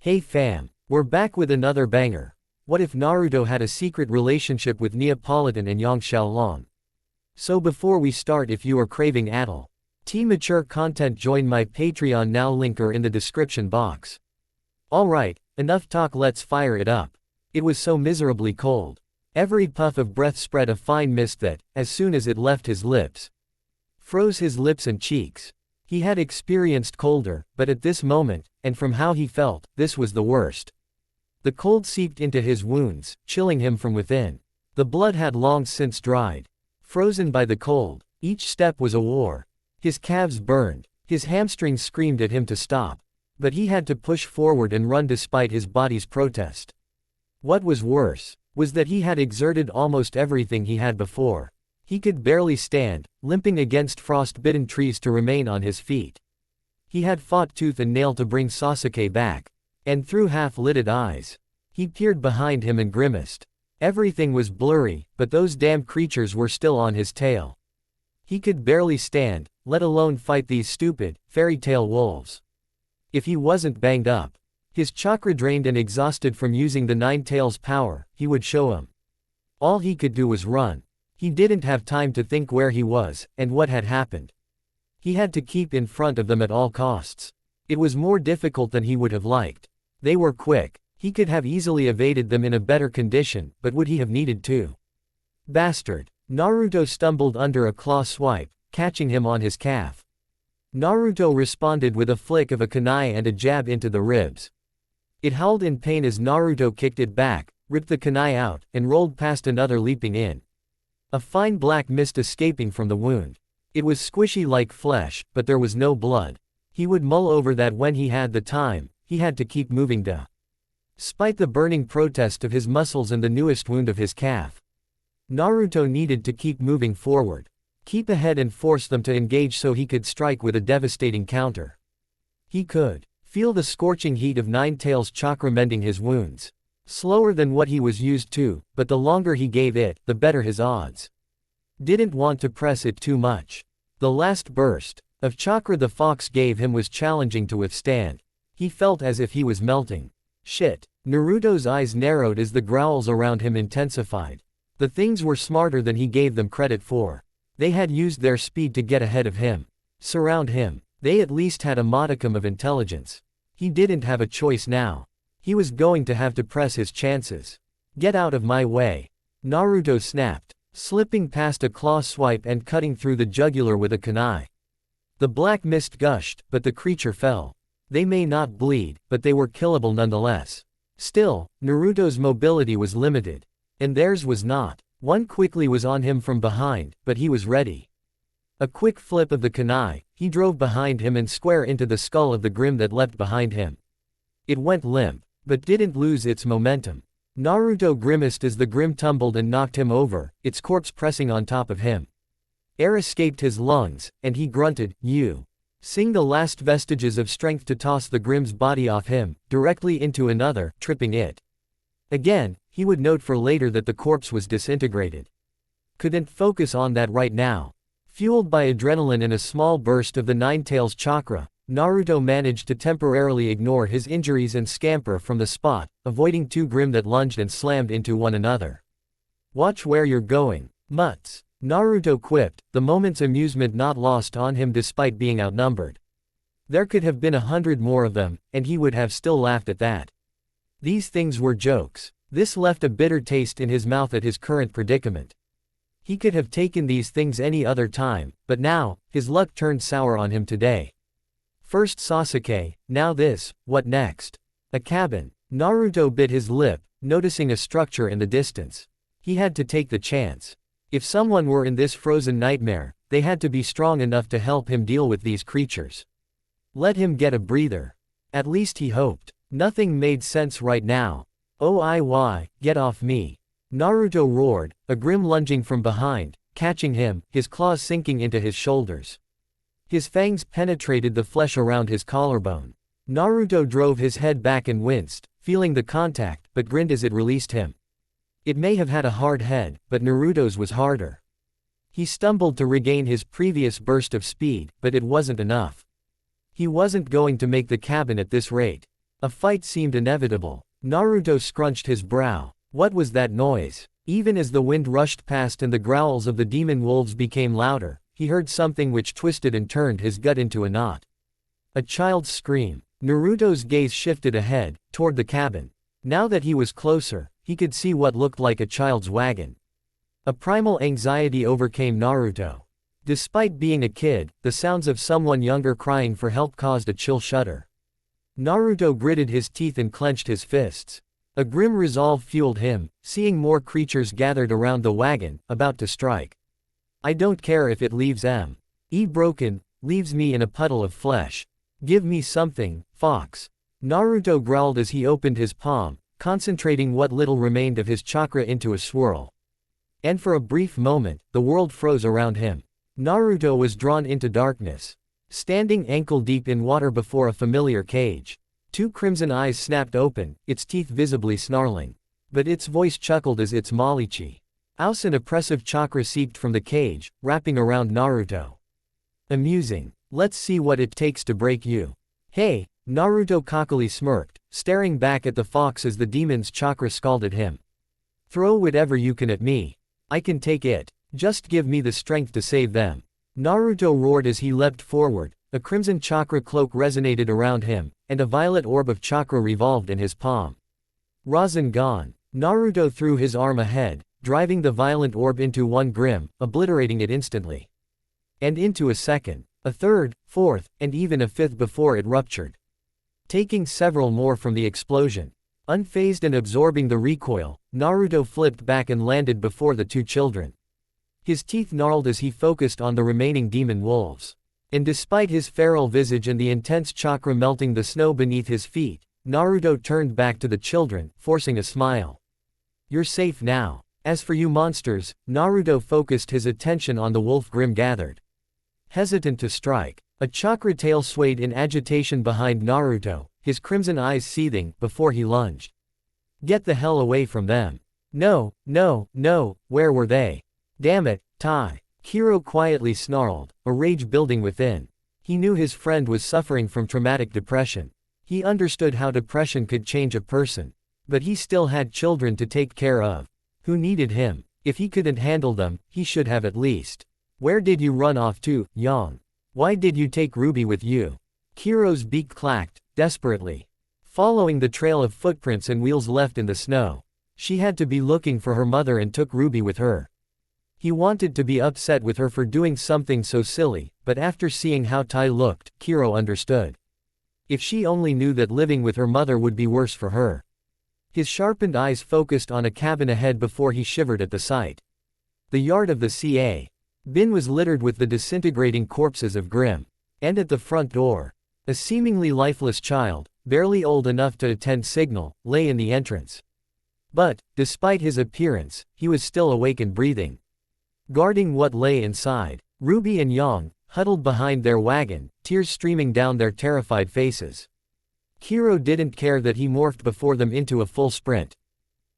Hey fam, we're back with another banger. What if Naruto had a secret relationship with Neopolitan and Xiao? So before we start, if you are craving adult, mature content, join my Patreon now, link are in the description box. Alright, enough talk, let's fire it up. It was so miserably cold. Every puff of breath spread a fine mist that, as soon as it left his lips, froze his lips and cheeks. He had experienced colder, but at this moment, and from how he felt, this was the worst. The cold seeped into his wounds, chilling him from within. The blood had long since dried. Frozen by the cold, each step was a war. His calves burned, his hamstrings screamed at him to stop. But he had to push forward and run despite his body's protest. What was worse, was that he had exerted almost everything he had before. He could barely stand, limping against frost-bitten trees to remain on his feet. He had fought tooth and nail to bring Sasuke back. And through half-lidded eyes, he peered behind him and grimaced. Everything was blurry, but those damn creatures were still on his tail. He could barely stand, let alone fight these stupid, fairy tale wolves. If he wasn't banged up, his chakra drained and exhausted from using the Nine Tails' power, he would show him. All he could do was run. He didn't have time to think where he was, and what had happened. He had to keep in front of them at all costs. It was more difficult than he would have liked. They were quick. He could have easily evaded them in a better condition, but would he have needed to? Bastard! Naruto stumbled under a claw swipe, catching him on his calf. Naruto responded with a flick of a kunai and a jab into the ribs. It howled in pain as Naruto kicked it back, ripped the kunai out, and rolled past another, leaping in. A fine black mist escaping from the wound. It was squishy like flesh, but there was no blood. He would mull over that when he had the time. He had to keep moving despite the burning protest of his muscles and the newest wound of his calf. Naruto needed to keep moving forward. Keep ahead and force them to engage so he could strike with a devastating counter. He could feel the scorching heat of Nine Tails' chakra mending his wounds. Slower than what he was used to, but the longer he gave it, the better his odds. Didn't want to press it too much. The last burst of chakra the fox gave him was challenging to withstand. He felt as if he was melting. Shit. Naruto's eyes narrowed as the growls around him intensified. The things were smarter than he gave them credit for. They had used their speed to get ahead of him. Surround him. They at least had a modicum of intelligence. He didn't have a choice now. He was going to have to press his chances. Get out of my way. Naruto snapped, slipping past a claw swipe and cutting through the jugular with a kunai. The black mist gushed, but the creature fell. They may not bleed, but they were killable nonetheless. Still, Naruto's mobility was limited. And theirs was not. One quickly was on him from behind, but he was ready. A quick flip of the kunai, he drove behind him and square into the skull of the Grim that leapt behind him. It went limp, but didn't lose its momentum. Naruto grimaced as the Grim tumbled and knocked him over, its corpse pressing on top of him. Air escaped his lungs, and he grunted, seeing the last vestiges of strength to toss the Grim's body off him, directly into another, tripping it. Again, he would note for later that the corpse was disintegrated. Couldn't focus on that right now. Fueled by adrenaline and a small burst of the Nine Tails chakra, Naruto managed to temporarily ignore his injuries and scamper from the spot, avoiding two Grim that lunged and slammed into one another. Watch where you're going, mutts. Naruto quipped, the moment's amusement not lost on him despite being outnumbered. There could have been 100 more of them, and he would have still laughed at that. These things were jokes. This left a bitter taste in his mouth at his current predicament. He could have taken these things any other time, but now, his luck turned sour on him today. First Sasuke, now this, what next? A cabin. Naruto bit his lip, noticing a structure in the distance. He had to take the chance. If someone were in this frozen nightmare, they had to be strong enough to help him deal with these creatures. Let him get a breather. At least he hoped. Nothing made sense right now. Get off me. Naruto roared, a Grim lunging from behind, catching him, his claws sinking into his shoulders. His fangs penetrated the flesh around his collarbone. Naruto drove his head back and winced, feeling the contact, but grinned as it released him. It may have had a hard head, but Naruto's was harder. He stumbled to regain his previous burst of speed, but it wasn't enough. He wasn't going to make the cabin at this rate. A fight seemed inevitable. Naruto scrunched his brow. What was that noise? Even as the wind rushed past and the growls of the demon wolves became louder, he heard something which twisted and turned his gut into a knot. A child's scream. Naruto's gaze shifted ahead, toward the cabin. Now that he was closer, he could see what looked like a child's wagon. A primal anxiety overcame Naruto. Despite being a kid, the sounds of someone younger crying for help caused a chill shudder. Naruto gritted his teeth and clenched his fists. A grim resolve fueled him, seeing more creatures gathered around the wagon, about to strike. I don't care if it leaves broken, leaves me in a puddle of flesh. Give me something, Fox. Naruto growled as he opened his palm, concentrating what little remained of his chakra into a swirl. And for a brief moment, the world froze around him. Naruto was drawn into darkness. Standing ankle-deep in water before a familiar cage. Two crimson eyes snapped open, its teeth visibly snarling. But its voice chuckled as its Malichi. Aus an oppressive chakra seeped from the cage, wrapping around Naruto. Amusing. Let's see what it takes to break you. Hey, Naruto cockily smirked, staring back at the fox as the demon's chakra scalded him. Throw whatever you can at me. I can take it. Just give me the strength to save them. Naruto roared as he leapt forward, a crimson chakra cloak resonated around him, and a violet orb of chakra revolved in his palm. Rasengan. Naruto threw his arm ahead, driving the violent orb into one grim, obliterating it instantly. And into a second, a third, fourth, and even a fifth before it ruptured. Taking several more from the explosion. Unfazed and absorbing the recoil, Naruto flipped back and landed before the two children. His teeth gnarled as he focused on the remaining demon wolves. And despite his feral visage and the intense chakra melting the snow beneath his feet, Naruto turned back to the children, forcing a smile. You're safe now. As for you monsters, Naruto focused his attention on the wolf grim gathered. Hesitant to strike, a chakra tail swayed in agitation behind Naruto, his crimson eyes seething, before he lunged. Get the hell away from them. No, no, no, where were they? Damn it, Tai. Kiro quietly snarled, a rage building within. He knew his friend was suffering from traumatic depression. He understood how depression could change a person. But he still had children to take care of. Who needed him? If he couldn't handle them, he should have at least. Where did you run off to, Yang? Why did you take Ruby with you? Kiro's beak clacked, desperately. Following the trail of footprints and wheels left in the snow. She had to be looking for her mother and took Ruby with her. He wanted to be upset with her for doing something so silly, but after seeing how Tai looked, Kiro understood. If she only knew that living with her mother would be worse for her. His sharpened eyes focused on a cabin ahead before he shivered at the sight. The yard of the CA. Bin was littered with the disintegrating corpses of Grimm. And at the front door, a seemingly lifeless child, barely old enough to attend signal, lay in the entrance. But, despite his appearance, he was still awake and breathing. Guarding what lay inside, Ruby and Yang, huddled behind their wagon, tears streaming down their terrified faces. Kiro didn't care that he morphed before them into a full sprint.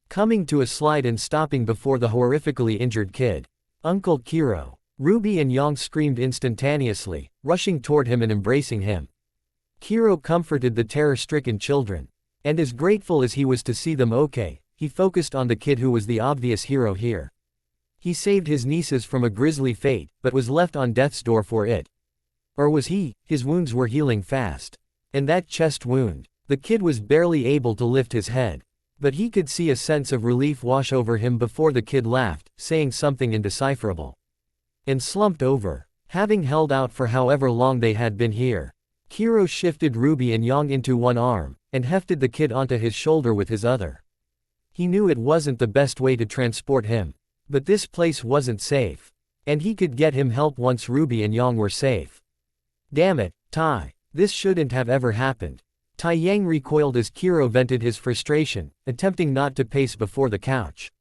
Coming to a slide and stopping before the horrifically injured kid. Uncle Kiro. Ruby and Yang screamed instantaneously, rushing toward him and embracing him. Kiro comforted the terror-stricken children. And as grateful as he was to see them okay, he focused on the kid who was the obvious hero here. He saved his nieces from a grisly fate, but was left on death's door for it. Or was he? His wounds were healing fast. And that chest wound. The kid was barely able to lift his head. But he could see a sense of relief wash over him before the kid laughed, saying something indecipherable. And slumped over. Having held out for however long they had been here. Kiro shifted Ruby and Yang into one arm, and hefted the kid onto his shoulder with his other. He knew it wasn't the best way to transport him. But this place wasn't safe. And he could get him help once Ruby and Yang were safe. Damn it, Tai. This shouldn't have ever happened. Tai Yang recoiled as Kiro vented his frustration, attempting not to pace before the couch.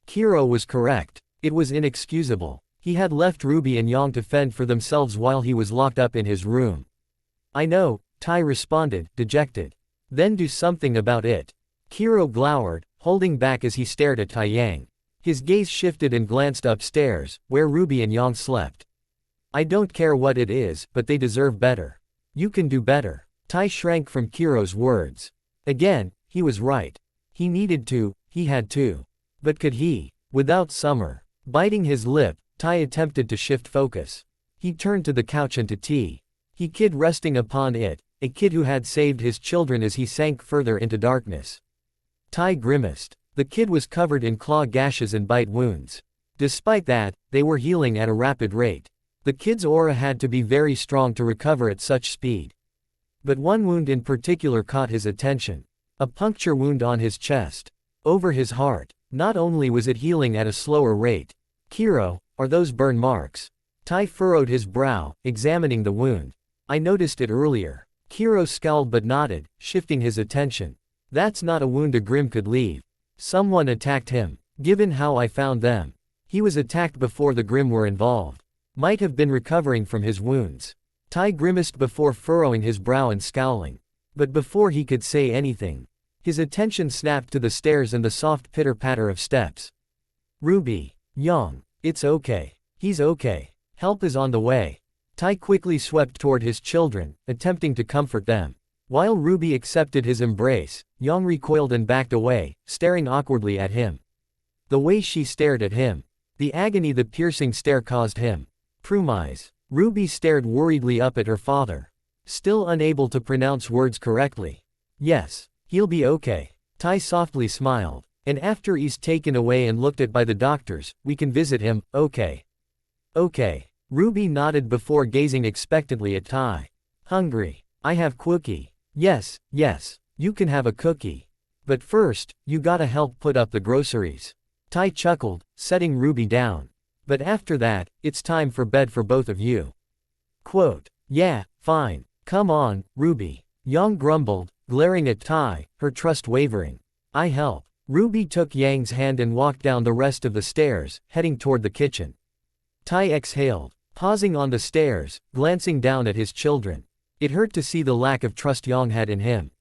Kiro was correct. It was inexcusable. He had left Ruby and Yang to fend for themselves while he was locked up in his room. I know, Tai responded, dejected. Then do something about it. Kiro glowered, holding back as he stared at Tai Yang. His gaze shifted and glanced upstairs, where Ruby and Yang slept. I don't care what it is, but they deserve better. You can do better. Tai shrank from Kiro's words. Again, he was right. He needed to, he had to. But could he? Without Summer. Biting his lip, Tai attempted to shift focus. He turned to the couch and to tea. He kid resting upon it, a kid who had saved his children as he sank further into darkness. Tai grimaced. The kid was covered in claw gashes and bite wounds. Despite that, they were healing at a rapid rate. The kid's aura had to be very strong to recover at such speed. But one wound in particular caught his attention. A puncture wound on his chest. Over his heart. Not only was it healing at a slower rate. Kiro, are those burn marks? Tai furrowed his brow, examining the wound. I noticed it earlier. Kiro scowled but nodded, shifting his attention. That's not a wound a Grimm could leave. Someone attacked him. Given how I found them. He was attacked before the Grimm were involved. Might have been recovering from his wounds. Tai grimaced before furrowing his brow and scowling. But before he could say anything, his attention snapped to the stairs and the soft pitter-patter of steps. Ruby. Yang. It's okay. He's okay. Help is on the way. Tai quickly swept toward his children, attempting to comfort them. While Ruby accepted his embrace, Yang recoiled and backed away, staring awkwardly at him. The way she stared at him. The agony the piercing stare caused him. Prumise. Ruby stared worriedly up at her father. Still unable to pronounce words correctly. Yes, he'll be okay. Tai softly smiled. And after he's taken away and looked at by the doctors, we can visit him, okay. Okay. Ruby nodded before gazing expectantly at Tai. Hungry. I have cookie. Yes, yes, you can have a cookie. But first, you gotta help put up the groceries. Tai chuckled, setting Ruby down. But after that, it's time for bed for both of you. Quote. Yeah, fine. Come on, Ruby. Yang grumbled, glaring at Tai, her trust wavering. I help. Ruby took Yang's hand and walked down the rest of the stairs, heading toward the kitchen. Tai exhaled, pausing on the stairs, glancing down at his children. It hurt to see the lack of trust Yang had in him.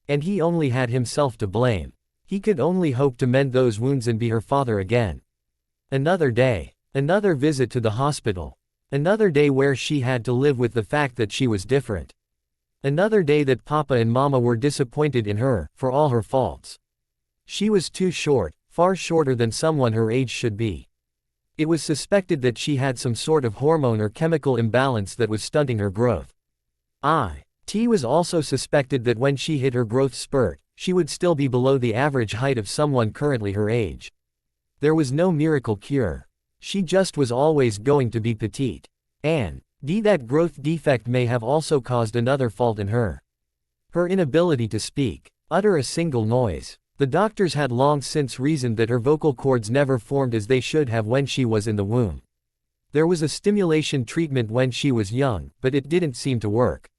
And he only had himself to blame. He could only hope to mend those wounds and be her father again. Another day. Another visit to the hospital. Another day where she had to live with the fact that she was different. Another day that Papa and Mama were disappointed in her, for all her faults. She was too short, far shorter than someone her age should be. It was suspected that she had some sort of hormone or chemical imbalance that was stunting her growth. It was also suspected that when she hit her growth spurt, she would still be below the average height of someone currently her age. There was no miracle cure. She just was always going to be petite. And that growth defect may have also caused another fault in her. Her inability to speak, utter a single noise. The doctors had long since reasoned that her vocal cords never formed as they should have when she was in the womb. There was a stimulation treatment when she was young, but it didn't seem to work.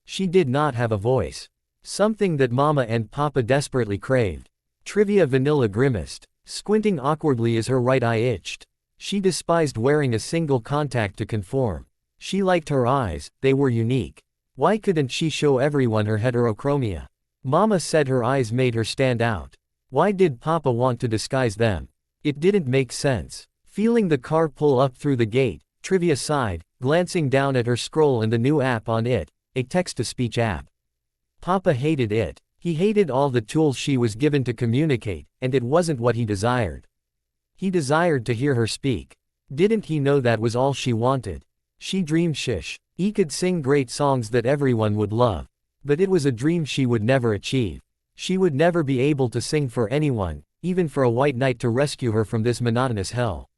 She did not have a voice. Something that Mama and Papa desperately craved. Trivia Vanilla grimaced, squinting awkwardly as her right eye itched. She despised wearing a single contact to conform. She liked her eyes, they were unique. Why couldn't she show everyone her heterochromia? Mama said her eyes made her stand out. Why did Papa want to disguise them? It didn't make sense. Feeling the car pull up through the gate, Trivia sighed, glancing down at her scroll and the new app on it, a text-to-speech app. Papa hated it. He hated all the tools she was given to communicate, and it wasn't what he desired. He desired to hear her speak. Didn't he know that was all she wanted? She dreamed he could sing great songs that everyone would love. But it was a dream she would never achieve. She would never be able to sing for anyone, even for a white knight to rescue her from this monotonous hell.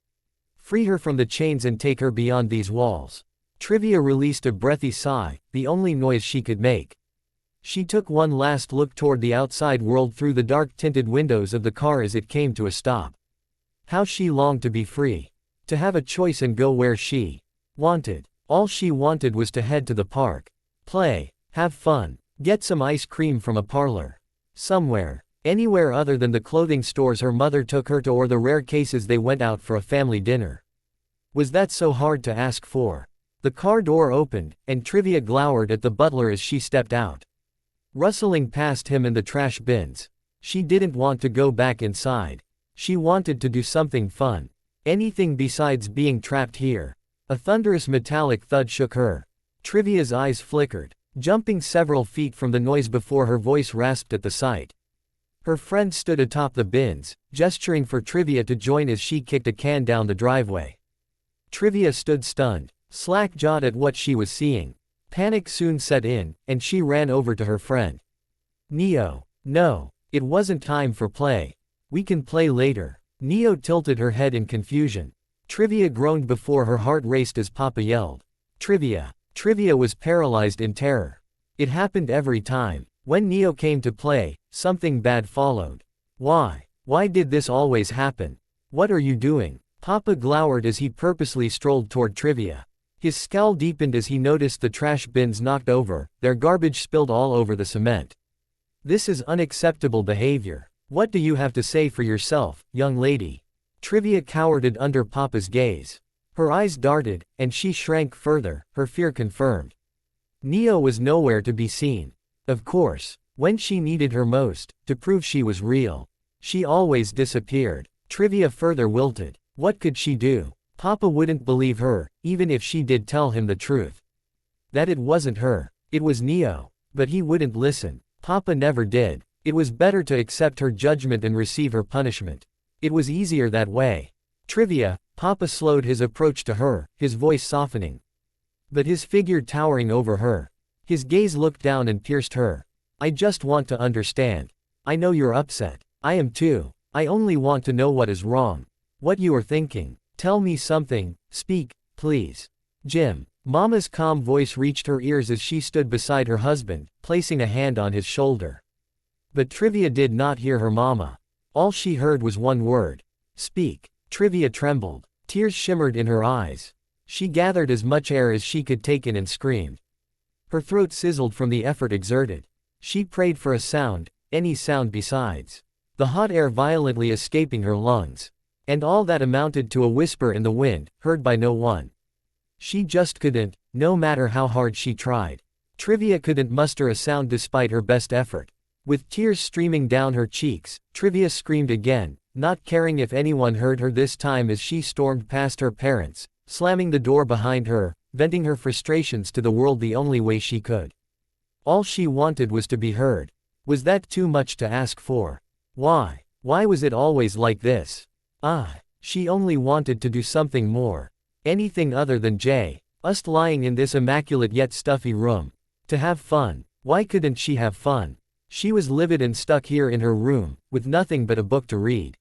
Free her from the chains and take her beyond these walls. Trivia released a breathy sigh, the only noise she could make. She took one last look toward the outside world through the dark-tinted windows of the car as it came to a stop. How she longed to be free. To have a choice and go where she wanted. All she wanted was to head to the park. Play. Have fun. Get some ice cream from a parlor. Somewhere. Anywhere other than the clothing stores her mother took her to or the rare cases they went out for a family dinner. Was that so hard to ask for? The car door opened, and Trivia glowered at the butler as she stepped out. Rustling past him and the trash bins. She didn't want to go back inside. She wanted to do something fun. Anything besides being trapped here. A thunderous metallic thud shook her. Trivia's eyes flickered. jumping several feet from the noise before her voice rasped at the sight. Her friend stood atop the bins, gesturing for Trivia to join as she kicked a can down the driveway. Trivia stood stunned, slack-jawed at what she was seeing. Panic soon set in, and she ran over to her friend. Neo. No. It wasn't time for play. We can play later. Neo tilted her head in confusion. Trivia groaned before her heart raced as Papa yelled. Trivia. Trivia was paralyzed in terror. It happened every time. When Neo came to play, something bad followed. Why? Why did this always happen? What are you doing? Papa glowered as he purposely strolled toward Trivia. His scowl deepened as he noticed the trash bins knocked over, their garbage spilled all over the cement. This is unacceptable behavior. What do you have to say for yourself, young lady? Trivia cowered under Papa's gaze. Her eyes darted, and she shrank further, her fear confirmed. Neo was nowhere to be seen. Of course, when she needed her most, to prove she was real, she always disappeared. Trivia further wilted. What could she do? Papa wouldn't believe her, even if she did tell him the truth. That it wasn't her. It was Neo. But he wouldn't listen. Papa never did. It was better to accept her judgment and receive her punishment. It was easier that way. Trivia. Papa slowed his approach to her, his voice softening. But his figure towering over her. His gaze looked down and pierced her. I just want to understand. I know you're upset. I am too. I only want to know what is wrong. What you are thinking. Tell me something. Speak, please. Jim. Mama's calm voice reached her ears as she stood beside her husband, placing a hand on his shoulder. But Trivia did not hear her mama. All she heard was one word. Speak. Trivia trembled. Tears shimmered in her eyes. She gathered as much air as she could take in and screamed. Her throat sizzled from the effort exerted. She prayed for a sound, any sound besides. The hot air violently escaping her lungs. And all that amounted to a whisper in the wind, heard by no one. She just couldn't, no matter how hard she tried. Trivia couldn't muster a sound despite her best effort. With tears streaming down her cheeks, Trivia screamed again, not caring if anyone heard her this time as she stormed past her parents, slamming the door behind her, venting her frustrations to the world the only way she could. All she wanted was to be heard. Was that too much to ask for? Why? Why was it always like this? She only wanted to do something more. Anything other than just lying in this immaculate yet stuffy room. To have fun. Why couldn't she have fun? She was livid and stuck here in her room, with nothing but a book to read.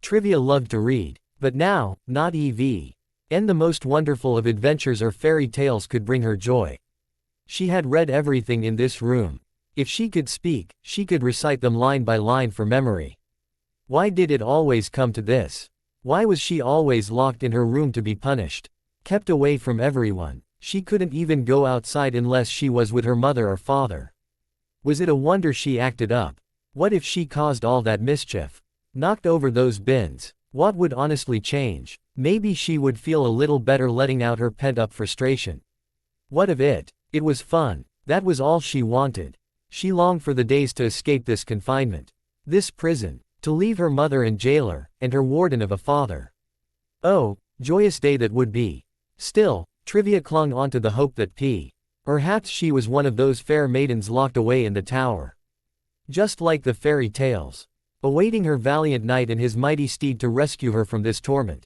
Trivia loved to read. But now, not EV. And the most wonderful of adventures or fairy tales could bring her joy. She had read everything in this room. If she could speak, she could recite them line by line for memory. Why did it always come to this? Why was she always locked in her room to be punished? Kept away from everyone. She couldn't even go outside unless she was with her mother or father. Was it a wonder she acted up? What if she caused all that mischief? Knocked over those bins? What would honestly change? Maybe she would feel a little better letting out her pent-up frustration. What of it? It was fun. That was all she wanted. She longed for the days to escape this confinement. This prison. To leave her mother and jailer, and her warden of a father. Oh, joyous day that would be. Still, Trivia clung onto the hope that perhaps she was one of those fair maidens locked away in the tower. Just like the fairy tales. Awaiting her valiant knight and his mighty steed to rescue her from this torment.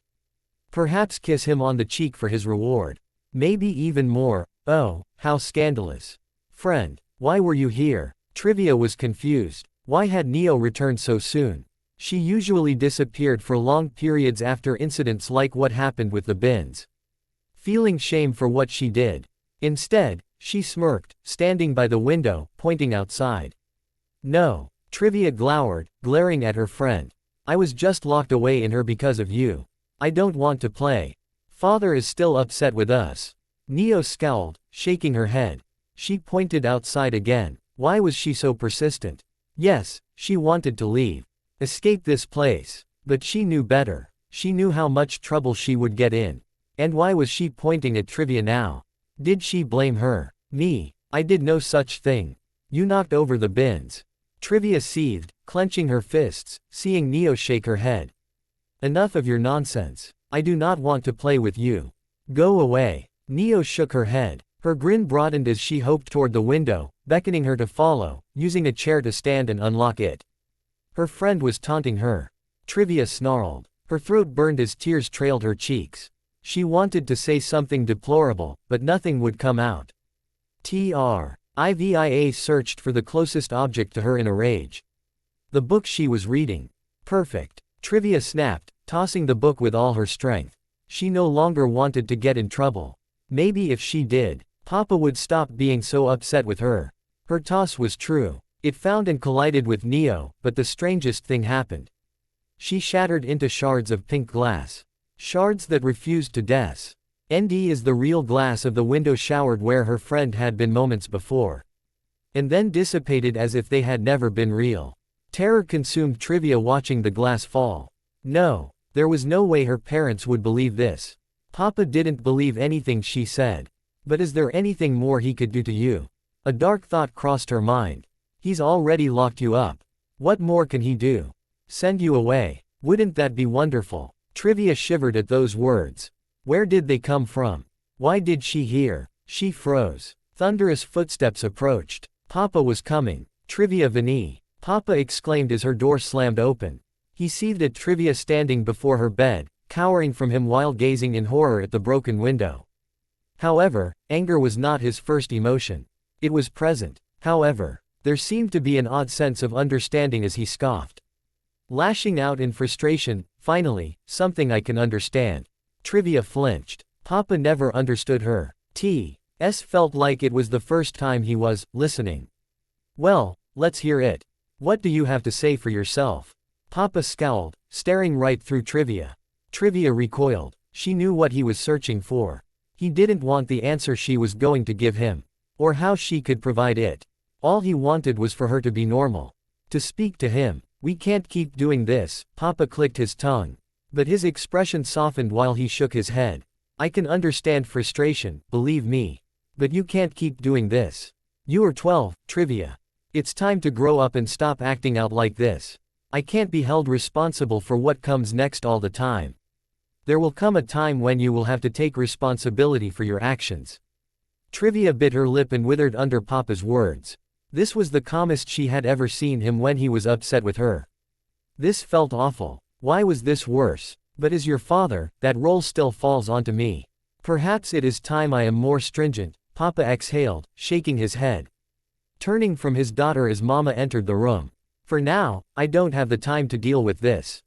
Perhaps kiss him on the cheek for his reward. Maybe even more. Oh, how scandalous. Friend, why were you here? Trivia was confused. Why had Neo returned so soon? She usually disappeared for long periods after incidents like what happened with the bins. Feeling shame for what she did. Instead, she smirked, standing by the window, pointing outside. No. Trivia glowered, glaring at her friend. I was just locked away in her because of you. I don't want to play. Father is still upset with us. Neo scowled, shaking her head. She pointed outside again. Why was she so persistent? Yes, she wanted to leave. Escape this place. But she knew better. She knew how much trouble she would get in. And why was she pointing at Trivia now? Did she blame her? Me. I did no such thing. You knocked over the bins. Trivia seethed, clenching her fists, seeing Neo shake her head. Enough of your nonsense. I do not want to play with you. Go away. Neo shook her head. Her grin broadened as she hoped toward the window, beckoning her to follow, using a chair to stand and unlock it. Her friend was taunting her. Trivia snarled. Her throat burned as tears trailed her cheeks. She wanted to say something deplorable, but nothing would come out. Trivia searched for the closest object to her in a rage. The book she was reading. Perfect. Trivia snapped, tossing the book with all her strength. She no longer wanted to get in trouble. Maybe if she did, Papa would stop being so upset with her. Her toss was true. It found and collided with Neo, but the strangest thing happened. She shattered into shards of pink glass. Shards that refused to ND is the real glass of the window showered where her friend had been moments before. And then dissipated as if they had never been real. Terror consumed Trivia watching the glass fall. No, there was no way her parents would believe this. Papa didn't believe anything she said. But is there anything more he could do to you? A dark thought crossed her mind. He's already locked you up. What more can he do? Send you away. Wouldn't that be wonderful? Trivia shivered at those words. Where did they come from? Why did she hear? She froze. Thunderous footsteps approached. Papa was coming. Trivia Vini. Papa exclaimed as her door slammed open. He seethed at Trivia standing before her bed, cowering from him while gazing in horror at the broken window. However, anger was not his first emotion. It was present. However, there seemed to be an odd sense of understanding as he scoffed. Lashing out in frustration, finally, something I can understand. Trivia flinched. Papa never understood her. T.S. felt like it was the first time he was listening. Well, let's hear it. What do you have to say for yourself? Papa scowled, staring right through Trivia. Trivia recoiled. She knew what he was searching for. He didn't want the answer she was going to give him. Or how she could provide it. All he wanted was for her to be normal. To speak to him. We can't keep doing this. Papa clicked his tongue. But his expression softened while he shook his head. I can understand frustration, believe me. But you can't keep doing this. You are 12, Trivia. It's time to grow up and stop acting out like this. I can't be held responsible for what comes next all the time. There will come a time when you will have to take responsibility for your actions. Trivia bit her lip and withered under Papa's words. This was the calmest she had ever seen him when he was upset with her. This felt awful. Why was this worse? But as your father, that role still falls onto me. Perhaps it is time I am more stringent, Papa exhaled, shaking his head. Turning from his daughter as Mama entered the room. For now, I don't have the time to deal with this.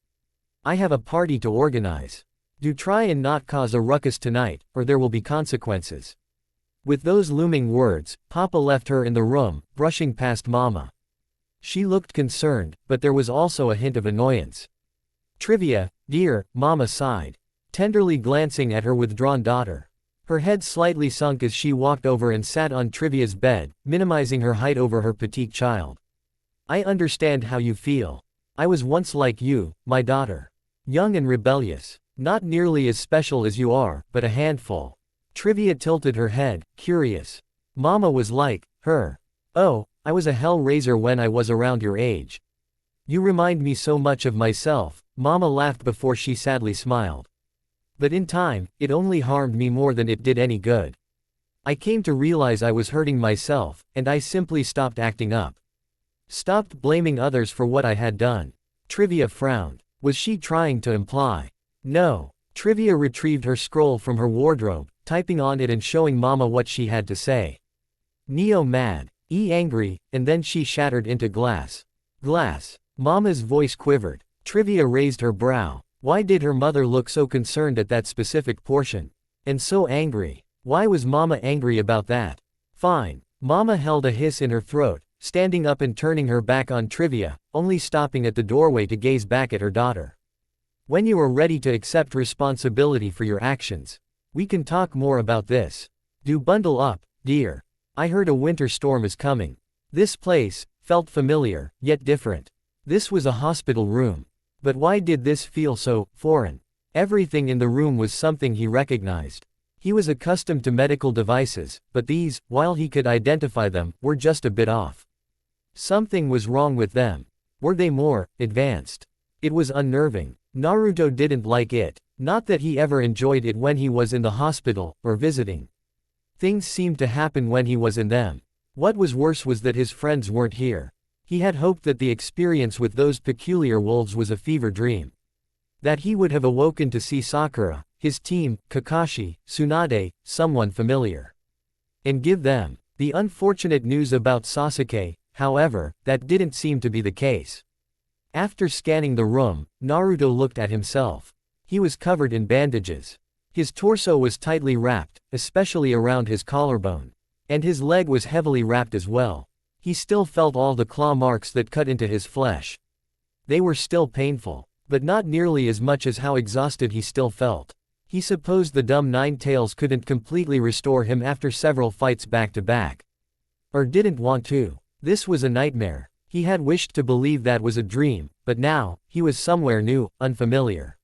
I have a party to organize. Do try and not cause a ruckus tonight, or there will be consequences. With those looming words, Papa left her in the room, brushing past Mama. She looked concerned, but there was also a hint of annoyance. Trivia, dear, Mama sighed, tenderly glancing at her withdrawn daughter. Her head slightly sunk as she walked over and sat on Trivia's bed, minimizing her height over her petite child. I understand how you feel. I was once like you, my daughter. Young and rebellious. Not nearly as special as you are, but a handful. Trivia tilted her head, curious. Mama was like her. Oh, I was a hell-raiser when I was around your age. You remind me so much of myself, Mama laughed before she sadly smiled. But in time, it only harmed me more than it did any good. I came to realize I was hurting myself, and I simply stopped acting up. Stopped blaming others for what I had done. Trivia frowned. Was she trying to imply? No. Trivia retrieved her scroll from her wardrobe, typing on it and showing Mama what she had to say. Neo mad, angry, and then she shattered into glass. Glass. Mama's voice quivered. Trivia raised her brow. Why did her mother look so concerned at that specific portion? And so angry. Why was Mama angry about that? Fine. Mama held a hiss in her throat, standing up and turning her back on Trivia, only stopping at the doorway to gaze back at her daughter. When you are ready to accept responsibility for your actions, we can talk more about this. Do bundle up, dear. I heard a winter storm is coming. This place felt familiar, yet different. This was a hospital room. But why did this feel so foreign? Everything in the room was something he recognized. He was accustomed to medical devices, but these, while he could identify them, were just a bit off. Something was wrong with them. Were they more advanced? It was unnerving. Naruto didn't like it. Not that he ever enjoyed it when he was in the hospital, or visiting. Things seemed to happen when he was in them. What was worse was that his friends weren't here. He had hoped that the experience with those peculiar wolves was a fever dream. That he would have awoken to see Sakura, his team, Kakashi, Tsunade, someone familiar. And give them the unfortunate news about Sasuke. However, that didn't seem to be the case. After scanning the room, Naruto looked at himself. He was covered in bandages. His torso was tightly wrapped, especially around his collarbone. And his leg was heavily wrapped as well. He still felt all the claw marks that cut into his flesh. They were still painful, but not nearly as much as how exhausted he still felt. He supposed the dumb Nine Tails couldn't completely restore him after several fights back to back. Or didn't want to. This was a nightmare. He had wished to believe that was a dream, but now, he was somewhere new, unfamiliar.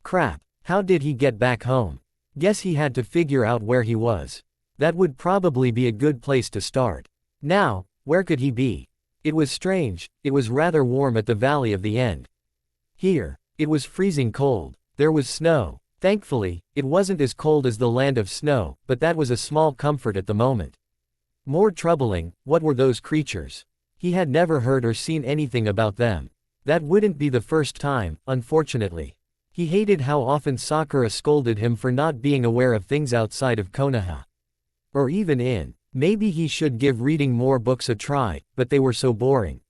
Crap, how did he get back home? Guess he had to figure out where he was. That would probably be a good place to start. Now, where could he be? It was strange, it was rather warm at the Valley of the End. Here, it was freezing cold. There was snow. Thankfully, it wasn't as cold as the land of snow, but that was a small comfort at the moment. More troubling, what were those creatures? He had never heard or seen anything about them. That wouldn't be the first time, unfortunately. He hated how often Sakura scolded him for not being aware of things outside of Konoha. Or even in. Maybe he should give reading more books a try, but they were so boring.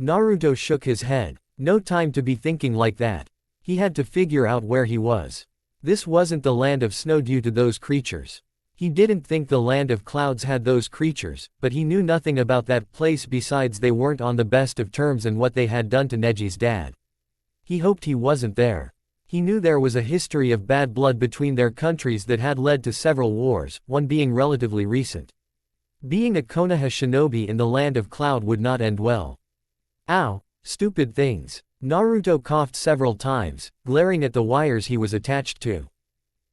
Naruto shook his head. No time to be thinking like that. He had to figure out where he was. This wasn't the land of snow due to those creatures. He didn't think the land of clouds had those creatures, but he knew nothing about that place besides they weren't on the best of terms and what they had done to Neji's dad. He hoped he wasn't there. He knew there was a history of bad blood between their countries that had led to several wars, one being relatively recent. Being a Konoha shinobi in the land of cloud would not end well. Ow, stupid things. Naruto coughed several times, glaring at the wires he was attached to.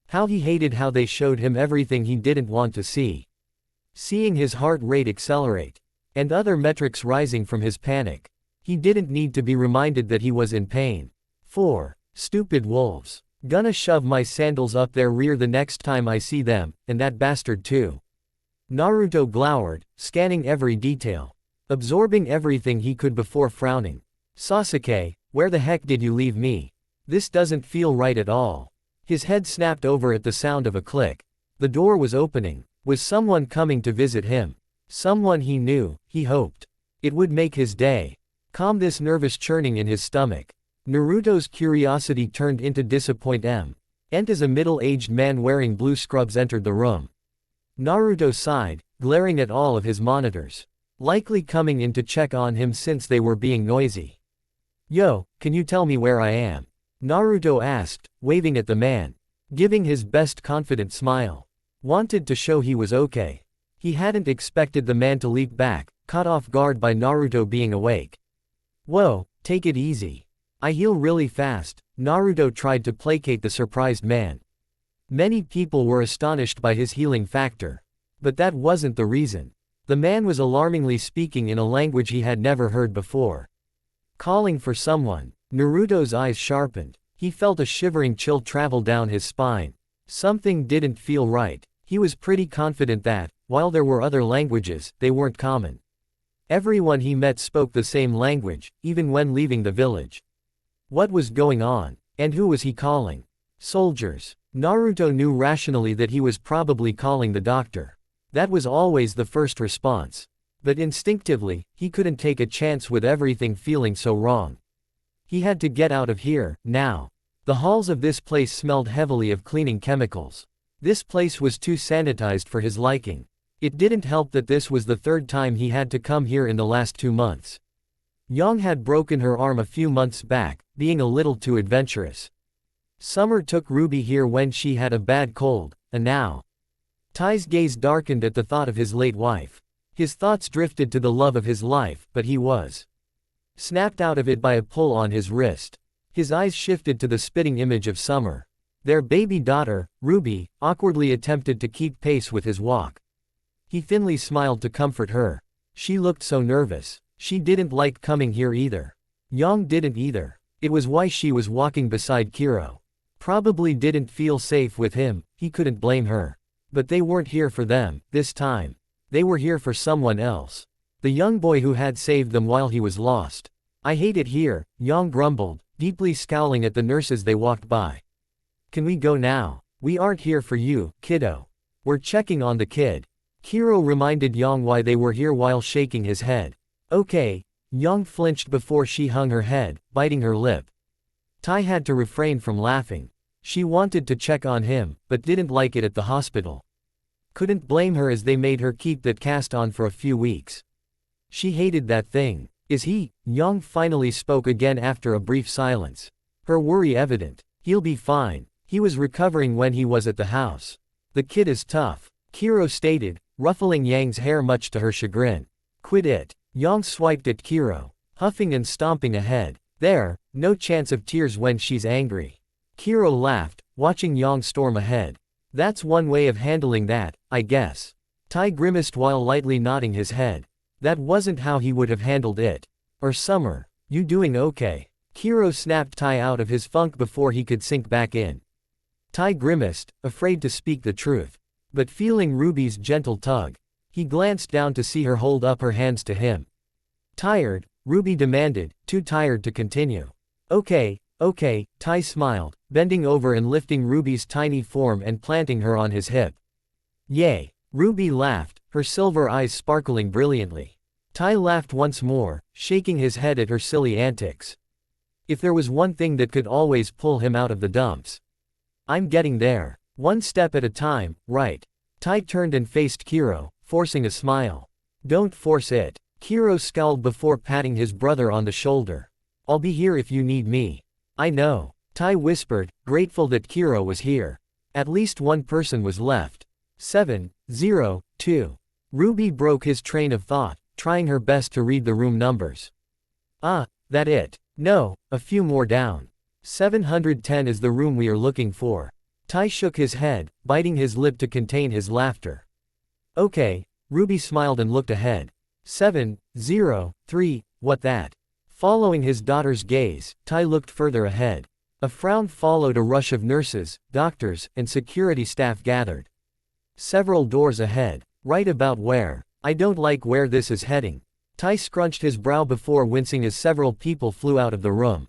How he hated how they showed him everything he didn't want to see. Seeing his heart rate accelerate. And other metrics rising from his panic. He didn't need to be reminded that he was in pain. 4. Stupid wolves. Gonna shove my sandals up their rear the next time I see them, and that bastard too. Naruto glowered, scanning every detail. Absorbing everything he could before frowning. Sasuke, where the heck did you leave me? This doesn't feel right at all. His head snapped over at the sound of a click. The door was opening. Was someone coming to visit him? Someone he knew, he hoped. It would make his day. Calm this nervous churning in his stomach. Naruto's curiosity turned into disappointment. And as a middle-aged man wearing blue scrubs entered the room. Naruto sighed, glaring at all of his monitors. Likely coming in to check on him since they were being noisy. Yo, can you tell me where I am? Naruto asked, waving at the man. Giving his best confident smile. Wanted to show he was okay. He hadn't expected the man to leap back, caught off guard by Naruto being awake. Whoa, take it easy. I heal really fast. Naruto tried to placate the surprised man. Many people were astonished by his healing factor. But that wasn't the reason. The man was alarmingly speaking in a language he had never heard before. Calling for someone. Naruto's eyes sharpened. He felt a shivering chill travel down his spine. Something didn't feel right. He was pretty confident that, while there were other languages, they weren't common. Everyone he met spoke the same language, even when leaving the village. What was going on? And who was he calling? Soldiers. Naruto knew rationally that he was probably calling the doctor. That was always the first response. But instinctively, he couldn't take a chance with everything feeling so wrong. He had to get out of here, now. The halls of this place smelled heavily of cleaning chemicals. This place was too sanitized for his liking. It didn't help that this was the third time he had to come here in the last 2 months. Yang had broken her arm a few months back, being a little too adventurous. Summer took Ruby here when she had a bad cold, and now. Tai's gaze darkened at the thought of his late wife. His thoughts drifted to the love of his life, but he was snapped out of it by a pull on his wrist. His eyes shifted to the spitting image of Summer. Their baby daughter, Ruby, awkwardly attempted to keep pace with his walk. He thinly smiled to comfort her. She looked so nervous. She didn't like coming here either. Yang didn't either. It was why she was walking beside Kiro. Probably didn't feel safe with him, he couldn't blame her. But they weren't here for them, this time. They were here for someone else. The young boy who had saved them while he was lost. I hate it here, Yang grumbled, deeply scowling at the nurses they walked by. Can we go now? We aren't here for you, kiddo. We're checking on the kid. Kiro reminded Yang why they were here while shaking his head. Okay. Yang flinched before she hung her head, biting her lip. Tai had to refrain from laughing. She wanted to check on him, but didn't like it at the hospital. Couldn't blame her as they made her keep that cast on for a few weeks. She hated that thing. Is he? Yang finally spoke again after a brief silence. Her worry evident. He'll be fine. He was recovering when he was at the house. The kid is tough, Kiro stated, ruffling Yang's hair much to her chagrin. Quit it. Yang swiped at Kiro, huffing and stomping ahead. There, no chance of tears when she's angry. Kiro laughed, watching Yang storm ahead. That's one way of handling that, I guess. Tai grimaced while lightly nodding his head. That wasn't how he would have handled it. Or Summer, you doing okay? Kiro snapped Tai out of his funk before he could sink back in. Tai grimaced, afraid to speak the truth. But feeling Ruby's gentle tug, he glanced down to see her hold up her hands to him. Tired? Ruby demanded, too tired to continue. Okay, Tai smiled, bending over and lifting Ruby's tiny form and planting her on his hip. Yay! Ruby laughed, her silver eyes sparkling brilliantly. Tai laughed once more, shaking his head at her silly antics. If there was one thing that could always pull him out of the dumps. I'm getting there. One step at a time, right? Tai turned and faced Kiro, forcing a smile. Don't force it. Kiro scowled before patting his brother on the shoulder. I'll be here if you need me. I know. Tai whispered, grateful that Kiro was here. At least one person was left. 702. Ruby broke his train of thought, trying her best to read the room numbers. That it? No, a few more down. 710 is the room we are looking for. Tai shook his head, biting his lip to contain his laughter. Okay, Ruby smiled and looked ahead. 703, what that? Following his daughter's gaze, Tai looked further ahead. A frown followed a rush of nurses, doctors, and security staff gathered. Several doors ahead. Right about where? I don't like where this is heading. Tai scrunched his brow before wincing as several people flew out of the room.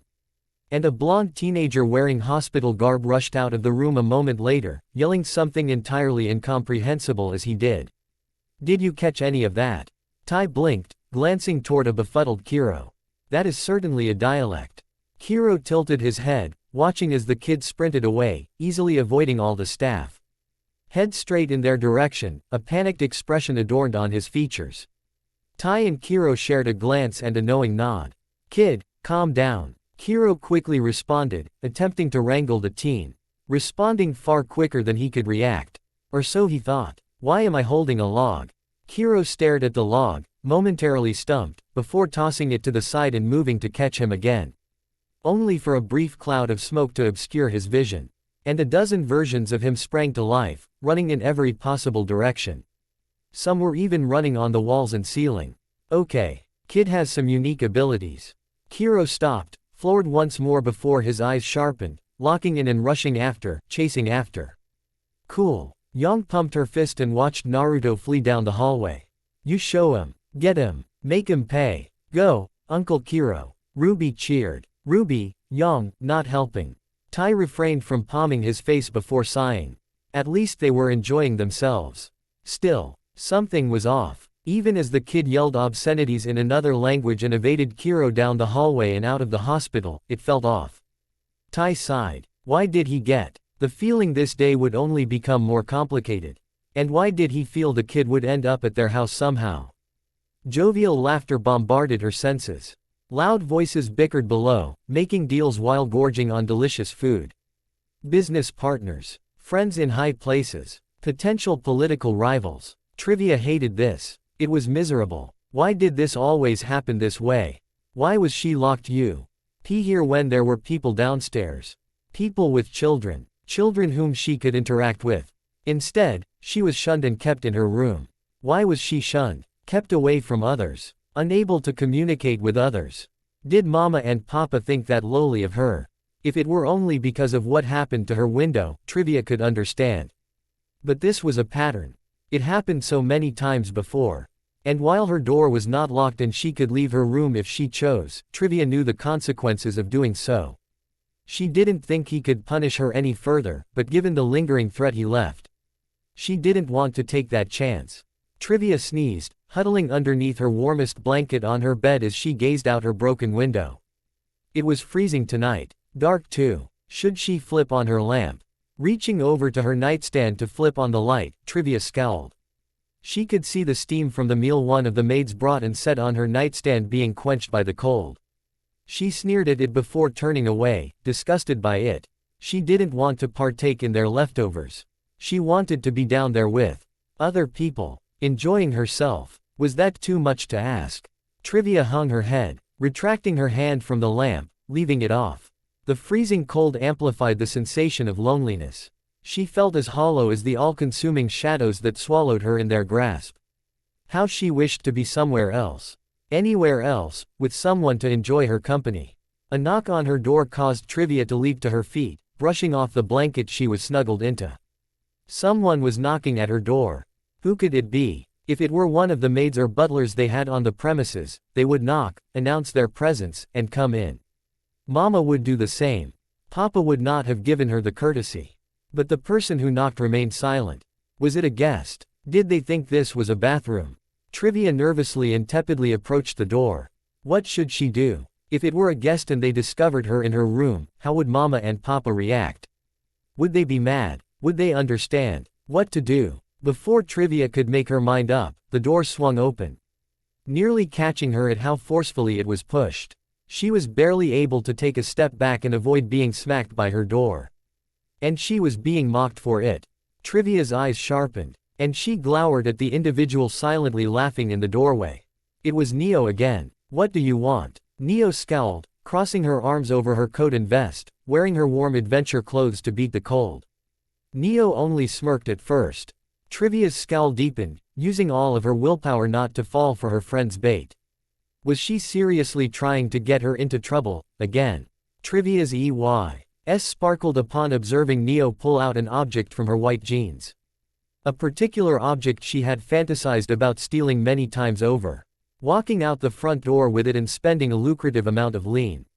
And a blonde teenager wearing hospital garb rushed out of the room a moment later, yelling something entirely incomprehensible as he did. Did you catch any of that? Tai blinked, glancing toward a befuddled Kiro. That is certainly a dialect. Kiro tilted his head, watching as the kid sprinted away, easily avoiding all the staff. Head straight in their direction, a panicked expression adorned on his features. Tai and Kiro shared a glance and a knowing nod. Kid, calm down. Kiro quickly responded, attempting to wrangle the teen. Responding far quicker than he could react. Or so he thought. Why am I holding a log? Kiro stared at the log, momentarily stumped, before tossing it to the side and moving to catch him again. Only for a brief cloud of smoke to obscure his vision. And a dozen versions of him sprang to life, running in every possible direction. Some were even running on the walls and ceiling. Okay. Kid has some unique abilities. Kiro stopped, floored once more before his eyes sharpened, locking in and rushing after, chasing after. Cool. Yang pumped her fist and watched Naruto flee down the hallway. You show him. Get him. Make him pay. Go, Uncle Kiro. Ruby cheered. Ruby, Yang, not helping. Tai refrained from palming his face before sighing. At least they were enjoying themselves. Still, something was off. Even as the kid yelled obscenities in another language and evaded Kiro down the hallway and out of the hospital, it felt off. Tai sighed. Why did he get the feeling this day would only become more complicated? And why did he feel the kid would end up at their house somehow? Jovial laughter bombarded her senses. Loud voices bickered below, making deals while gorging on delicious food. Business partners, friends in high places, potential political rivals. Trivia hated this. It was miserable. Why did this always happen this way? Why was she locked here when there were people downstairs? People with children. Children whom she could interact with. Instead, she was shunned and kept in her room. Why was she shunned? Kept away from others. Unable to communicate with others. Did Mama and Papa think that lowly of her? If it were only because of what happened to her window, Trivia could understand. But this was a pattern. It happened so many times before. And while her door was not locked and she could leave her room if she chose, Trivia knew the consequences of doing so. She didn't think he could punish her any further, but given the lingering threat he left, she didn't want to take that chance. Trivia sneezed, huddling underneath her warmest blanket on her bed as she gazed out her broken window. It was freezing tonight. Dark too. Should she flip on her lamp? Reaching over to her nightstand to flip on the light, Trivia scowled. She could see the steam from the meal one of the maids brought and set on her nightstand being quenched by the cold. She sneered at it before turning away, disgusted by it. She didn't want to partake in their leftovers. She wanted to be down there with other people, enjoying herself. Was that too much to ask? Trivia hung her head, retracting her hand from the lamp, leaving it off. The freezing cold amplified the sensation of loneliness. She felt as hollow as the all-consuming shadows that swallowed her in their grasp. How she wished to be somewhere else. Anywhere else, with someone to enjoy her company. A knock on her door caused Trivia to leap to her feet, brushing off the blanket she was snuggled into. Someone was knocking at her door. Who could it be? If it were one of the maids or butlers they had on the premises, they would knock, announce their presence, and come in. Mama would do the same. Papa would not have given her the courtesy. But the person who knocked remained silent. Was it a guest? Did they think this was a bathroom? Trivia nervously and tepidly approached the door. What should she do? If it were a guest and they discovered her in her room, how would Mama and Papa react? Would they be mad? Would they understand? What to do? Before Trivia could make her mind up, the door swung open, nearly catching her at how forcefully it was pushed. She was barely able to take a step back and avoid being smacked by her door. And she was being mocked for it. Trivia's eyes sharpened, and she glowered at the individual silently laughing in the doorway. It was Neo again. What do you want? Neo scowled, crossing her arms over her coat and vest, wearing her warm adventure clothes to beat the cold. Neo only smirked at first. Trivia's scowl deepened, using all of her willpower not to fall for her friend's bait. Was she seriously trying to get her into trouble, again? Trivia's eyes sparkled upon observing Neo pull out an object from her white jeans. A particular object she had fantasized about stealing many times over. Walking out the front door with it and spending a lucrative amount of lean.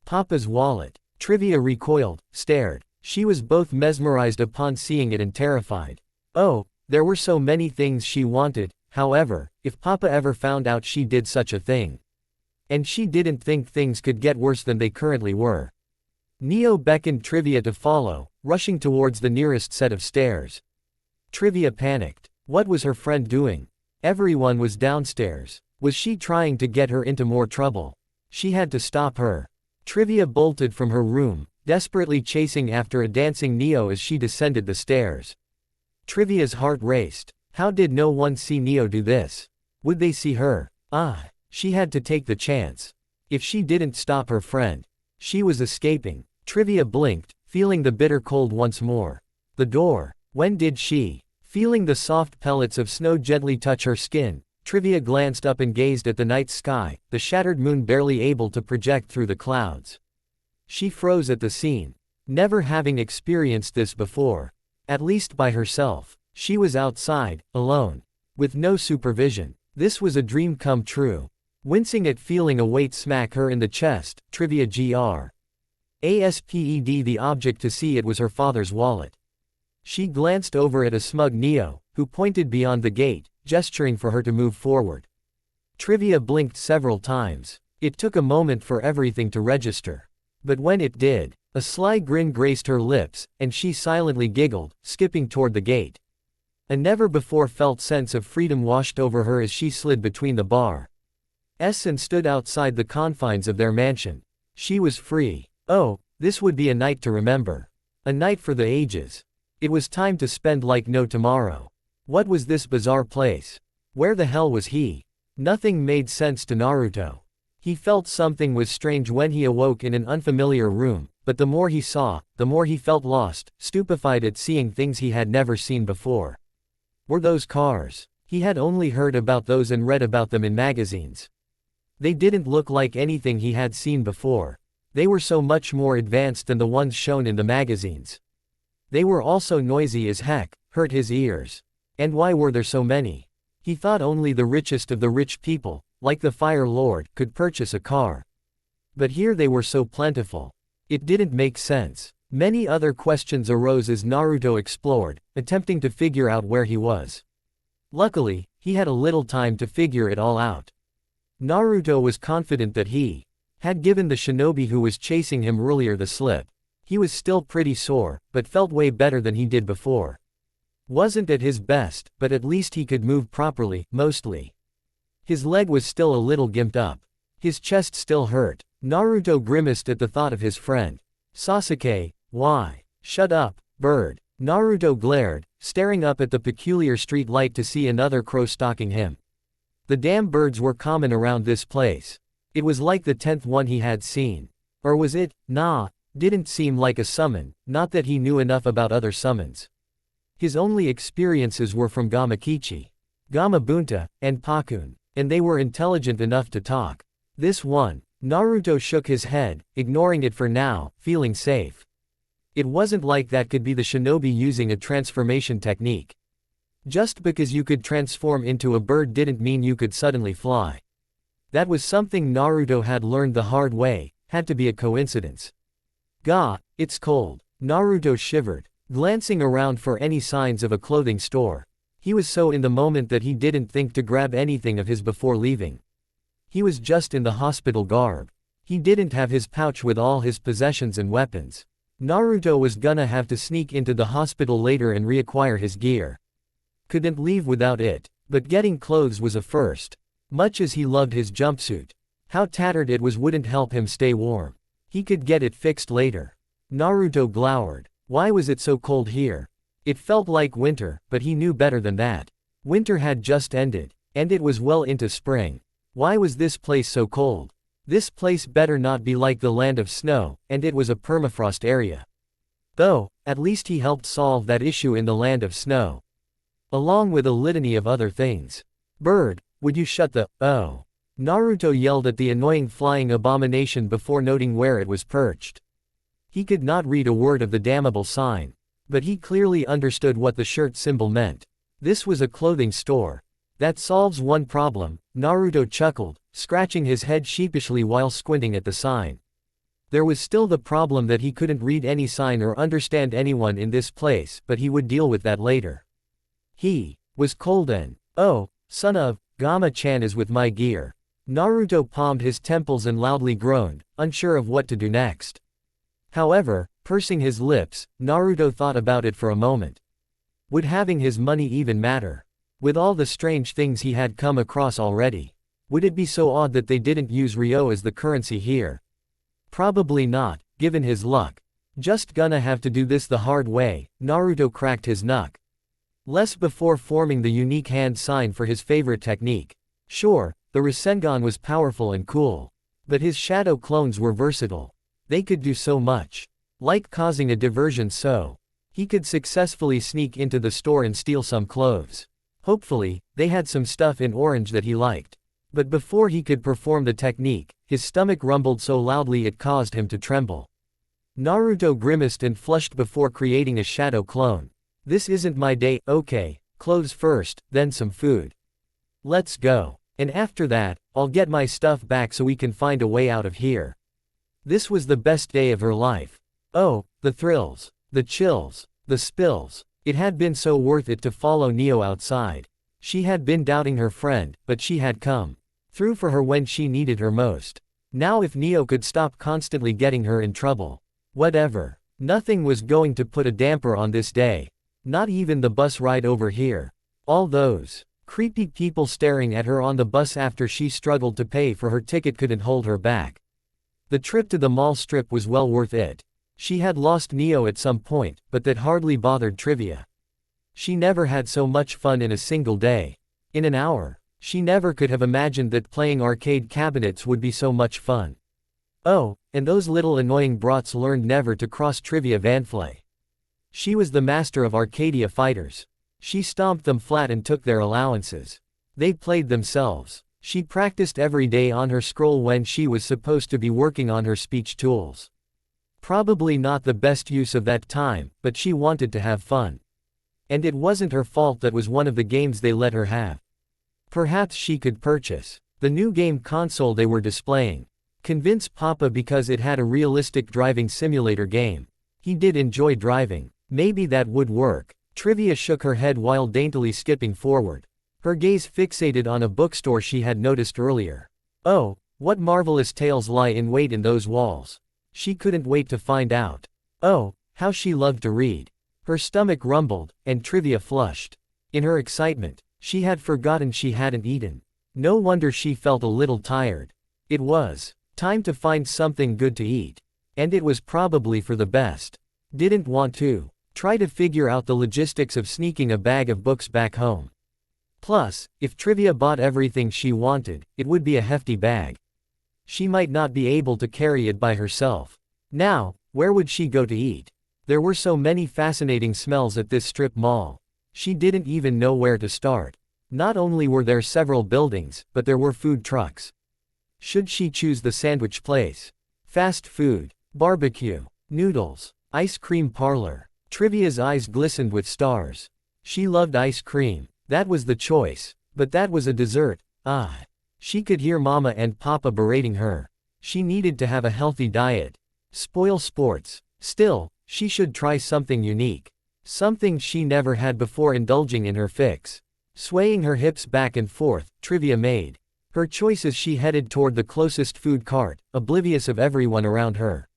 Papa's wallet. Trivia recoiled, stared. She was both mesmerized upon seeing it and terrified. Oh, there were so many things she wanted, however, if Papa ever found out she did such a thing. And she didn't think things could get worse than they currently were. Neo beckoned Trivia to follow, rushing towards the nearest set of stairs. Trivia panicked. What was her friend doing? Everyone was downstairs. Was she trying to get her into more trouble? She had to stop her. Trivia bolted from her room, desperately chasing after a dancing Neo as she descended the stairs. Trivia's heart raced. How did no one see Neo do this? Would they see her? She had to take the chance. If she didn't stop her friend, she was escaping. Trivia blinked, feeling the bitter cold once more. The door. When did she? Feeling the soft pellets of snow gently touch her skin, Trivia glanced up and gazed at the night sky, the shattered moon barely able to project through the clouds. She froze at the scene. Never having experienced this before. At least by herself. She was outside, alone. With no supervision. This was a dream come true. Wincing at feeling a weight smack her in the chest, Trivia grasped the object to see it was her father's wallet. She glanced over at a smug Neo, who pointed beyond the gate, gesturing for her to move forward. Trivia blinked several times. It took a moment for everything to register. But when it did, a sly grin graced her lips, and she silently giggled, skipping toward the gate. A never-before-felt sense of freedom washed over her as she slid between the bars and stood outside the confines of their mansion. She was free. Oh, this would be a night to remember. A night for the ages. It was time to spend like no tomorrow. What was this bizarre place? Where the hell was he? Nothing made sense to Naruto. He felt something was strange when he awoke in an unfamiliar room, but the more he saw, the more he felt lost, stupefied at seeing things he had never seen before. Were those cars? He had only heard about those and read about them in magazines. They didn't look like anything he had seen before. They were so much more advanced than the ones shown in the magazines. They were also noisy as heck, hurt his ears. And why were there so many? He thought only the richest of the rich people, like the Fire Lord, could purchase a car. But here they were so plentiful. It didn't make sense. Many other questions arose as Naruto explored, attempting to figure out where he was. Luckily, he had a little time to figure it all out. Naruto was confident that he had given the shinobi who was chasing him earlier the slip. He was still pretty sore, but felt way better than he did before. Wasn't at his best, but at least he could move properly, mostly. His leg was still a little gimped up. His chest still hurt. Naruto grimaced at the thought of his friend. Sasuke, why? Shut up, bird. Naruto glared, staring up at the peculiar street light to see another crow stalking him. The damn birds were common around this place. It was like the 10th one he had seen. Or was it? Nah, didn't seem like a summon, not that he knew enough about other summons. His only experiences were from Gamakichi, Gamabunta, and Pakun, and they were intelligent enough to talk. This one, Naruto shook his head, ignoring it for now, feeling safe. It wasn't like that could be the shinobi using a transformation technique. Just because you could transform into a bird didn't mean you could suddenly fly. That was something Naruto had learned the hard way, had to be a coincidence. Gah, it's cold. Naruto shivered, glancing around for any signs of a clothing store. He was so in the moment that he didn't think to grab anything of his before leaving. He was just in the hospital garb. He didn't have his pouch with all his possessions and weapons. Naruto was gonna have to sneak into the hospital later and reacquire his gear. Couldn't leave without it, but getting clothes was a first. Much as he loved his jumpsuit, how tattered it was wouldn't help him stay warm. He could get it fixed later. Naruto glowered. Why was it so cold here? It felt like winter, but he knew better than that. Winter had just ended, and it was well into spring. Why was this place so cold? This place better not be like the land of snow, and it was a permafrost area. Though, at least he helped solve that issue in the land of snow. Along with a litany of other things. Bird, would you shut the, oh. Naruto yelled at the annoying flying abomination before noting where it was perched. He could not read a word of the damnable sign. But he clearly understood what the shirt symbol meant. This was a clothing store. That solves one problem, Naruto chuckled, scratching his head sheepishly while squinting at the sign. There was still the problem that he couldn't read any sign or understand anyone in this place, but he would deal with that later. He was cold and, oh, son of, Gama-chan is with my gear. Naruto palmed his temples and loudly groaned, unsure of what to do next. However, pursing his lips, Naruto thought about it for a moment. Would having his money even matter? With all the strange things he had come across already. Would it be so odd that they didn't use Ryo as the currency here? Probably not, given his luck. Just gonna have to do this the hard way, Naruto cracked his knuck. Less before forming the unique hand sign for his favorite technique. Sure, the Rasengan was powerful and cool. But his shadow clones were versatile. They could do so much. Like causing a diversion so he could successfully sneak into the store and steal some clothes. Hopefully, they had some stuff in orange that he liked. But before he could perform the technique, his stomach rumbled so loudly it caused him to tremble. Naruto grimaced and flushed before creating a shadow clone. This isn't my day, okay, clothes first, then some food. Let's go. And after that, I'll get my stuff back so we can find a way out of here. This was the best day of her life. Oh, the thrills, the chills, the spills. It had been so worth it to follow Neo outside. She had been doubting her friend, but she had come through for her when she needed her most. Now if Neo could stop constantly getting her in trouble. Whatever. Nothing was going to put a damper on this day. Not even the bus ride over here. All those creepy people staring at her on the bus after she struggled to pay for her ticket couldn't hold her back. The trip to the mall strip was well worth it. She had lost Neo at some point, but that hardly bothered trivia. She never had so much fun in a single day. In an hour. She never could have imagined that playing arcade cabinets would be so much fun. Oh, and those little annoying brats learned never to cross trivia vanflay. She was the master of Arcadia fighters. She stomped them flat and took their allowances. They played themselves. She practiced every day on her scroll when she was supposed to be working on her speech tools. Probably not the best use of that time, but she wanted to have fun. And it wasn't her fault that was one of the games they let her have. Perhaps she could purchase the new game console they were displaying. Convince Papa because it had a realistic driving simulator game. He did enjoy driving. Maybe that would work. Trivia shook her head while daintily skipping forward. Her gaze fixated on a bookstore she had noticed earlier. Oh, what marvelous tales lie in wait in those walls. She couldn't wait to find out. Oh, how she loved to read. Her stomach rumbled, and Trivia flushed. In her excitement, she had forgotten she hadn't eaten. No wonder she felt a little tired. It was time to find something good to eat. And it was probably for the best. Didn't want to try to figure out the logistics of sneaking a bag of books back home. Plus, if Trivia bought everything she wanted, it would be a hefty bag. She might not be able to carry it by herself. Now, where would she go to eat? There were so many fascinating smells at this strip mall. She didn't even know where to start. Not only were there several buildings, but there were food trucks. Should she choose the sandwich place? Fast food, barbecue, noodles, ice cream parlor. Trivia's eyes glistened with stars. She loved ice cream. That was the choice. But that was a dessert. Ah. She could hear Mama and Papa berating her. She needed to have a healthy diet. Spoil sports. Still, she should try something unique. Something she never had before indulging in her fix. Swaying her hips back and forth, Trivia made her choice as she headed toward the closest food cart, oblivious of everyone around her.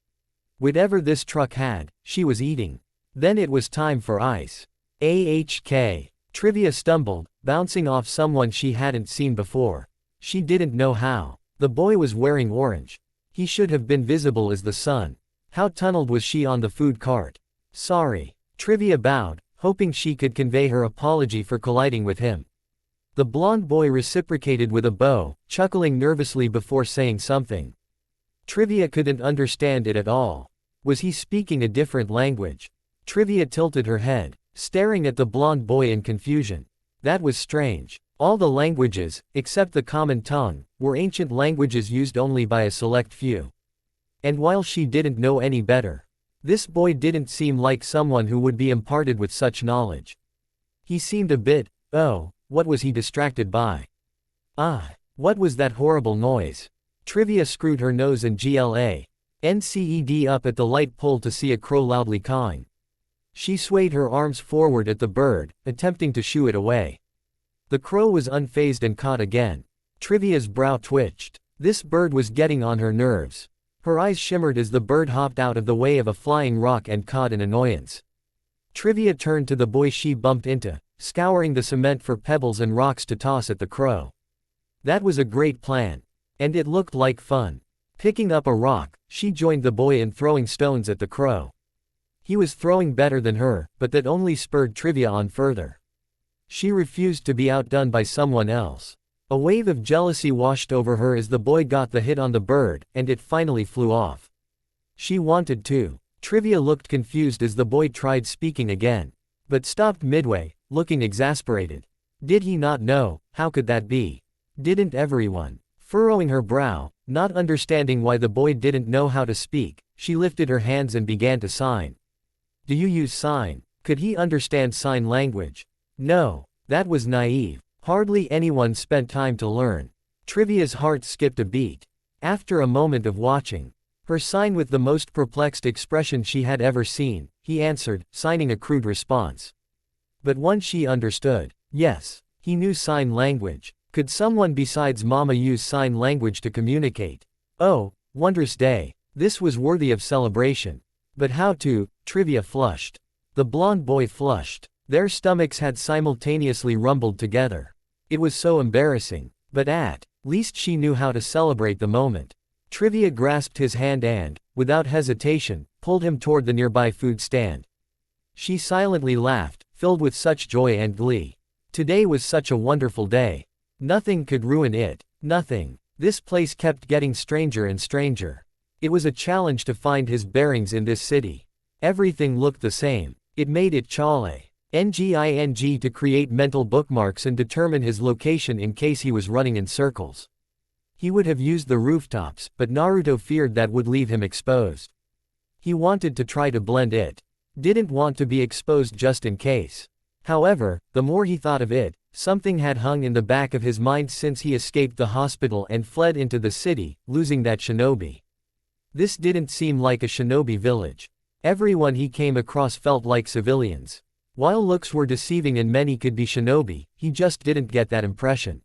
Whatever this truck had, she was eating. Then it was time for ice. AHK. Trivia stumbled, bouncing off someone she hadn't seen before. She didn't know how. The boy was wearing orange. He should have been visible as the sun. How tunneled was she on the food cart? Sorry. Trivia bowed, hoping she could convey her apology for colliding with him. The blonde boy reciprocated with a bow, chuckling nervously before saying something. Trivia couldn't understand it at all. Was he speaking a different language? Trivia tilted her head, staring at the blonde boy in confusion. That was strange. All the languages, except the common tongue, were ancient languages used only by a select few. And while she didn't know any better, this boy didn't seem like someone who would be imparted with such knowledge. He seemed a bit, oh, what was he distracted by? Ah, what was that horrible noise? Trivia screwed her nose and NCED up at the light pole to see a crow loudly cawing. She swayed her arms forward at the bird, attempting to shoo it away. The crow was unfazed and cawed again. Trivia's brow twitched. This bird was getting on her nerves. Her eyes shimmered as the bird hopped out of the way of a flying rock and cawed in annoyance. Trivia turned to the boy she bumped into, scouring the cement for pebbles and rocks to toss at the crow. That was a great plan. And it looked like fun. Picking up a rock, she joined the boy in throwing stones at the crow. He was throwing better than her, but that only spurred Trivia on further. She refused to be outdone by someone else. A wave of jealousy washed over her as the boy got the hit on the bird, and it finally flew off. She wanted to. Trivia looked confused as the boy tried speaking again, but stopped midway, looking exasperated. Did he not know? How could that be? Didn't everyone? Furrowing her brow, not understanding why the boy didn't know how to speak, she lifted her hands and began to sign. Do you use sign? Could he understand sign language? No, that was naive. Hardly anyone spent time to learn. Trivia's heart skipped a beat. After a moment of watching her sign with the most perplexed expression she had ever seen, he answered, signing a crude response. But one she understood. Yes, he knew sign language. Could someone besides Mama use sign language to communicate? Oh, wondrous day. This was worthy of celebration. But how to? Trivia flushed. The blonde boy flushed. Their stomachs had simultaneously rumbled together. It was so embarrassing. But at least she knew how to celebrate the moment. Trivia grasped his hand and, without hesitation, pulled him toward the nearby food stand. She silently laughed, filled with such joy and glee. Today was such a wonderful day. Nothing could ruin it. Nothing. This place kept getting stranger and stranger. It was a challenge to find his bearings in this city. Everything looked the same. It made it NGING to create mental bookmarks and determine his location in case he was running in circles. He would have used the rooftops, but Naruto feared that would leave him exposed. He wanted to try to blend it. Didn't want to be exposed just in case. However, the more he thought of it, something had hung in the back of his mind since he escaped the hospital and fled into the city, losing that shinobi. This didn't seem like a shinobi village. Everyone he came across felt like civilians. While looks were deceiving and many could be shinobi, he just didn't get that impression.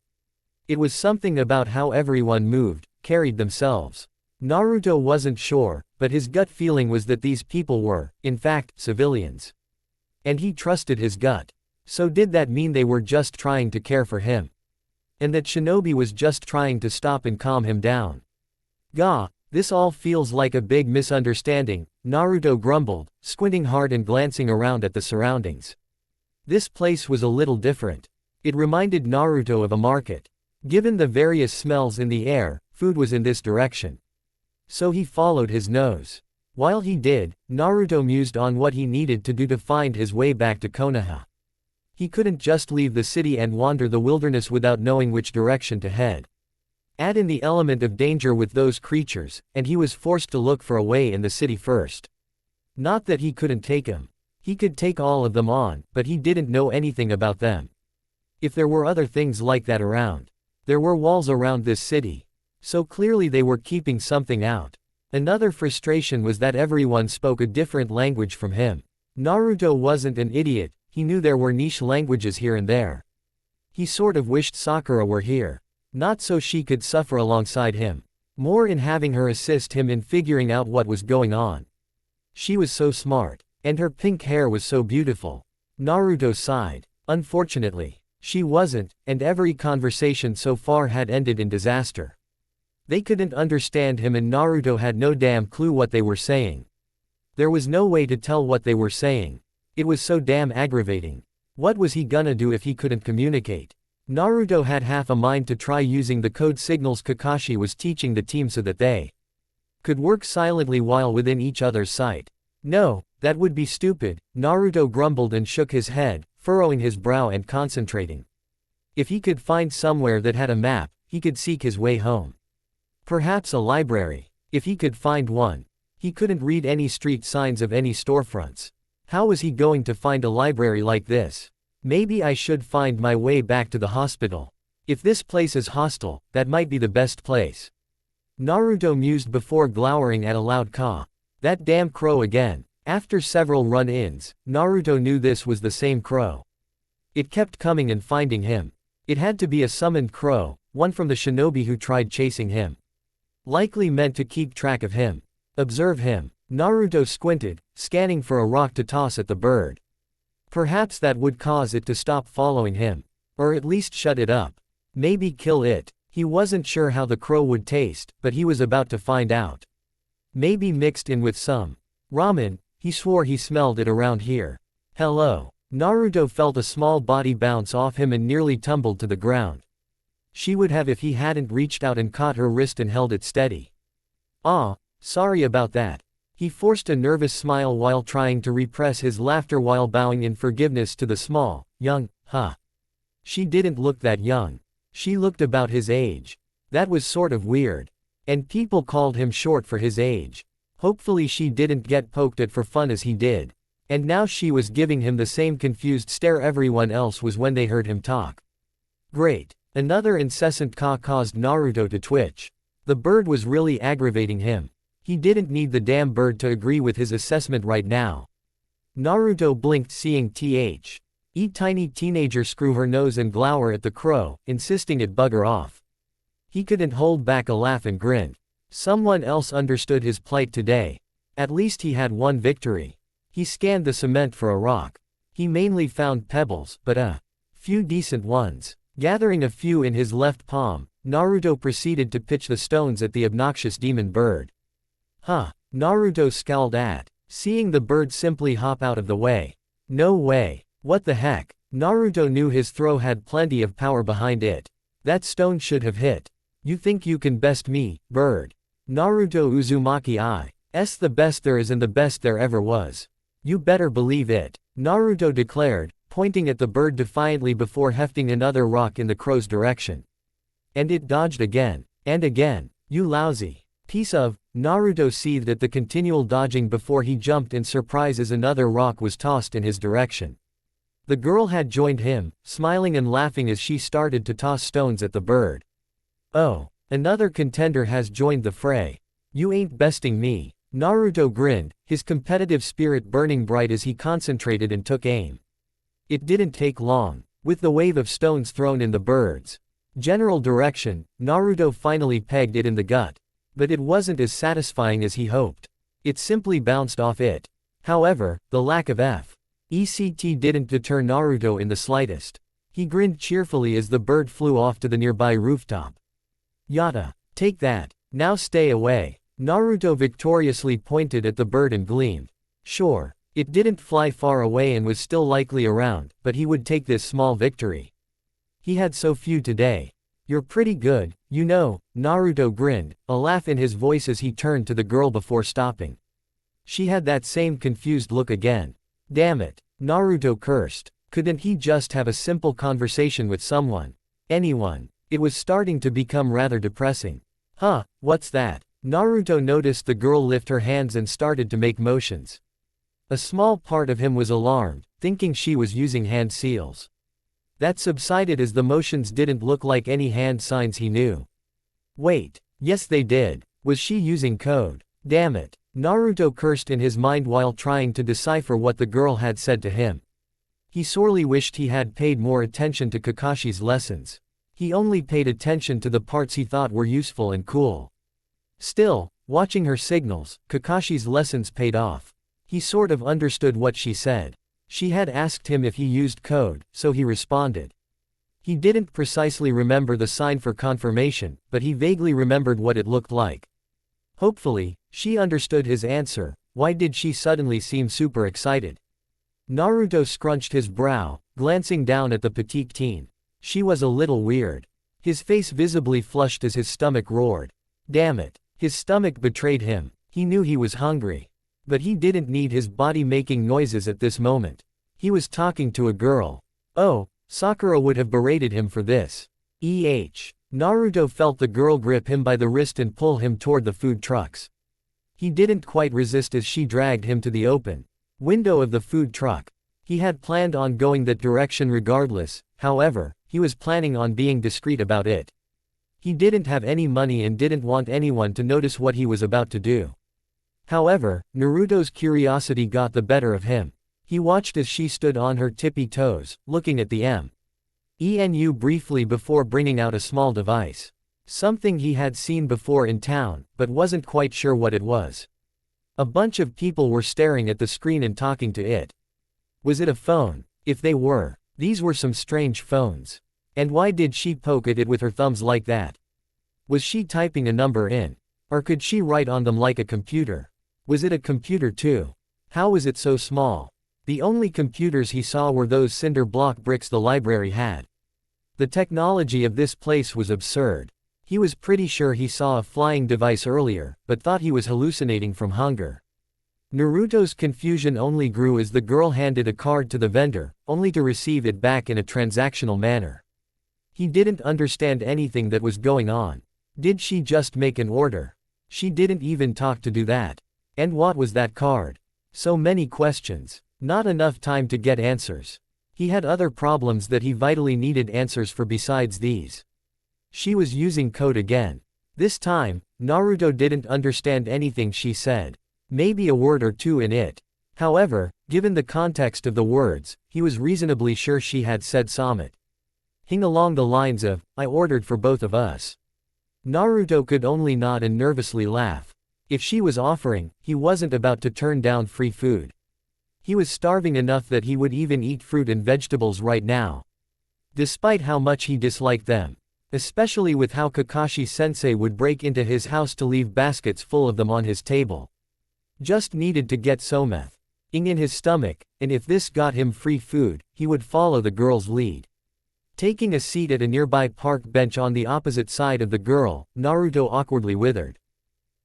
It was something about how everyone moved, carried themselves. Naruto wasn't sure, but his gut feeling was that these people were, in fact, civilians. And he trusted his gut. So did that mean they were just trying to care for him? And that shinobi was just trying to stop and calm him down? Gah, this all feels like a big misunderstanding, Naruto grumbled, squinting hard and glancing around at the surroundings. This place was a little different. It reminded Naruto of a market. Given the various smells in the air, food was in this direction. So he followed his nose. While he did, Naruto mused on what he needed to do to find his way back to Konoha. He couldn't just leave the city and wander the wilderness without knowing which direction to head. Add in the element of danger with those creatures, and he was forced to look for a way in the city first. Not that he couldn't take them. He could take all of them on, but he didn't know anything about them. If there were other things like that around. There were walls around this city. So clearly they were keeping something out. Another frustration was that everyone spoke a different language from him. Naruto wasn't an idiot, he knew there were niche languages here and there. He sort of wished Sakura were here. Not so she could suffer alongside him. More in having her assist him in figuring out what was going on. She was so smart. And her pink hair was so beautiful. Naruto sighed. Unfortunately, she wasn't, and every conversation so far had ended in disaster. They couldn't understand him and Naruto had no damn clue what they were saying. There was no way to tell what they were saying. It was so damn aggravating. What was he gonna do if he couldn't communicate? Naruto had half a mind to try using the code signals Kakashi was teaching the team so that they could work silently while within each other's sight. No, that would be stupid, Naruto grumbled and shook his head, furrowing his brow and concentrating. If he could find somewhere that had a map, he could seek his way home. Perhaps a library. If he could find one. He couldn't read any street signs of any storefronts. How was he going to find a library like this? Maybe I should find my way back to the hospital. If this place is hostile, that might be the best place. Naruto mused before glowering at a loud caw. That damn crow again. After several run-ins, Naruto knew this was the same crow. It kept coming and finding him. It had to be a summoned crow, one from the shinobi who tried chasing him. Likely meant to keep track of him. Observe him. Naruto squinted, scanning for a rock to toss at the bird. Perhaps that would cause it to stop following him. Or at least shut it up. Maybe kill it. He wasn't sure how the crow would taste, but he was about to find out. Maybe mixed in with some ramen, he swore he smelled it around here. Hello. Naruto felt a small body bounce off him and nearly tumbled to the ground. She would have if he hadn't reached out and caught her wrist and held it steady. Ah, sorry about that. He forced a nervous smile while trying to repress his laughter while bowing in forgiveness to the small, young, She didn't look that young. She looked about his age. That was sort of weird. And people called him short for his age. Hopefully she didn't get poked at for fun as he did. And now she was giving him the same confused stare everyone else was when they heard him talk. Great. Another incessant caw caused Naruto to twitch. The bird was really aggravating him. He didn't need the damn bird to agree with his assessment right now. Naruto blinked seeing tiny teenager screw her nose and glower at the crow, insisting it bugger off. He couldn't hold back a laugh and grinned. Someone else understood his plight today. At least he had one victory. He scanned the cement for a rock. He mainly found pebbles, but a few decent ones. Gathering a few in his left palm, Naruto proceeded to pitch the stones at the obnoxious demon bird. Naruto scowled at seeing the bird simply hop out of the way. No way. What the heck? Naruto knew his throw had plenty of power behind it. That stone should have hit. You think you can best me, bird? Naruto Uzumaki I's the best there is and the best there ever was. You better believe it, Naruto declared, pointing at the bird defiantly before hefting another rock in the crow's direction. And it dodged again. And again. You lousy piece of, Naruto seethed at the continual dodging before he jumped in surprise as another rock was tossed in his direction. The girl had joined him, smiling and laughing as she started to toss stones at the bird. "Oh, another contender has joined the fray. You ain't besting me." Naruto grinned, his competitive spirit burning bright as he concentrated and took aim. It didn't take long. With the wave of stones thrown in the bird's general direction, Naruto finally pegged it in the gut. But it wasn't as satisfying as he hoped. It simply bounced off it. However, the lack of FECT didn't deter Naruto in the slightest. He grinned cheerfully as the bird flew off to the nearby rooftop. "Yata, take that. Now stay away." Naruto victoriously pointed at the bird and gleamed. Sure, it didn't fly far away and was still likely around, but he would take this small victory. He had so few today. "You're pretty good, you know," Naruto grinned, a laugh in his voice as he turned to the girl before stopping. She had that same confused look again. Damn it, Naruto cursed. Couldn't he just have a simple conversation with someone? Anyone? It was starting to become rather depressing. Huh, what's that? Naruto noticed the girl lift her hands and started to make motions. A small part of him was alarmed, thinking she was using hand seals. That subsided as the motions didn't look like any hand signs he knew. Wait, yes they did. Was she using code? Damn it. Naruto cursed in his mind while trying to decipher what the girl had said to him. He sorely wished he had paid more attention to Kakashi's lessons. He only paid attention to the parts he thought were useful and cool. Still, watching her signals, Kakashi's lessons paid off. He sort of understood what she said. She had asked him if he used code, so he responded. He didn't precisely remember the sign for confirmation, but he vaguely remembered what it looked like. Hopefully, she understood his answer. Why did she suddenly seem super excited? Naruto scrunched his brow, glancing down at the petite teen. She was a little weird. His face visibly flushed as his stomach roared. Damn it. His stomach betrayed him. He knew he was hungry. But he didn't need his body making noises at this moment. He was talking to a girl. Oh, Sakura would have berated him for this. Naruto felt the girl grip him by the wrist and pull him toward the food trucks. He didn't quite resist as she dragged him to the open window of the food truck. He had planned on going that direction regardless, however, he was planning on being discreet about it. He didn't have any money and didn't want anyone to notice what he was about to do. However, Naruto's curiosity got the better of him. He watched as she stood on her tippy toes, looking at the menu briefly before bringing out a small device. Something he had seen before in town, but wasn't quite sure what it was. A bunch of people were staring at the screen and talking to it. Was it a phone? If they were, these were some strange phones. And why did she poke at it with her thumbs like that? Was she typing a number in? Or could she write on them like a computer? Was it a computer too? How was it so small? The only computers he saw were those cinder block bricks the library had. The technology of this place was absurd. He was pretty sure he saw a flying device earlier, but thought he was hallucinating from hunger. Naruto's confusion only grew as the girl handed a card to the vendor, only to receive it back in a transactional manner. He didn't understand anything that was going on. Did she just make an order? She didn't even talk to do that. And what was that card? So many questions. Not enough time to get answers. He had other problems that he vitally needed answers for besides these. She was using code again. This time, Naruto didn't understand anything she said. Maybe a word or two in it. However, given the context of the words, he was reasonably sure she had said Summit. Hing along the lines of, I ordered for both of us. Naruto could only nod and nervously laugh. If she was offering, he wasn't about to turn down free food. He was starving enough that he would even eat fruit and vegetables right now. Despite how much he disliked them. Especially with how Kakashi-sensei would break into his house to leave baskets full of them on his table. Just needed to get something in his stomach, and if this got him free food, he would follow the girl's lead. Taking a seat at a nearby park bench on the opposite side of the girl, Naruto awkwardly withered.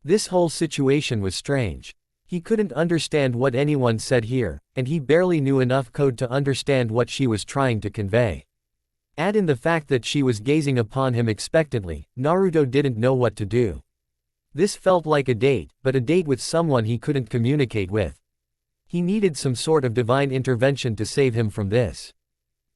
This whole situation was strange. He couldn't understand what anyone said here, and he barely knew enough code to understand what she was trying to convey. Add in the fact that she was gazing upon him expectantly, Naruto didn't know what to do. This felt like a date, but a date with someone he couldn't communicate with. He needed some sort of divine intervention to save him from this.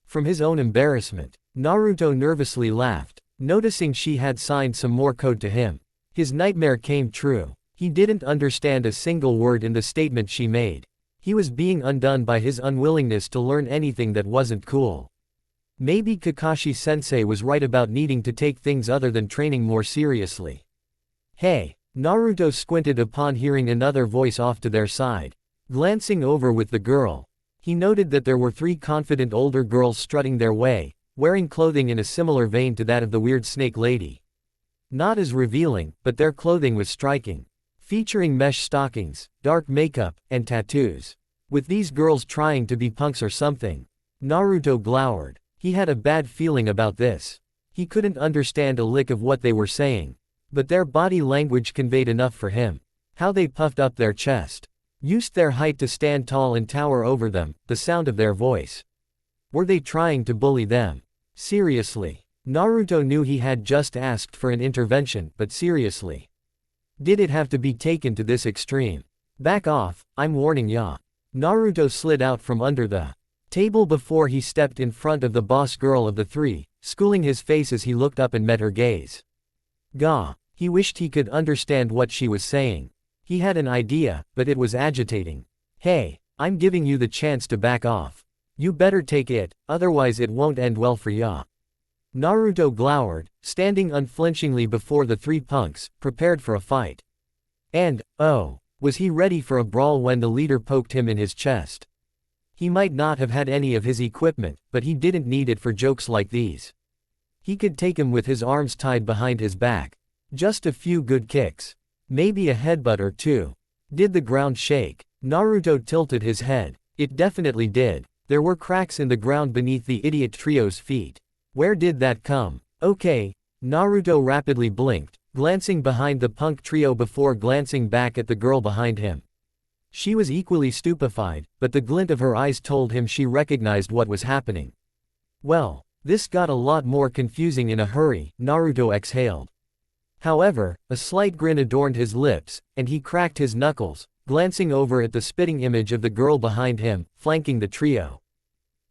From his own embarrassment. Naruto nervously laughed, noticing she had signed some more code to him. His nightmare came true. He didn't understand a single word in the statement she made. He was being undone by his unwillingness to learn anything that wasn't cool. Maybe Kakashi-sensei was right about needing to take things other than training more seriously. Hey! Naruto squinted upon hearing another voice off to their side. Glancing over with the girl, he noted that there were 3 confident older girls strutting their way, wearing clothing in a similar vein to that of the weird snake lady. Not as revealing, but their clothing was striking. Featuring mesh stockings, dark makeup, and tattoos. With these girls trying to be punks or something. Naruto glowered. He had a bad feeling about this. He couldn't understand a lick of what they were saying. But their body language conveyed enough for him. How they puffed up their chest. Used their height to stand tall and tower over them, the sound of their voice. Were they trying to bully them? Seriously. Naruto knew he had just asked for an intervention, but seriously. Did it have to be taken to this extreme? Back off, I'm warning ya. Naruto slid out from under the table before he stepped in front of the boss girl of the 3, schooling his face as he looked up and met her gaze. Gah! He wished he could understand what she was saying. He had an idea, but it was agitating. Hey, I'm giving you the chance to back off. You better take it, otherwise it won't end well for ya. Naruto glowered, standing unflinchingly before the 3 punks, prepared for a fight. And, oh, was he ready for a brawl when the leader poked him in his chest. He might not have had any of his equipment, but he didn't need it for jokes like these. He could take him with his arms tied behind his back. Just a few good kicks. Maybe a headbutt or 2. Did the ground shake? Naruto tilted his head. It definitely did. There were cracks in the ground beneath the idiot trio's feet. Where did that come? Okay. Naruto rapidly blinked, glancing behind the punk trio before glancing back at the girl behind him. She was equally stupefied, but the glint of her eyes told him she recognized what was happening. Well, this got a lot more confusing in a hurry, Naruto exhaled. However, a slight grin adorned his lips, and he cracked his knuckles, glancing over at the spitting image of the girl behind him, flanking the trio.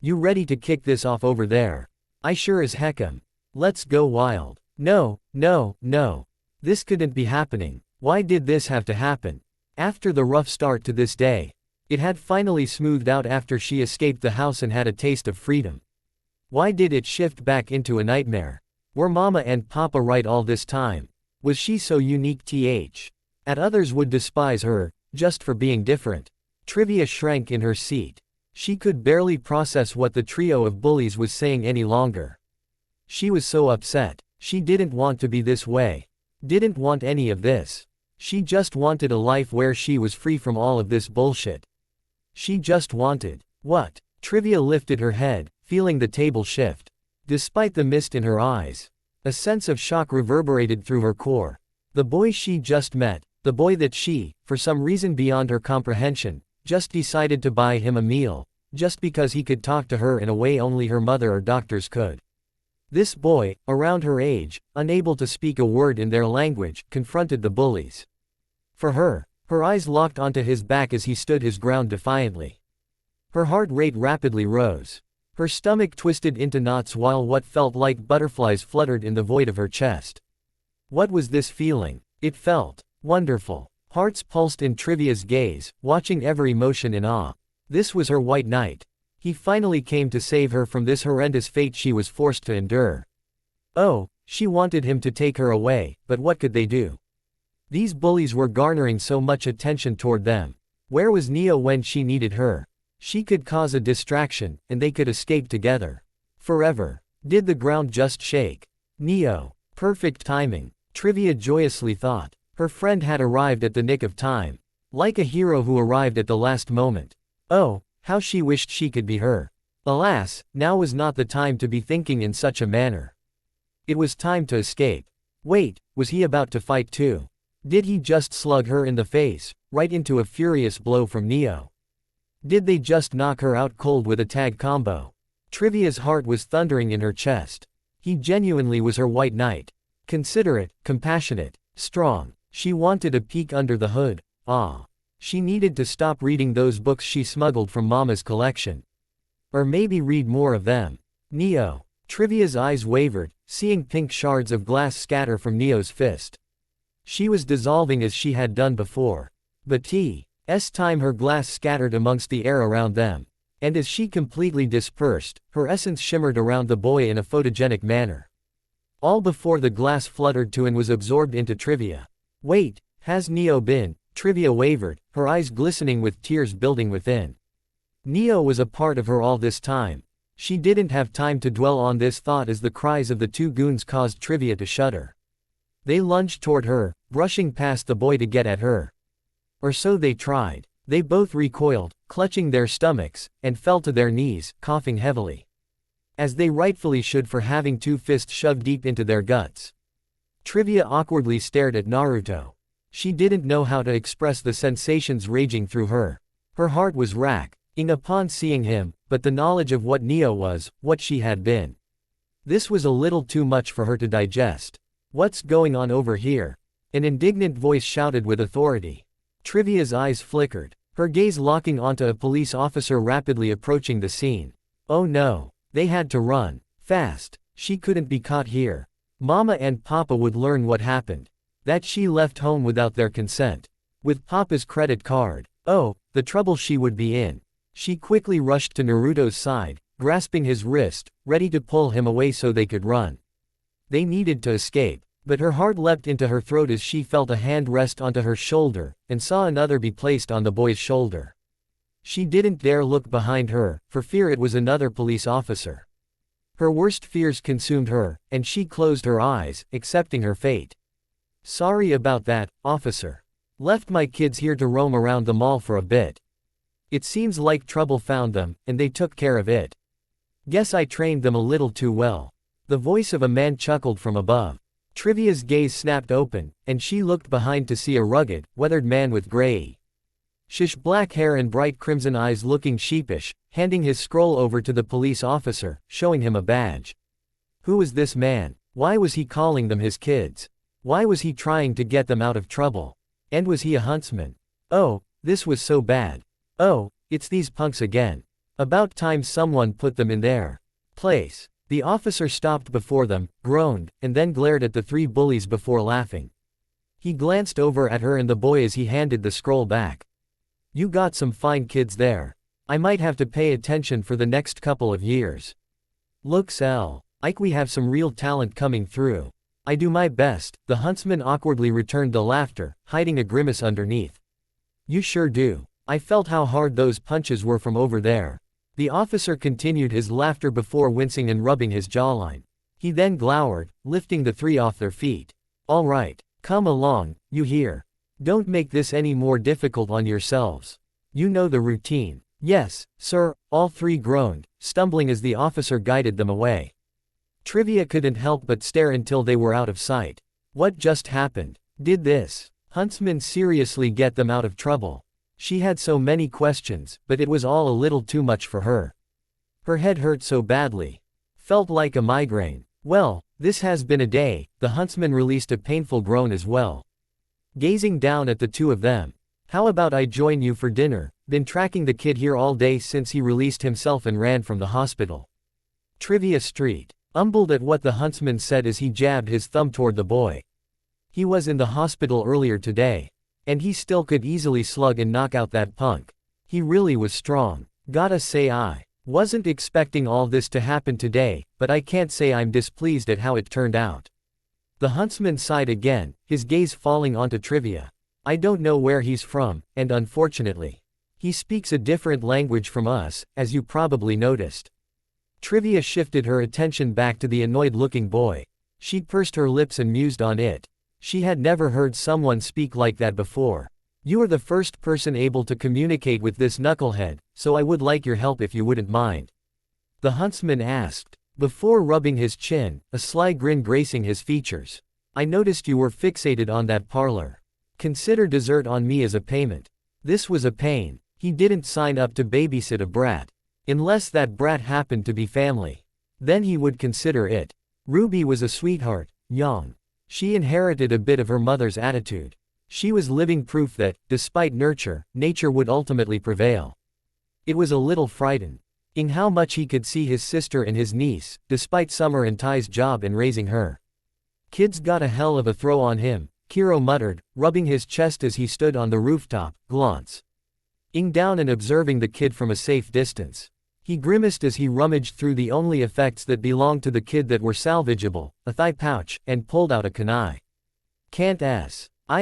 You ready to kick this off over there? I sure as heck am. Let's go wild. No, no, no. This couldn't be happening. Why did this have to happen? After the rough start to this day. It had finally smoothed out after she escaped the house and had a taste of freedom. Why did it shift back into a nightmare? Were Mama and Papa right all this time? Was she so unique at others would despise her, just for being different? Trivia shrank in her seat. She could barely process what the trio of bullies was saying any longer. She was so upset. She didn't want to be this way. Didn't want any of this. She just wanted a life where she was free from all of this bullshit. She just wanted. What? Trivia lifted her head, feeling the table shift. Despite the mist in her eyes, a sense of shock reverberated through her core. The boy she just met, the boy that she, for some reason beyond her comprehension, just decided to buy him a meal, just because he could talk to her in a way only her mother or doctors could. This boy, around her age, unable to speak a word in their language, confronted the bullies. For her eyes locked onto his back as he stood his ground defiantly. Her heart rate rapidly rose. Her stomach twisted into knots while what felt like butterflies fluttered in the void of her chest. What was this feeling? It felt wonderful. Hearts pulsed in Trivia's gaze, watching every motion in awe. This was her white knight. He finally came to save her from this horrendous fate she was forced to endure. Oh, she wanted him to take her away, but what could they do? These bullies were garnering so much attention toward them. Where was Neo when she needed her? She could cause a distraction, and they could escape together. Forever. Did the ground just shake? Neo. Perfect timing. Trivia joyously thought. Her friend had arrived at the nick of time. Like a hero who arrived at the last moment. Oh, how she wished she could be her. Alas, now was not the time to be thinking in such a manner. It was time to escape. Wait, was he about to fight too? Did he just slug her in the face, right into a furious blow from Neo? Did they just knock her out cold with a tag combo? Trivia's heart was thundering in her chest. He genuinely was her white knight. Considerate, compassionate, strong. She wanted a peek under the hood. Ah. She needed to stop reading those books she smuggled from Mama's collection. Or maybe read more of them. Neo. Trivia's eyes wavered, seeing pink shards of glass scatter from Neo's fist. She was dissolving as she had done before. But time her glass scattered amongst the air around them. And as she completely dispersed, her essence shimmered around the boy in a photogenic manner. All before the glass fluttered to and was absorbed into Trivia. Wait, has Neo been? Trivia wavered, her eyes glistening with tears building within. Neo was a part of her all this time. She didn't have time to dwell on this thought as the cries of the two goons caused Trivia to shudder. They lunged toward her, brushing past the boy to get at her. Or so they tried. They both recoiled, clutching their stomachs, and fell to their knees, coughing heavily. As they rightfully should for having two fists shoved deep into their guts. Trivia awkwardly stared at Naruto. She didn't know how to express the sensations raging through her. Her heart was racking upon seeing him, but the knowledge of what Neo was, what she had been. This was a little too much for her to digest. What's going on over here? An indignant voice shouted with authority. Trivia's eyes flickered, her gaze locking onto a police officer rapidly approaching the scene. Oh no, they had to run. Fast. She couldn't be caught here. Mama and Papa would learn what happened. That she left home without their consent. With Papa's credit card. Oh, the trouble she would be in. She quickly rushed to Naruto's side, grasping his wrist, ready to pull him away so they could run. They needed to escape, but her heart leapt into her throat as she felt a hand rest onto her shoulder, and saw another be placed on the boy's shoulder. She didn't dare look behind her, for fear it was another police officer. Her worst fears consumed her, and she closed her eyes, accepting her fate. Sorry about that, officer. Left my kids here to roam around the mall for a bit. It seems like trouble found them, and they took care of it. Guess I trained them a little too well. The voice of a man chuckled from above. Trivia's gaze snapped open, and she looked behind to see a rugged, weathered man with grayish black hair and bright crimson eyes looking sheepish, handing his scroll over to the police officer, showing him a badge. Who was this man? Why was he calling them his kids? Why was he trying to get them out of trouble? And was he a huntsman? Oh, this was so bad. Oh, it's these punks again. About time someone put them in their place. The officer stopped before them, groaned, and then glared at the three bullies before laughing. He glanced over at her and the boy as he handed the scroll back. You got some fine kids there. I might have to pay attention for the next couple of years. Looks like we have some real talent coming through. I do my best. The huntsman awkwardly returned the laughter, hiding a grimace underneath. You sure do. I felt how hard those punches were from over there. The officer continued his laughter before wincing and rubbing his jawline. He then glowered, lifting the three off their feet. All right, come along, you hear? Don't make this any more difficult on yourselves. You know the routine. Yes, sir, all three groaned, stumbling as the officer guided them away. Trivia couldn't help but stare until they were out of sight. What just happened? Did this huntsman seriously get them out of trouble? She had so many questions, but it was all a little too much for her. Her head hurt so badly. Felt like a migraine. Well, this has been a day. The huntsman released a painful groan as well. Gazing down at the two of them. How about I join you for dinner? Been tracking the kid here all day since he released himself and ran from the hospital. Trivia Street umbled at what the huntsman said as he jabbed his thumb toward the boy. He was in the hospital earlier today. And he still could easily slug and knock out that punk. He really was strong. Gotta say I wasn't expecting all this to happen today, but I can't say I'm displeased at how it turned out. The huntsman sighed again, his gaze falling onto Trivia. I don't know where he's from, and unfortunately, he speaks a different language from us, as you probably noticed. Trivia shifted her attention back to the annoyed-looking boy. She pursed her lips and mused on it. She had never heard someone speak like that before. You are the first person able to communicate with this knucklehead, so I would like your help if you wouldn't mind. The huntsman asked, before rubbing his chin, a sly grin gracing his features. I noticed you were fixated on that parlor. Consider dessert on me as a payment. This was a pain. He didn't sign up to babysit a brat. Unless that brat happened to be family. Then he would consider it. Ruby was a sweetheart, young. She inherited a bit of her mother's attitude. She was living proof that, despite nurture, nature would ultimately prevail. It was a little frightening how much he could see his sister and his niece, despite Summer and Ty's job in raising her. Kid's got a hell of a throw on him, Kiro muttered, rubbing his chest as he stood on the rooftop, glancing down and observing the kid from a safe distance. He grimaced as he rummaged through the only effects that belonged to the kid that were salvageable, a thigh pouch, and pulled out a kunai.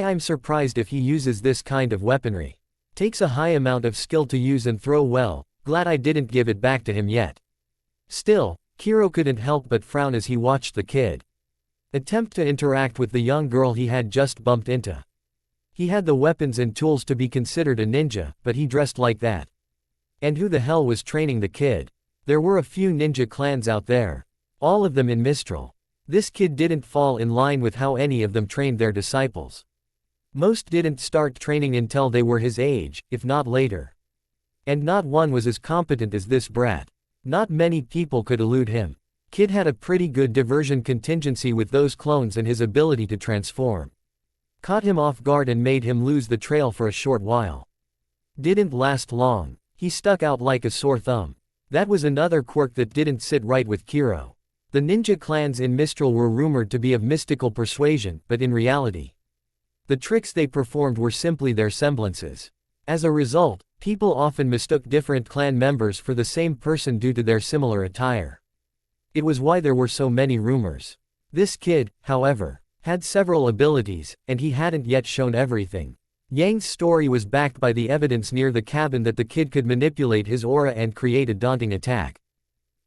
I'm surprised if he uses this kind of weaponry. Takes a high amount of skill to use and throw well, glad I didn't give it back to him yet. Still, Kiro couldn't help but frown as he watched the kid attempt to interact with the young girl he had just bumped into. He had the weapons and tools to be considered a ninja, but he dressed like that. And who the hell was training the kid? There were a few ninja clans out there. All of them in Mistral. This kid didn't fall in line with how any of them trained their disciples. Most didn't start training until they were his age, if not later. And not one was as competent as this brat. Not many people could elude him. Kid had a pretty good diversion contingency with those clones and his ability to transform. Caught him off guard and made him lose the trail for a short while. Didn't last long. He stuck out like a sore thumb. That was another quirk that didn't sit right with Kiro. The ninja clans in Mistral were rumored to be of mystical persuasion, but in reality, the tricks they performed were simply their semblances. As a result, people often mistook different clan members for the same person due to their similar attire. It was why there were so many rumors. This kid, however, had several abilities, and he hadn't yet shown everything. Yang's story was backed by the evidence near the cabin that the kid could manipulate his aura and create a daunting attack.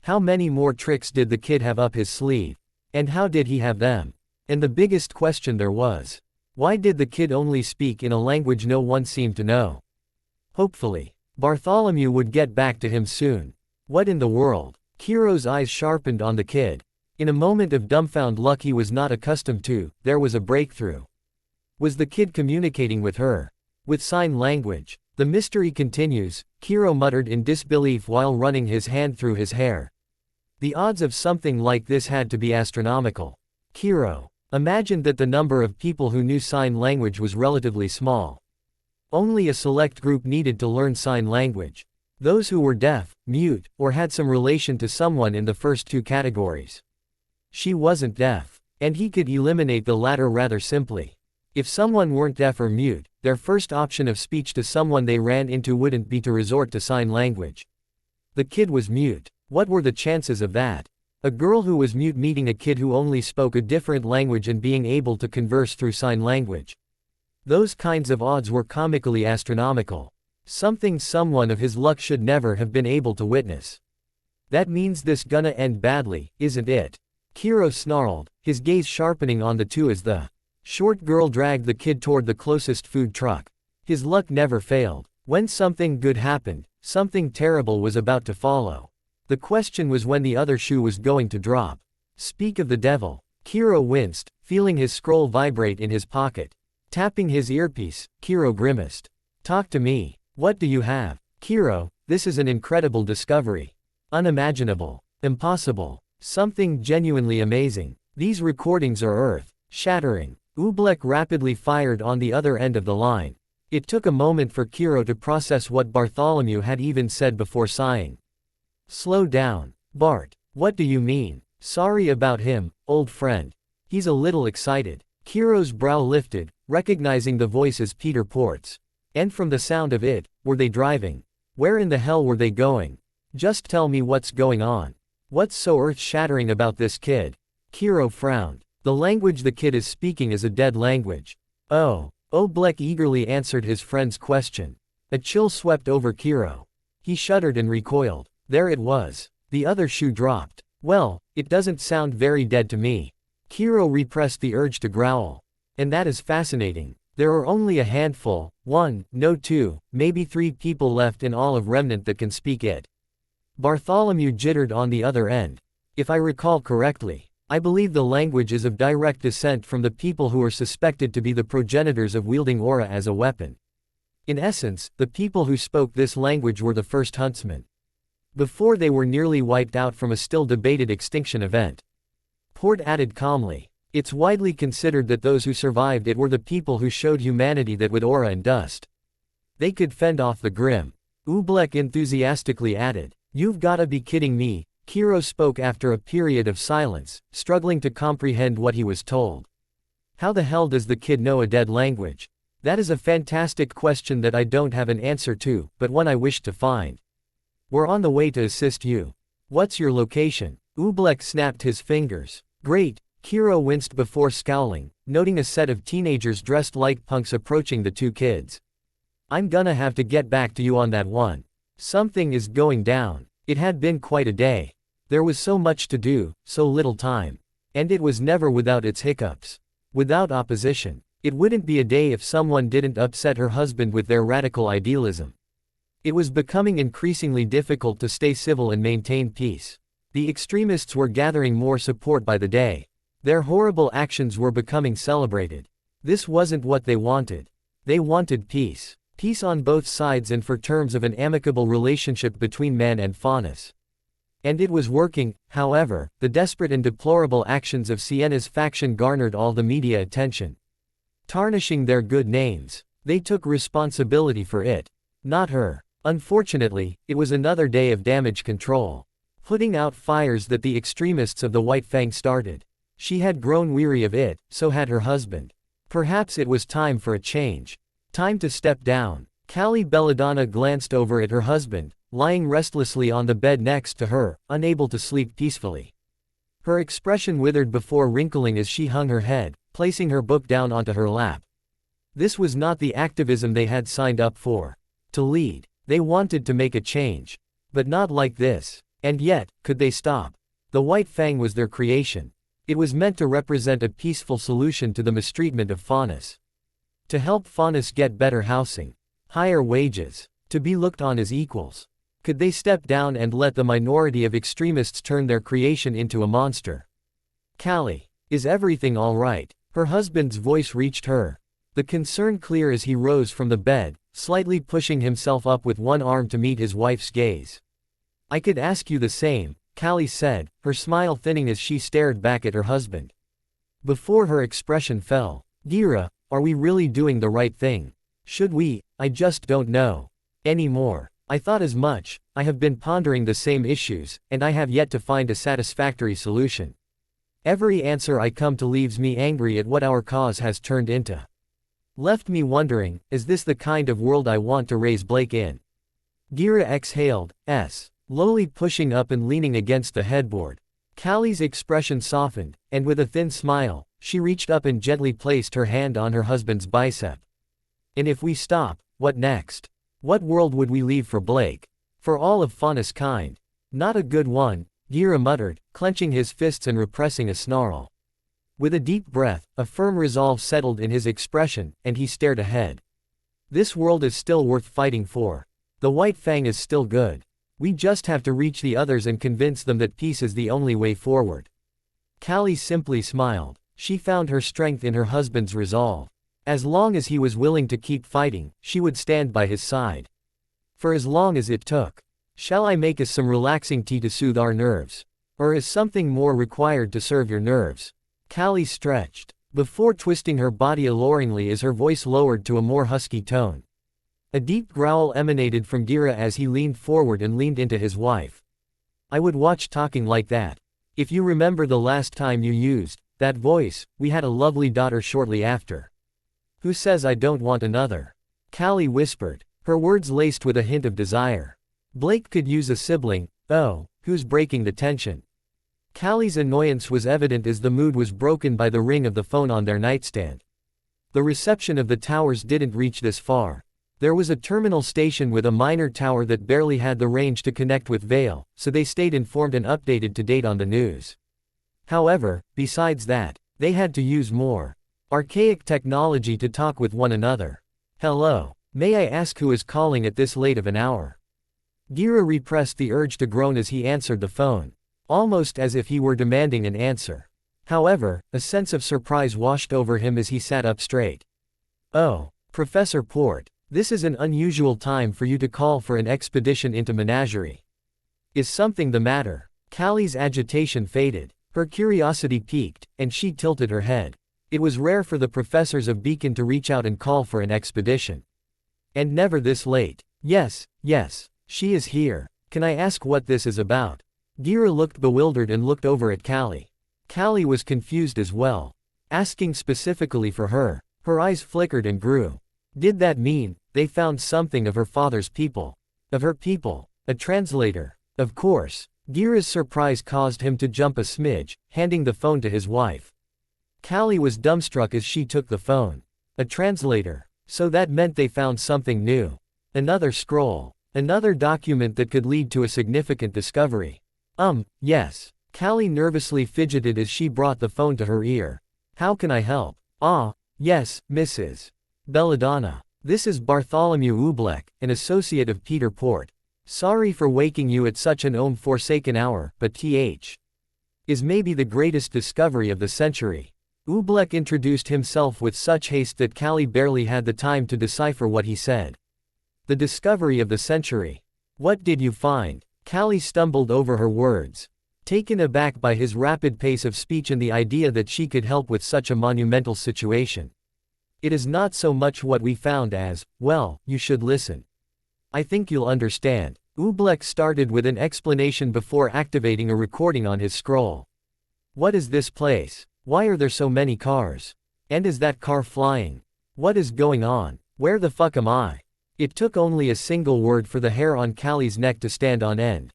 How many more tricks did the kid have up his sleeve? And how did he have them? And the biggest question there was, why did the kid only speak in a language no one seemed to know? Hopefully, Bartholomew would get back to him soon. What in the world? Kiro's eyes sharpened on the kid. In a moment of dumbfound luck he was not accustomed to, there was a breakthrough. Was the kid communicating with her? With sign language? The mystery continues, Kiro muttered in disbelief while running his hand through his hair. The odds of something like this had to be astronomical. Kiro imagined that the number of people who knew sign language was relatively small. Only a select group needed to learn sign language. Those who were deaf, mute, or had some relation to someone in the first two categories. She wasn't deaf, and he could eliminate the latter rather simply. If someone weren't deaf or mute, their first option of speech to someone they ran into wouldn't be to resort to sign language. The kid was mute. What were the chances of that? A girl who was mute meeting a kid who only spoke a different language and being able to converse through sign language. Those kinds of odds were comically astronomical. Something someone of his luck should never have been able to witness. That means this gonna end badly, isn't it? Kiro snarled, his gaze sharpening on the two as the short girl dragged the kid toward the closest food truck. His luck never failed. When something good happened, something terrible was about to follow. The question was when the other shoe was going to drop. Speak of the devil. Kiro winced, feeling his scroll vibrate in his pocket. Tapping his earpiece, Kiro grimaced. Talk to me. What do you have? Kiro, this is an incredible discovery. Unimaginable. Impossible. Something genuinely amazing. These recordings are earth-shattering. Oobleck rapidly fired on the other end of the line. It took a moment for Kiro to process what Bartholomew had even said before sighing. Slow down. Bart. What do you mean? Sorry about him, old friend. He's a little excited. Kiro's brow lifted, recognizing the voice as Peter Port's. And from the sound of it, were they driving? Where in the hell were they going? Just tell me what's going on. What's so earth-shattering about this kid? Kiro frowned. The language the kid is speaking is a dead language. Oh. Oobleck eagerly answered his friend's question. A chill swept over Kiro. He shuddered and recoiled. There it was. The other shoe dropped. Well, it doesn't sound very dead to me. Kiro repressed the urge to growl. And that is fascinating. There are only a handful, one, no two, maybe three people left in all of Remnant that can speak it. Bartholomew jittered on the other end. If I recall correctly, I believe the language is of direct descent from the people who are suspected to be the progenitors of wielding aura as a weapon. In essence, the people who spoke this language were the first huntsmen. Before they were nearly wiped out from a still debated extinction event. Port added calmly. It's widely considered that those who survived it were the people who showed humanity that with aura and dust, they could fend off the grim. Oobleck enthusiastically added. You've gotta be kidding me. Kiro spoke after a period of silence, struggling to comprehend what he was told. How the hell does the kid know a dead language? That is a fantastic question that I don't have an answer to, but one I wish to find. We're on the way to assist you. What's your location? Oobleck snapped his fingers. Great. Kiro winced before scowling, noting a set of teenagers dressed like punks approaching the two kids. I'm gonna have to get back to you on that one. Something is going down. It had been quite a day. There was so much to do, so little time. And it was never without its hiccups. Without opposition. It wouldn't be a day if someone didn't upset her husband with their radical idealism. It was becoming increasingly difficult to stay civil and maintain peace. The extremists were gathering more support by the day. Their horrible actions were becoming celebrated. This wasn't what they wanted. They wanted peace. Peace on both sides and for terms of an amicable relationship between man and Faunus. And it was working. However, the desperate and deplorable actions of Sienna's faction garnered all the media attention, tarnishing their good names. They took responsibility for it. Not her. Unfortunately, it was another day of damage control. Putting out fires that the extremists of the White Fang started. She had grown weary of it, so had her husband. Perhaps it was time for a change. Time to step down. Callie Belladonna glanced over at her husband, lying restlessly on the bed next to her, unable to sleep peacefully. Her expression withered before wrinkling as she hung her head, placing her book down onto her lap. This was not the activism they had signed up for. To lead. They wanted to make a change. But not like this. And yet, could they stop? The White Fang was their creation. It was meant to represent a peaceful solution to the mistreatment of Faunus. To help Faunus get better housing, higher wages, to be looked on as equals. Could they step down and let the minority of extremists turn their creation into a monster? Callie, is everything all right? Her husband's voice reached her. The concern clear as he rose from the bed, slightly pushing himself up with one arm to meet his wife's gaze. I could ask you the same, Callie said, her smile thinning as she stared back at her husband. Before her expression fell. Gira, are we really doing the right thing? Should we? I just don't know. Anymore. I thought as much. I have been pondering the same issues, and I have yet to find a satisfactory solution. Every answer I come to leaves me angry at what our cause has turned into. Left me wondering, is this the kind of world I want to raise Blake in? Gira exhaled, slowly pushing up and leaning against the headboard. Callie's expression softened, and with a thin smile, she reached up and gently placed her hand on her husband's bicep. And if we stop, what next? What world would we leave for Blake? For all of Faunus kind. Not a good one, Gira muttered, clenching his fists and repressing a snarl. With a deep breath, a firm resolve settled in his expression, and he stared ahead. This world is still worth fighting for. The White Fang is still good. We just have to reach the others and convince them that peace is the only way forward. Callie simply smiled. She found her strength in her husband's resolve. As long as he was willing to keep fighting, she would stand by his side. For as long as it took. Shall I make us some relaxing tea to soothe our nerves? Or is something more required to serve your nerves? Callie stretched, before twisting her body alluringly as her voice lowered to a more husky tone. A deep growl emanated from Gira as he leaned forward and leaned into his wife. I would watch talking like that. If you remember the last time you used that voice, we had a lovely daughter shortly after. Who says I don't want another? Callie whispered, her words laced with a hint of desire. Blake could use a sibling. Oh, who's breaking the tension? Callie's annoyance was evident as the mood was broken by the ring of the phone on their nightstand. The reception of the towers didn't reach this far. There was a terminal station with a minor tower that barely had the range to connect with Vale, so they stayed informed and updated to date on the news. However, besides that, they had to use more archaic technology to talk with one another. Hello. May I ask who is calling at this late of an hour? Gira repressed the urge to groan as he answered the phone, almost as if he were demanding an answer. However, a sense of surprise washed over him as he sat up straight. Oh, Professor Port, this is an unusual time for you to call for an expedition into Menagerie. Is something the matter? Callie's agitation faded. Her curiosity piqued, and she tilted her head. It was rare for the professors of Beacon to reach out and call for an expedition. And never this late. Yes, she is here. Can I ask what this is about? Gira looked bewildered and looked over at Callie. Callie was confused as well. Asking specifically for her. Her eyes flickered and grew. Did that mean, they found something of her father's people? Of her people? A translator? Of course. Gira's surprise caused him to jump a smidge, handing the phone to his wife. Callie was dumbstruck as she took the phone. A translator. So that meant they found something new. Another scroll. Another document that could lead to a significant discovery. Yes. Callie nervously fidgeted as she brought the phone to her ear. How can I help? Yes, Mrs. Belladonna. This is Bartholomew Oobleck, an associate of Peter Port. Sorry for waking you at such an forsaken hour, but th. is maybe the greatest discovery of the century. Oobleck introduced himself with such haste that Callie barely had the time to decipher what he said. The discovery of the century. What did you find? Callie stumbled over her words. Taken aback by his rapid pace of speech and the idea that she could help with such a monumental situation. It is not so much what we found as, well, you should listen. I think you'll understand. Oobleck started with an explanation before activating a recording on his scroll. What is this place? Why are there so many cars? And is that car flying? What is going on? Where the fuck am I? It took only a single word for the hair on Callie's neck to stand on end.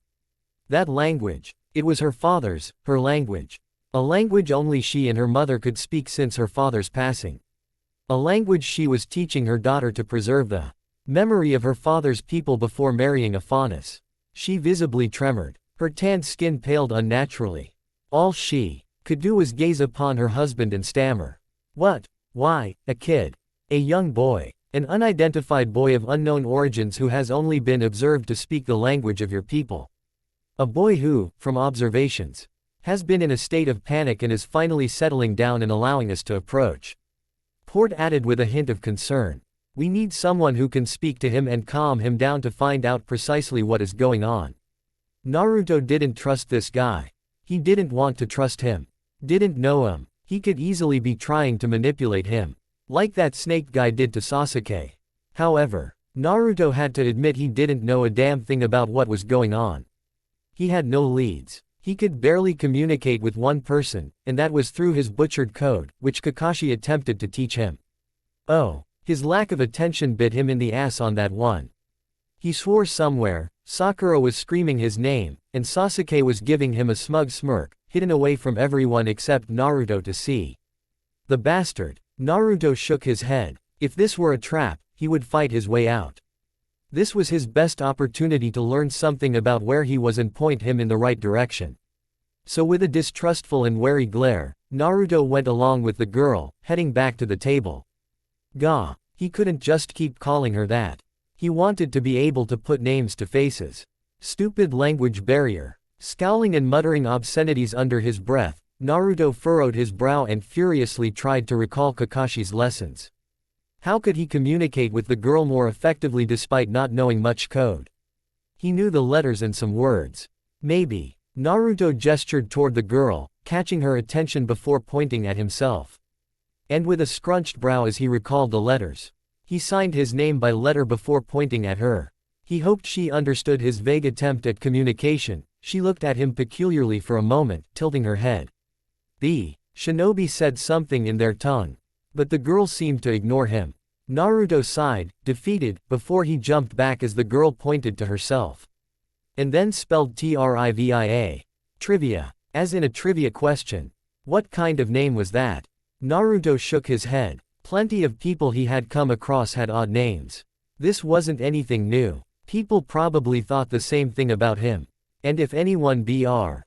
That language. It was her father's, her language. A language only she and her mother could speak since her father's passing. A language she was teaching her daughter to preserve the memory of her father's people before marrying a faunus. She visibly tremored. Her tanned skin paled unnaturally. All she could do was gaze upon her husband and stammer. What? Why, a kid. A young boy. An unidentified boy of unknown origins who has only been observed to speak the language of your people. A boy who, from observations, has been in a state of panic and is finally settling down and allowing us to approach. Port added with a hint of concern. We need someone who can speak to him and calm him down to find out precisely what is going on. Naruto didn't trust this guy. He didn't want to trust him. Didn't know him. He could easily be trying to manipulate him. Like that snake guy did to Sasuke. However, Naruto had to admit he didn't know a damn thing about what was going on. He had no leads. He could barely communicate with one person, and that was through his butchered code, which Kakashi attempted to teach him. Oh, his lack of attention bit him in the ass on that one. He swore somewhere, Sakura was screaming his name, and Sasuke was giving him a smug smirk, hidden away from everyone except Naruto to see. The bastard. Naruto shook his head. If this were a trap, he would fight his way out. This was his best opportunity to learn something about where he was and point him in the right direction. So with a distrustful and wary glare, Naruto went along with the girl, heading back to the table. Gah, he couldn't just keep calling her that. He wanted to be able to put names to faces. Stupid language barrier. Scowling and muttering obscenities under his breath, Naruto furrowed his brow and furiously tried to recall Kakashi's lessons. How could he communicate with the girl more effectively despite not knowing much code? He knew the letters and some words. Maybe. Naruto gestured toward the girl, catching her attention before pointing at himself. And with a scrunched brow as he recalled the letters. He signed his name by letter before pointing at her. He hoped she understood his vague attempt at communication. She looked at him peculiarly for a moment, tilting her head. The shinobi said something in their tongue. But the girl seemed to ignore him. Naruto sighed, defeated, before he jumped back as the girl pointed to herself. And then spelled Trivia. Trivia. As in a trivia question. What kind of name was that? Naruto shook his head. Plenty of people he had come across had odd names. This wasn't anything new. People probably thought the same thing about him. And if anyone thought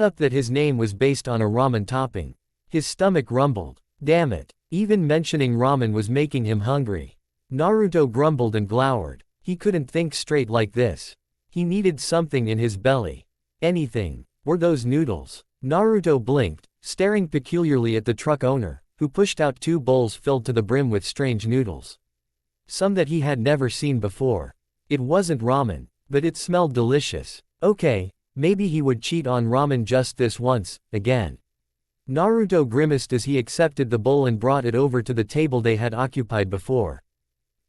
up that his name was based on a ramen topping. His stomach rumbled. Damn it. Even mentioning ramen was making him hungry. Naruto grumbled and glowered. He couldn't think straight like this. He needed something in his belly. Anything. Were those noodles? Naruto blinked, staring peculiarly at the truck owner, who pushed out 2 bowls filled to the brim with strange noodles. Some that he had never seen before. It wasn't ramen, but it smelled delicious. Okay, Maybe he would cheat on ramen just this once, again. Naruto grimaced as he accepted the bowl and brought it over to the table they had occupied before.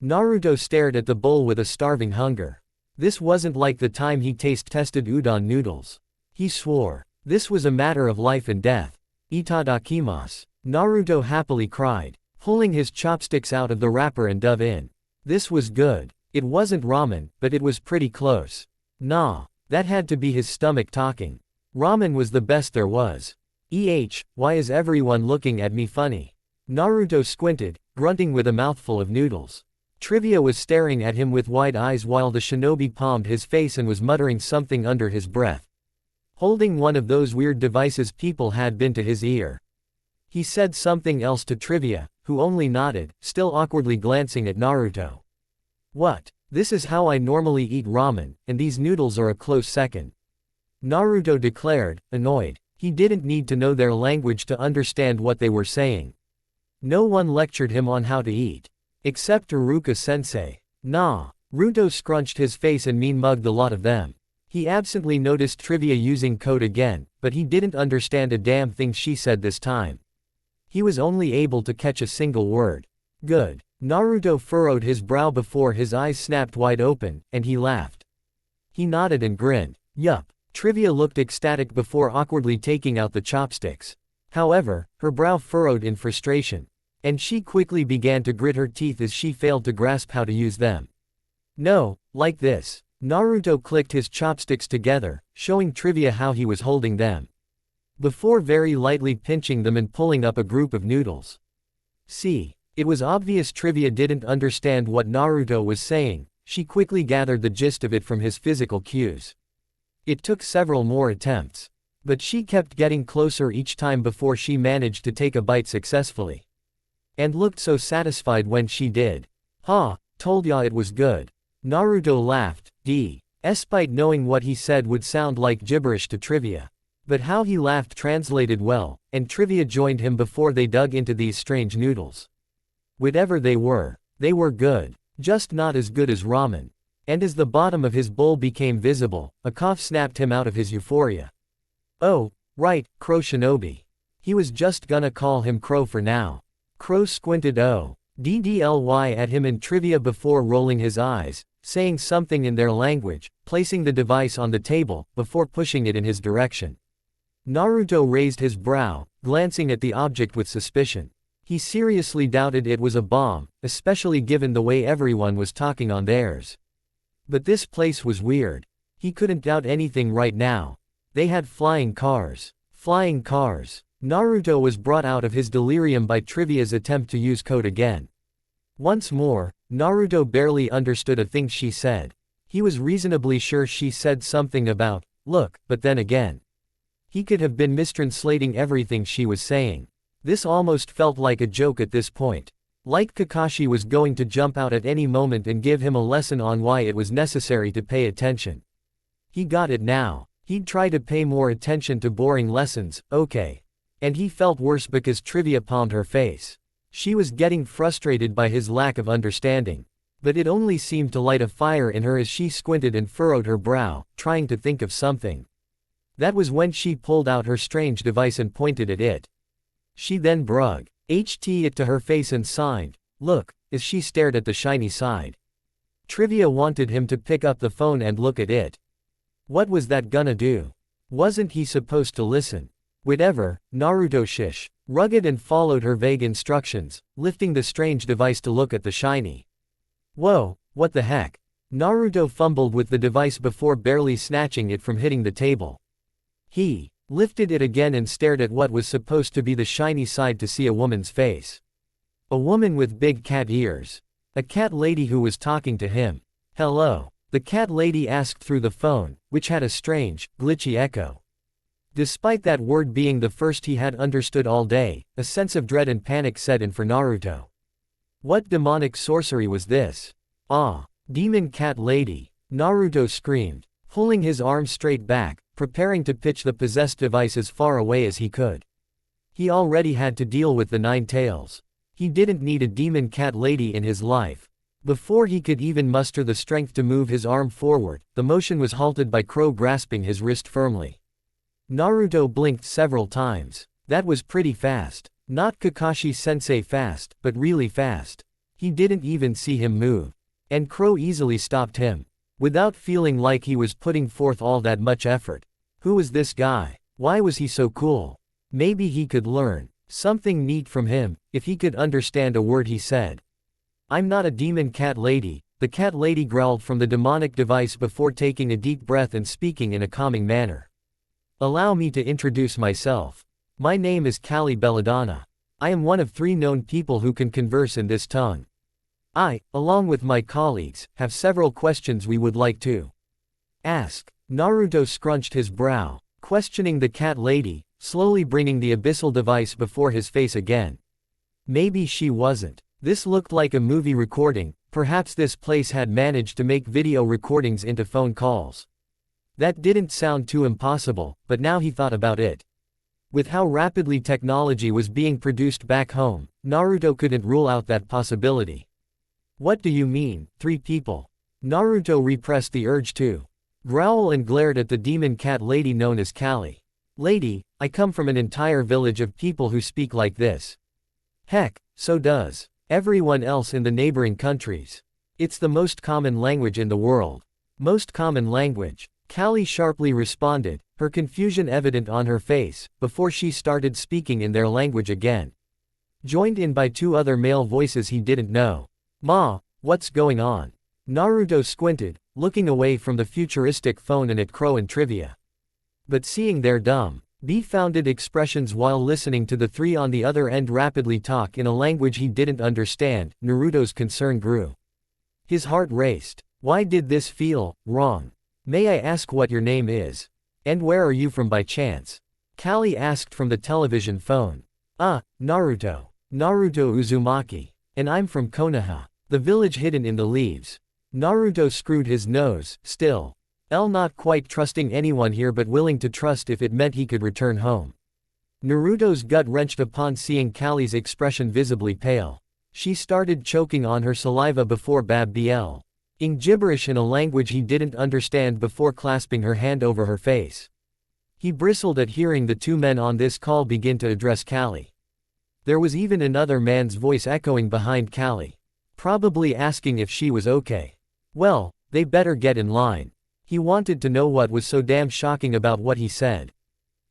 Naruto stared at the bowl with a starving hunger. This wasn't like the time he taste-tested udon noodles. He swore. This was a matter of life and death. Itadakimasu. Naruto happily cried, pulling his chopsticks out of the wrapper and dove in. This was good. It wasn't ramen, but it was pretty close. Nah. That had to be his stomach talking. Ramen was the best there was. Why is everyone looking at me funny? Naruto squinted, grunting with a mouthful of noodles. Trivia was staring at him with wide eyes while the shinobi palmed his face and was muttering something under his breath. Holding one of those weird devices people had been to his ear. He said something else to Trivia, who only nodded, still awkwardly glancing at Naruto. What? This is how I normally eat ramen, and these noodles are a close second. Naruto declared, annoyed. He didn't need to know their language to understand what they were saying. No one lectured him on how to eat. Except Iruka-sensei. Nah. Ruto scrunched his face and mean-mugged the lot of them. He absently noticed Trivia using code again, but he didn't understand a damn thing she said this time. He was only able to catch a single word. Good. Naruto furrowed his brow before his eyes snapped wide open, and he laughed. He nodded and grinned. Yup. Trivia looked ecstatic before awkwardly taking out the chopsticks. However, her brow furrowed in frustration. And she quickly began to grit her teeth as she failed to grasp how to use them. No, like this. Naruto clicked his chopsticks together, showing Trivia how he was holding them. Before very lightly pinching them and pulling up a group of noodles. See. It was obvious Trivia didn't understand what Naruto was saying. She quickly gathered the gist of it from his physical cues. It took several more attempts. But she kept getting closer each time before she managed to take a bite successfully. And looked so satisfied when she did. Ha, told ya it was good. Naruto laughed, despite knowing what he said would sound like gibberish to Trivia. But how he laughed translated well, and Trivia joined him before they dug into these strange noodles. Whatever they were good. Just not as good as ramen. And as the bottom of his bowl became visible, a cough snapped him out of his euphoria. Oh, right, Crow Shinobi. He was just gonna call him Crow for now. Crow squinted DDLY at him in Trivia before rolling his eyes, saying something in their language, placing the device on the table, before pushing it in his direction. Naruto raised his brow, glancing at the object with suspicion. He seriously doubted it was a bomb, especially given the way everyone was talking on theirs. But this place was weird. He couldn't doubt anything right now. They had flying cars. Flying cars. Naruto was brought out of his delirium by Trivia's attempt to use code again. Once more, Naruto barely understood a thing she said. He was reasonably sure she said something about, look, but then again. He could have been mistranslating everything she was saying. This almost felt like a joke at this point. Like Kakashi was going to jump out at any moment and give him a lesson on why it was necessary to pay attention. He got it now. He'd try to pay more attention to boring lessons, okay. And he felt worse because Trivia palmed her face. She was getting frustrated by his lack of understanding. But it only seemed to light a fire in her as she squinted and furrowed her brow, trying to think of something. That was when she pulled out her strange device and pointed at it. She then brug it to her face and signed, look, as she stared at the shiny side. Trivia wanted him to pick up the phone and look at it. What was that gonna do? Wasn't he supposed to listen? Whatever, Naruto shish, rugged and followed her vague instructions, lifting the strange device to look at the shiny. Whoa, what the heck? Naruto fumbled with the device before barely snatching it from hitting the table. He lifted it again and stared at what was supposed to be the shiny side to see a woman's face. A woman with big cat ears. A cat lady who was talking to him. Hello. The cat lady asked through the phone, which had a strange, glitchy echo. Despite that word being the first he had understood all day, a sense of dread and panic set in for Naruto. What demonic sorcery was this? Ah, demon cat lady. Naruto screamed, pulling his arm straight back, preparing to pitch the possessed device as far away as he could. He already had to deal with the Nine Tails. He didn't need a demon cat lady in his life. Before he could even muster the strength to move his arm forward, the motion was halted by Crow grasping his wrist firmly. Naruto blinked several times. That was pretty fast. Not Kakashi-sensei fast, but really fast. He didn't even see him move. And Crow easily stopped him. Without feeling like he was putting forth all that much effort. Who was this guy? Why was he so cool? Maybe he could learn something neat from him, if he could understand a word he said. I'm not a demon cat lady, the cat lady growled from the demonic device before taking a deep breath and speaking in a calming manner. Allow me to introduce myself. My name is Callie Belladonna. I am one of 3 known people who can converse in this tongue. I, along with my colleagues, have several questions we would like to ask. Naruto scrunched his brow, questioning the cat lady, slowly bringing the abyssal device before his face again. Maybe she wasn't. This looked like a movie recording, perhaps this place had managed to make video recordings into phone calls. That didn't sound too impossible, but now he thought about it. With how rapidly technology was being produced back home, Naruto couldn't rule out that possibility. What do you mean, 3 people? Naruto repressed the urge to growl and glared at the demon cat lady known as Callie. Lady, I come from an entire village of people who speak like this. Heck, so does everyone else in the neighboring countries. It's the most common language in the world. Most common language, Callie sharply responded, her confusion evident on her face, before she started speaking in their language again. Joined in by 2 other male voices he didn't know. Ma, what's going on? Naruto squinted, looking away from the futuristic phone and at Crow and Trivia. But seeing their dumb, befounded expressions while listening to the 3 on the other end rapidly talk in a language he didn't understand, Naruto's concern grew. His heart raced. Why did this feel wrong? May I ask what your name is? And where are you from by chance? Callie asked from the television phone. Naruto. Naruto Uzumaki. And I'm from Konoha. The village hidden in the leaves. Naruto screwed his nose, still. Not quite trusting anyone here but willing to trust if it meant he could return home. Naruto's gut wrenched upon seeing Callie's expression visibly pale. She started choking on her saliva before babbling gibberish in a language he didn't understand before clasping her hand over her face. He bristled at hearing the 2 men on this call begin to address Callie. There was even another man's voice echoing behind Callie. Probably asking if she was okay. Well, they better get in line. He wanted to know what was so damn shocking about what he said.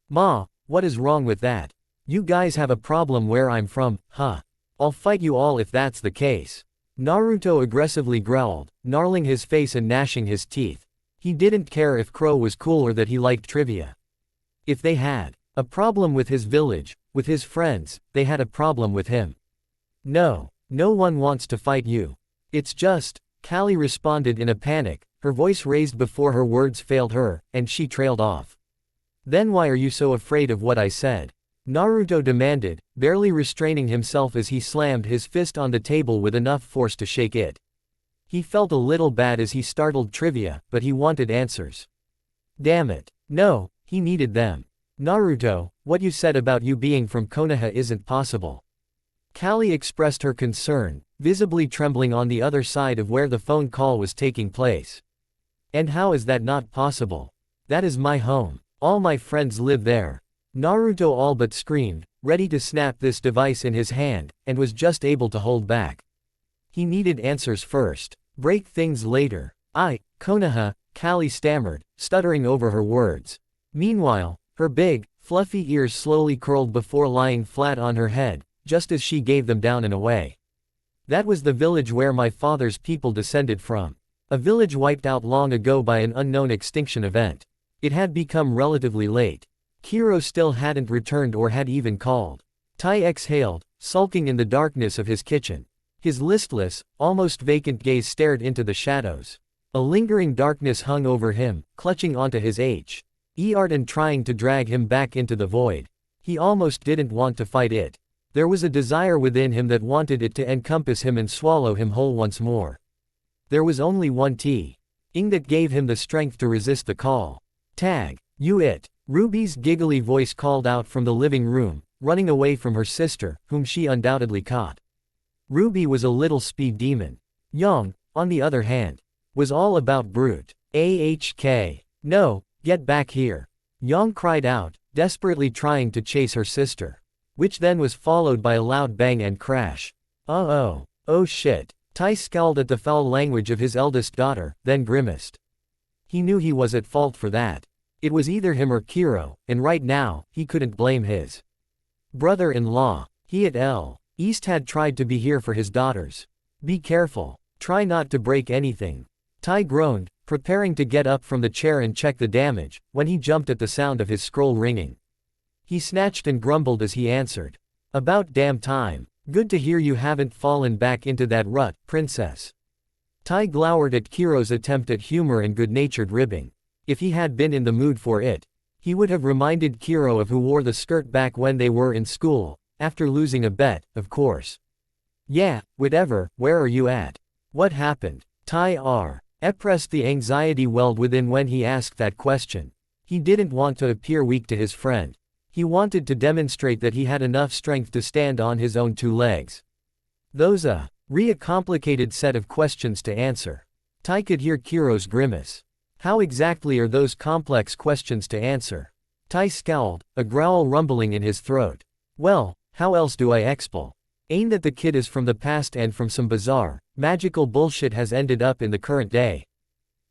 Ma, what is wrong with that? You guys have a problem where I'm from, huh? I'll fight you all if that's the case. Naruto aggressively growled, gnarling his face and gnashing his teeth. He didn't care if Crow was cool or that he liked Trivia. If they had a problem with his village, with his friends, they had a problem with him. No one wants to fight you. It's just, Callie responded in a panic, her voice raised before her words failed her, and she trailed off. Then why are you so afraid of what I said? Naruto demanded, barely restraining himself as he slammed his fist on the table with enough force to shake it. He felt a little bad as he startled Trivia, but he wanted answers. Damn it. No, he needed them. Naruto, what you said about you being from Konoha isn't possible. Callie expressed her concern, visibly trembling on the other side of where the phone call was taking place. And how is that not possible? That is my home. All my friends live there. Naruto all but screamed, ready to snap this device in his hand, and was just able to hold back. He needed answers first. Break things later. Konoha, Callie stammered, stuttering over her words. Meanwhile, her big, fluffy ears slowly curled before lying flat on her head, just as she gave them down and away. That was the village where my father's people descended from. A village wiped out long ago by an unknown extinction event. It had become relatively late. Kiro still hadn't returned or had even called. Tai exhaled, sulking in the darkness of his kitchen. His listless, almost vacant gaze stared into the shadows. A lingering darkness hung over him, clutching onto his heart and trying to drag him back into the void. He almost didn't want to fight it. There was a desire within him that wanted it to encompass him and swallow him whole once more. There was only one thing that gave him the strength to resist the call. Tag, you it. Ruby's giggly voice called out from the living room, running away from her sister, whom she undoubtedly caught. Ruby was a little speed demon. Yang, on the other hand, was all about brute. AHK. No, get back here. Yang cried out, desperately trying to chase her sister. Which then was followed by a loud bang and crash. Oh shit. Tai scowled at the foul language of his eldest daughter, then grimaced. He knew he was at fault for that. It was either him or Kiro, and right now, he couldn't blame his brother-in-law. He at East had tried to be here for his daughters. Be careful. Try not to break anything. Tai groaned, preparing to get up from the chair and check the damage, when he jumped at the sound of his scroll ringing. He snatched and grumbled as he answered. About damn time. Good to hear you haven't fallen back into that rut, princess. Tai glowered at Kiro's attempt at humor and good-natured ribbing. If he had been in the mood for it, he would have reminded Kiro of who wore the skirt back when they were in school, after losing a bet, of course. Yeah, whatever, where are you at? What happened? Tai pressed the anxiety welled within when he asked that question. He didn't want to appear weak to his friend. He wanted to demonstrate that he had enough strength to stand on his own two legs. Those a complicated set of questions to answer. Tai could hear Kiro's grimace. How exactly are those complex questions to answer? Tai scowled, a growl rumbling in his throat. Well, how else do I explain? Ain't that the kid is from the past and from some bizarre, magical bullshit has ended up in the current day.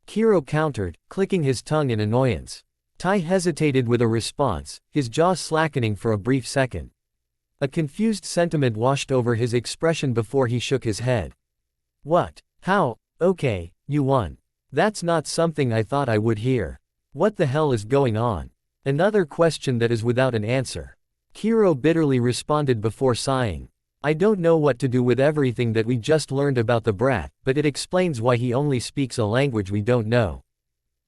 Kiro countered, clicking his tongue in annoyance. Tai hesitated with a response, his jaw slackening for a brief second. A confused sentiment washed over his expression before he shook his head. What? How? Okay, you won. That's not something I thought I would hear. What the hell is going on? Another question that is without an answer. Kiro bitterly responded before sighing. I don't know what to do with everything that we just learned about the brat, but it explains why he only speaks a language we don't know.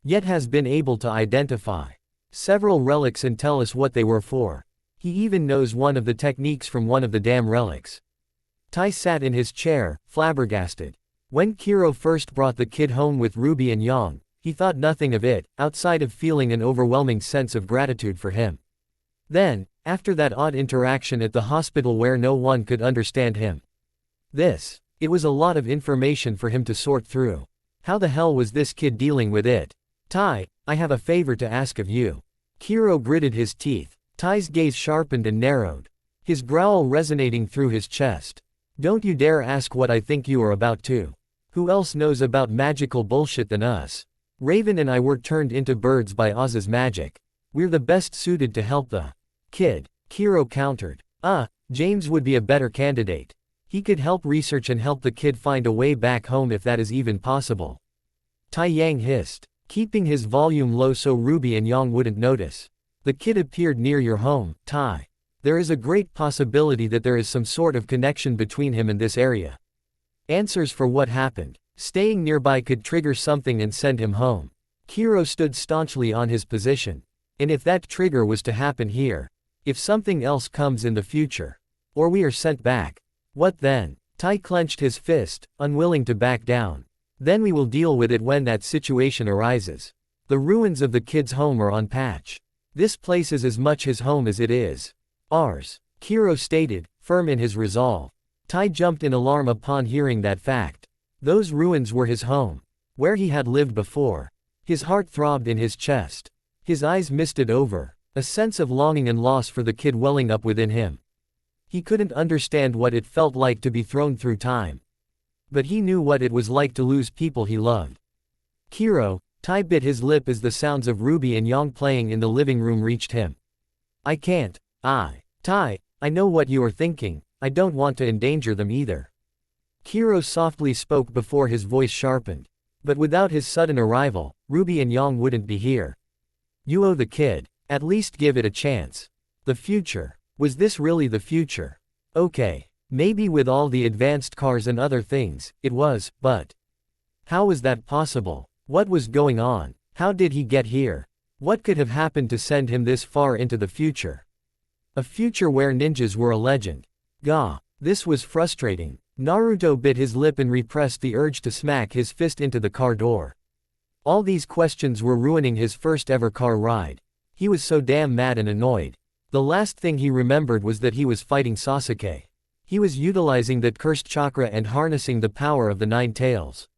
Yet has been able to identify several relics and tell us what they were for. He even knows one of the techniques from one of the damn relics. Tai sat in his chair, flabbergasted. When Kiro first brought the kid home with Ruby and Yang, he thought nothing of it, outside of feeling an overwhelming sense of gratitude for him. Then, after that odd interaction at the hospital where no one could understand him. It was a lot of information for him to sort through. How the hell was this kid dealing with it? Tai, I have a favor to ask of you. Kiro gritted his teeth. Tai's gaze sharpened and narrowed, his growl resonating through his chest. Don't you dare ask what I think you are about to. Who else knows about magical bullshit than us? Raven and I were turned into birds by Oz's magic. We're the best suited to help the kid, Kiro countered. James would be a better candidate. He could help research and help the kid find a way back home if that is even possible. Tai Yang hissed, keeping his volume low so Ruby and Yang wouldn't notice. The kid appeared near your home, Tai. There is a great possibility that there is some sort of connection between him and this area. Answers for what happened. Staying nearby could trigger something and send him home. Kiro stood staunchly on his position. And if that trigger was to happen here, if something else comes in the future, or we are sent back, what then? Tai clenched his fist, unwilling to back down. Then we will deal with it when that situation arises. The ruins of the kid's home are on patch. This place is as much his home as it is ours, Kiro stated, firm in his resolve. Tai jumped in alarm upon hearing that fact. Those ruins were his home, where he had lived before. His heart throbbed in his chest. His eyes misted over, a sense of longing and loss for the kid welling up within him. He couldn't understand what it felt like to be thrown through time. But he knew what it was like to lose people he loved. Kiro, Tai bit his lip as the sounds of Ruby and Yang playing in the living room reached him. I can't. Tai, I know what you are thinking, I don't want to endanger them either. Kiro softly spoke before his voice sharpened. But without his sudden arrival, Ruby and Yang wouldn't be here. You owe the kid. At least give it a chance. The future. Was this really the future? Okay. Maybe with all the advanced cars and other things, it was, but how was that possible? What was going on? How did he get here? What could have happened to send him this far into the future? A future where ninjas were a legend. Gah, this was frustrating. Naruto bit his lip and repressed the urge to smack his fist into the car door. All these questions were ruining his first ever car ride. He was so damn mad and annoyed. The last thing he remembered was that he was fighting Sasuke. He was utilizing that cursed chakra and harnessing the power of the nine tails.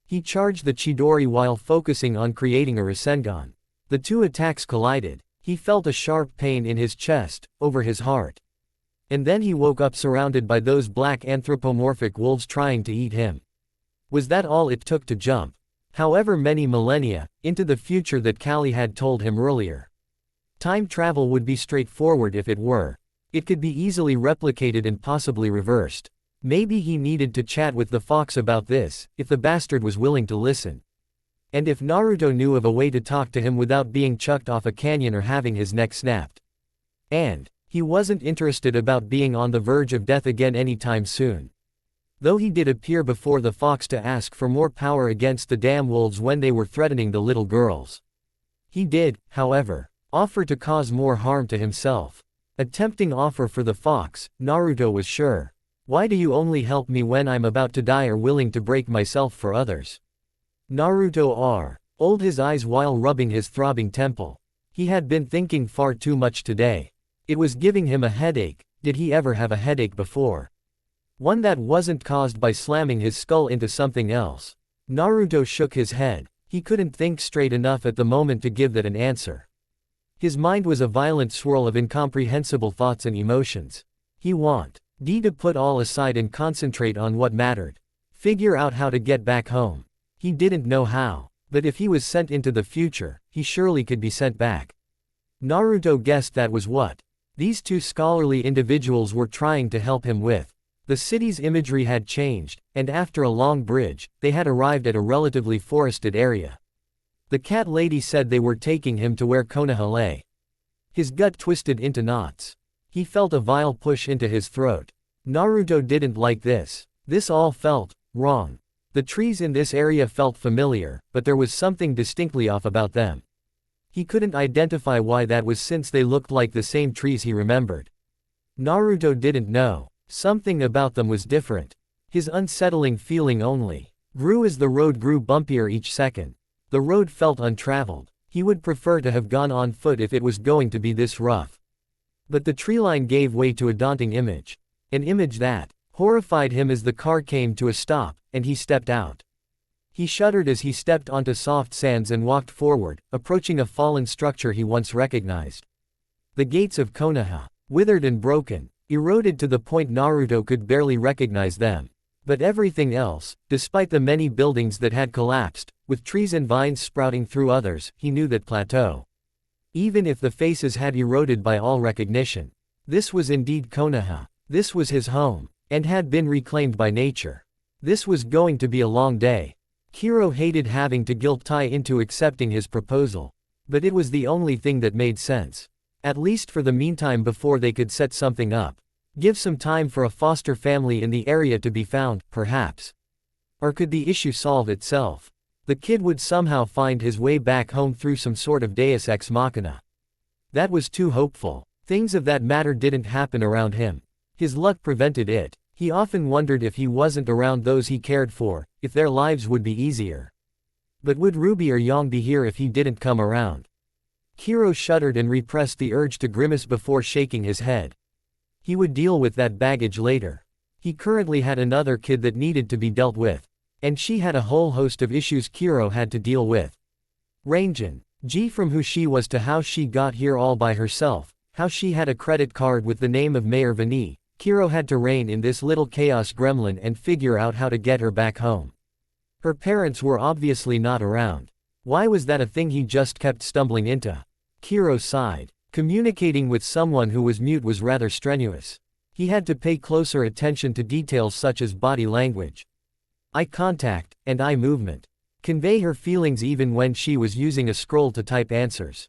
He charged the Chidori while focusing on creating a Rasengan. The two attacks collided. He felt a sharp pain in his chest, over his heart. And then he woke up surrounded by those black anthropomorphic wolves trying to eat him. Was that all it took to jump, however many millennia, into the future that Callie had told him earlier? Time travel would be straightforward if it were. It could be easily replicated and possibly reversed. Maybe he needed to chat with the fox about this, if the bastard was willing to listen. And if Naruto knew of a way to talk to him without being chucked off a canyon or having his neck snapped. And he wasn't interested about being on the verge of death again anytime soon. Though he did appear before the fox to ask for more power against the damn wolves when they were threatening the little girls. He did, however, offer to cause more harm to himself. A tempting offer for the fox, Naruto was sure. Why do you only help me when I'm about to die or willing to break myself for others? Naruto rolled his eyes while rubbing his throbbing temple. He had been thinking far too much today. It was giving him a headache. Did he ever have a headache before? One that wasn't caused by slamming his skull into something else. Naruto shook his head. He couldn't think straight enough at the moment to give that an answer. His mind was a violent swirl of incomprehensible thoughts and emotions. He wanted to put all aside and concentrate on what mattered. Figure out how to get back home. He didn't know how, but if he was sent into the future, he surely could be sent back. Naruto guessed that was what these two scholarly individuals were trying to help him with. The city's imagery had changed, and after a long bridge, they had arrived at a relatively forested area. The cat lady said they were taking him to where Konoha lay. His gut twisted into knots. He felt a vile push into his throat. Naruto didn't like this. This all felt wrong. The trees in this area felt familiar, but there was something distinctly off about them. He couldn't identify why that was since they looked like the same trees he remembered. Naruto didn't know. Something about them was different. His unsettling feeling only grew as the road grew bumpier each second. The road felt untraveled. He would prefer to have gone on foot if it was going to be this rough. But the treeline gave way to a daunting image. An image that horrified him as the car came to a stop, and he stepped out. He shuddered as he stepped onto soft sands and walked forward, approaching a fallen structure he once recognized. The gates of Konoha, withered and broken, eroded to the point Naruto could barely recognize them. But everything else, despite the many buildings that had collapsed, with trees and vines sprouting through others, he knew that plateau. Even if the faces had eroded by all recognition. This was indeed Konoha. This was his home, and had been reclaimed by nature. This was going to be a long day. Kiro hated having to guilt Tai into accepting his proposal. But it was the only thing that made sense. At least for the meantime before they could set something up. Give some time for a foster family in the area to be found, perhaps. Or could the issue solve itself? The kid would somehow find his way back home through some sort of deus ex machina. That was too hopeful. Things of that matter didn't happen around him. His luck prevented it. He often wondered if he wasn't around those he cared for, if their lives would be easier. But would Ruby or Yang be here if he didn't come around? Kiro shuddered and repressed the urge to grimace before shaking his head. He would deal with that baggage later. He currently had another kid that needed to be dealt with. And she had a whole host of issues Kiro had to deal with. Rangen. G from who she was to how she got here all by herself, how she had a credit card with the name of Mayor Vani. Kiro had to rein in this little chaos gremlin and figure out how to get her back home. Her parents were obviously not around. Why was that a thing he just kept stumbling into? Kiro sighed. Communicating with someone who was mute was rather strenuous. He had to pay closer attention to details such as body language, eye contact, and eye movement. Convey her feelings even when she was using a scroll to type answers.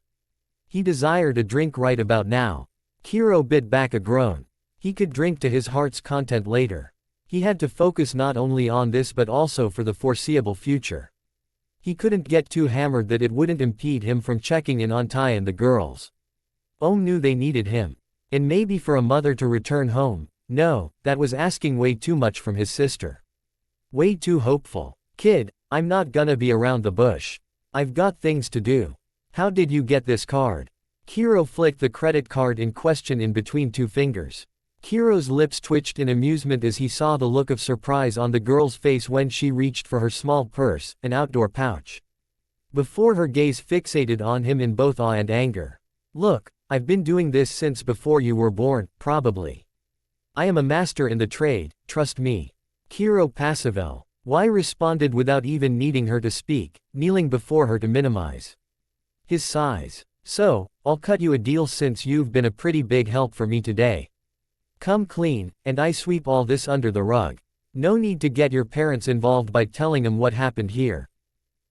He desired a drink right about now. Kiro bit back a groan. He could drink to his heart's content later. He had to focus not only on this but also for the foreseeable future. He couldn't get too hammered that it wouldn't impede him from checking in on Tai and the girls. Ohm knew they needed him. And maybe for a mother to return home. No, that was asking way too much from his sister. Way too hopeful. Kid, I'm not gonna be around the bush. I've got things to do. How did you get this card? Kiro flicked the credit card in question in between two fingers. Kiro's lips twitched in amusement as he saw the look of surprise on the girl's face when she reached for her small purse, an outdoor pouch. Before her gaze fixated on him in both awe and anger. Look, I've been doing this since before you were born, probably. I am a master in the trade, trust me. Kiro Passivel. Y responded without even needing her to speak, kneeling before her to minimize his size. So, I'll cut you a deal since you've been a pretty big help for me today. Come clean, and I sweep all this under the rug. No need to get your parents involved by telling them what happened here.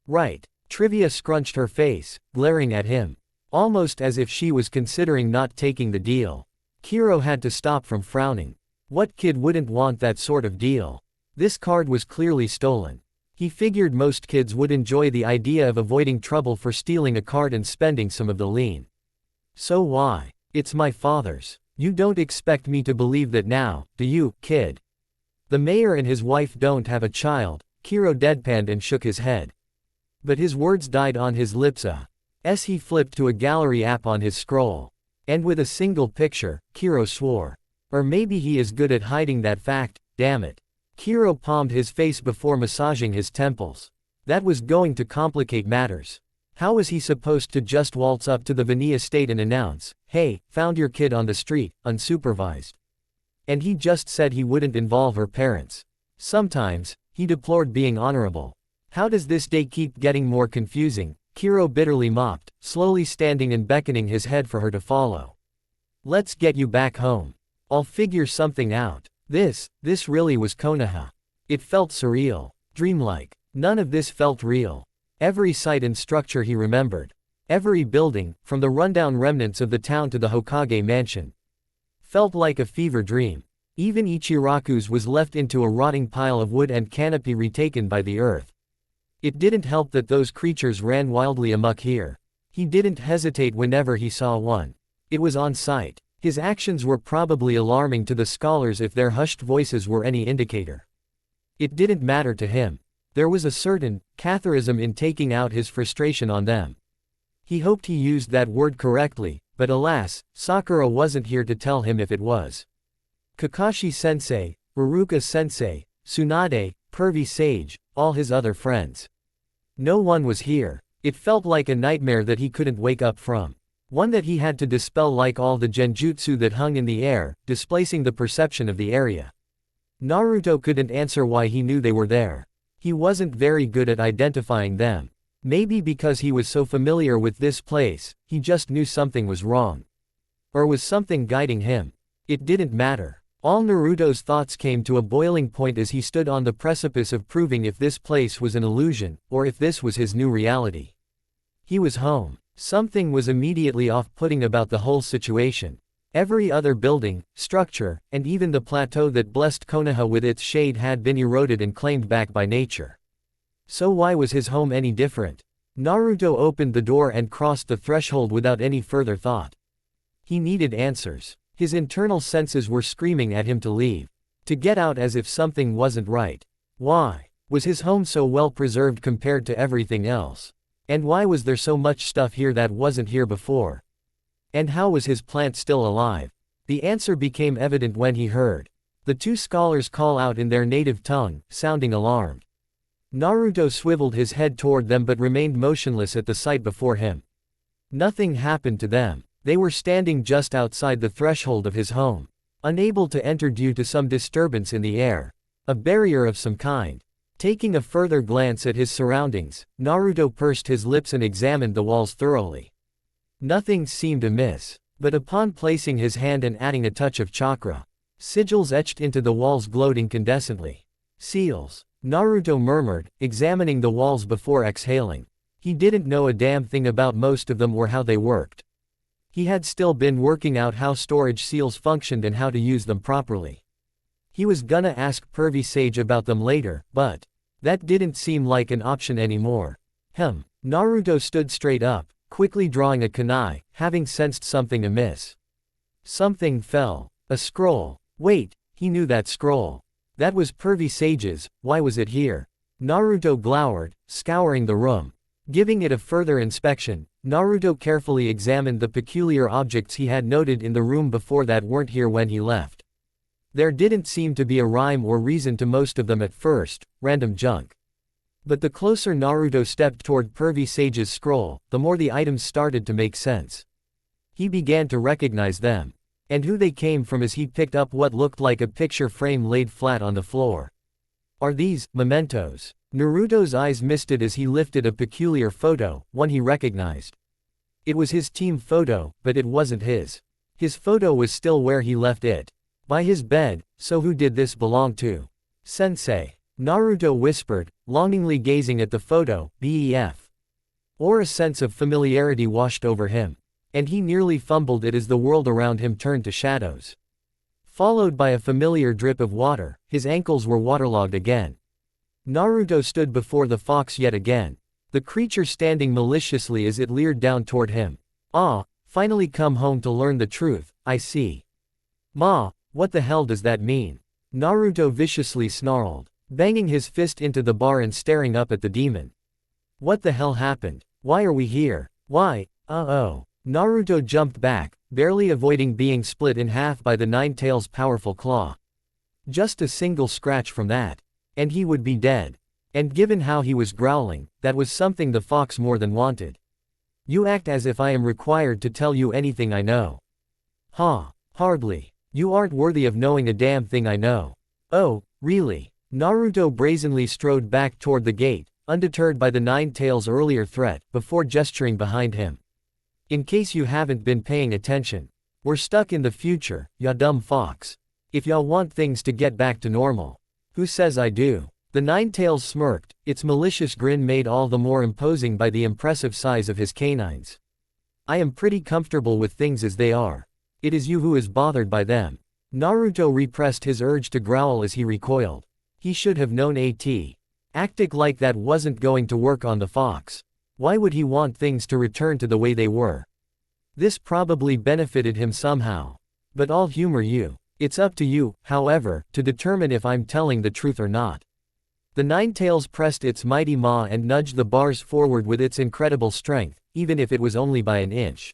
Right. Trivia scrunched her face, glaring at him. Almost as if she was considering not taking the deal. Kiro had to stop from frowning. What kid wouldn't want that sort of deal? This card was clearly stolen. He figured most kids would enjoy the idea of avoiding trouble for stealing a card and spending some of the lien. So why? It's my father's. You don't expect me to believe that now, do you, kid? The mayor and his wife don't have a child, Kiro deadpanned and shook his head. But his words died on his lips as he flipped to a gallery app on his scroll. And with a single picture, Kiro swore. Or maybe he is good at hiding that fact, damn it. Kiro palmed his face before massaging his temples. That was going to complicate matters. How was he supposed to just waltz up to the Vani estate and announce, hey, found your kid on the street, unsupervised? And he just said he wouldn't involve her parents. Sometimes, he deplored being honorable. How does this day keep getting more confusing? Kiro bitterly mopped, slowly standing and beckoning his head for her to follow. Let's get you back home. I'll figure something out. This really was Konoha. It felt surreal, dreamlike. None of this felt real. Every site and structure he remembered. Every building, from the rundown remnants of the town to the Hokage mansion, felt like a fever dream. Even Ichiraku's was left into a rotting pile of wood and canopy retaken by the earth. It didn't help that those creatures ran wildly amok here. He didn't hesitate whenever he saw one. It was on sight. His actions were probably alarming to the scholars if their hushed voices were any indicator. It didn't matter to him. There was a certain catharism in taking out his frustration on them. He hoped he used that word correctly, but alas, Sakura wasn't here to tell him if it was. Kakashi-sensei, Iruka-sensei, Tsunade, Pervy Sage, all his other friends. No one was here. It felt like a nightmare that he couldn't wake up from. One that he had to dispel like all the genjutsu that hung in the air, displacing the perception of the area. Naruto couldn't answer why he knew they were there. He wasn't very good at identifying them. Maybe because he was so familiar with this place, he just knew something was wrong. Or was something guiding him? It didn't matter. All Naruto's thoughts came to a boiling point as he stood on the precipice of proving if this place was an illusion, or if this was his new reality. He was home. Something was immediately off-putting about the whole situation. Every other building, structure, and even the plateau that blessed Konoha with its shade had been eroded and claimed back by nature. So why was his home any different? Naruto opened the door and crossed the threshold without any further thought. He needed answers. His internal senses were screaming at him to leave. To get out as if something wasn't right. Why was his home so well preserved compared to everything else? And why was there so much stuff here that wasn't here before? And how was his plant still alive? The answer became evident when he heard the two scholars call out in their native tongue, sounding alarmed. Naruto swiveled his head toward them but remained motionless at the sight before him. Nothing happened to them. They were standing just outside the threshold of his home, unable to enter due to some disturbance in the air. A barrier of some kind. Taking a further glance at his surroundings, Naruto pursed his lips and examined the walls thoroughly. Nothing seemed amiss. But upon placing his hand and adding a touch of chakra, sigils etched into the walls glowed incandescently. Seals. Naruto murmured, examining the walls before exhaling. He didn't know a damn thing about most of them or how they worked. He had still been working out how storage seals functioned and how to use them properly. He was gonna ask Pervy Sage about them later, but that didn't seem like an option anymore. Naruto stood straight up, quickly drawing a kunai, having sensed something amiss. Something fell. A scroll. Wait, he knew that scroll. That was Pervy Sage's. Why was it here? Naruto glowered, scouring the room. Giving it a further inspection, Naruto carefully examined the peculiar objects he had noted in the room before that weren't here when he left. There didn't seem to be a rhyme or reason to most of them at first, random junk. But the closer Naruto stepped toward Pervy Sage's scroll, the more the items started to make sense. He began to recognize them. And who they came from as he picked up what looked like a picture frame laid flat on the floor. Are these mementos? Naruto's eyes misted as he lifted a peculiar photo, one he recognized. It was his team photo, but it wasn't his. His photo was still where he left it. By his bed, so who did this belong to? Sensei. Naruto whispered, longingly gazing at the photo, BEF. Or a sense of familiarity washed over him. And he nearly fumbled it as the world around him turned to shadows. Followed by a familiar drip of water, his ankles were waterlogged again. Naruto stood before the fox yet again. The creature standing maliciously as it leered down toward him. Ah, finally come home to learn the truth, I see. Ma, what the hell does that mean? Naruto viciously snarled, banging his fist into the bar and staring up at the demon. What the hell happened? Why are we here? Why, uh-oh. Naruto jumped back, barely avoiding being split in half by the Nine-Tails' powerful claw. Just a single scratch from that. And he would be dead. And given how he was growling, that was something the fox more than wanted. You act as if I am required to tell you anything I know. Huh, hardly. You aren't worthy of knowing a damn thing I know. Oh, really? Naruto brazenly strode back toward the gate, undeterred by the Nine-Tails' earlier threat, before gesturing behind him. In case you haven't been paying attention. We're stuck in the future, ya dumb fox. If y'all want things to get back to normal. Who says I do? The Nine-Tails smirked, its malicious grin made all the more imposing by the impressive size of his canines. I am pretty comfortable with things as they are. It is you who is bothered by them. Naruto repressed his urge to growl as he recoiled. He should have known acting like that wasn't going to work on the fox. Why would he want things to return to the way they were? This probably benefited him somehow. But I'll humor you. It's up to you, however, to determine if I'm telling the truth or not. The Nine-Tails pressed its mighty maw and nudged the bars forward with its incredible strength, even if it was only by an inch.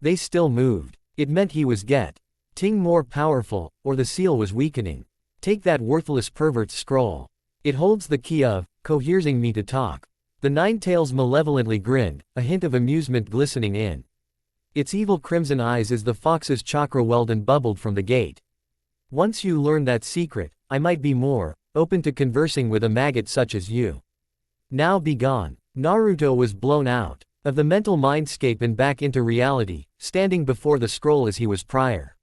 They still moved. It meant he was getting more powerful, or the seal was weakening. Take that worthless pervert's scroll. It holds the key of coercing me to talk. The Nine-Tails malevolently grinned, a hint of amusement glistening in its evil crimson eyes as the fox's chakra welled and bubbled from the gate. Once you learn that secret, I might be more open to conversing with a maggot such as you. Now be gone. Naruto was blown out of the mental mindscape and back into reality, standing before the scroll as he was prior.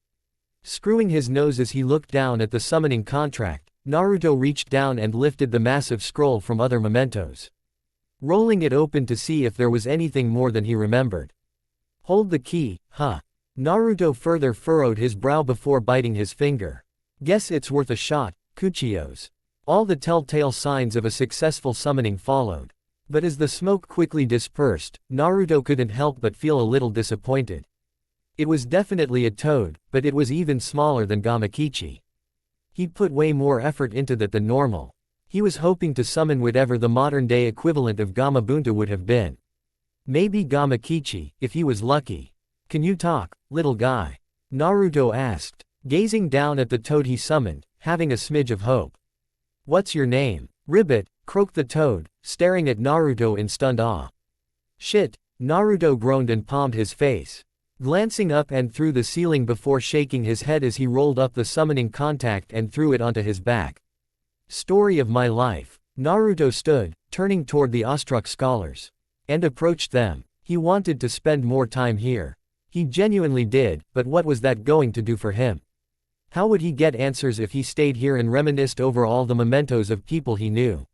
Screwing his nose as he looked down at the summoning contract, Naruto reached down and lifted the massive scroll from other mementos. Rolling it open to see if there was anything more than he remembered. Hold the key, huh? Naruto further furrowed his brow before biting his finger. Guess it's worth a shot, Kuchiyos. All the telltale signs of a successful summoning followed. But as the smoke quickly dispersed, Naruto couldn't help but feel a little disappointed. It was definitely a toad, but it was even smaller than Gamakichi. He'd put way more effort into that than normal. He was hoping to summon whatever the modern-day equivalent of Gamabunta would have been. Maybe Gamakichi, if he was lucky. Can you talk, little guy? Naruto asked, gazing down at the toad he summoned, having a smidge of hope. What's your name? Ribbit, croaked the toad, staring at Naruto in stunned awe. Shit, Naruto groaned and palmed his face, glancing up and through the ceiling before shaking his head as he rolled up the summoning contact and threw it onto his back. Story of my life. Naruto stood, turning toward the awestruck scholars. And approached them. He wanted to spend more time here. He genuinely did, but what was that going to do for him? How would he get answers if he stayed here and reminisced over all the mementos of people he knew?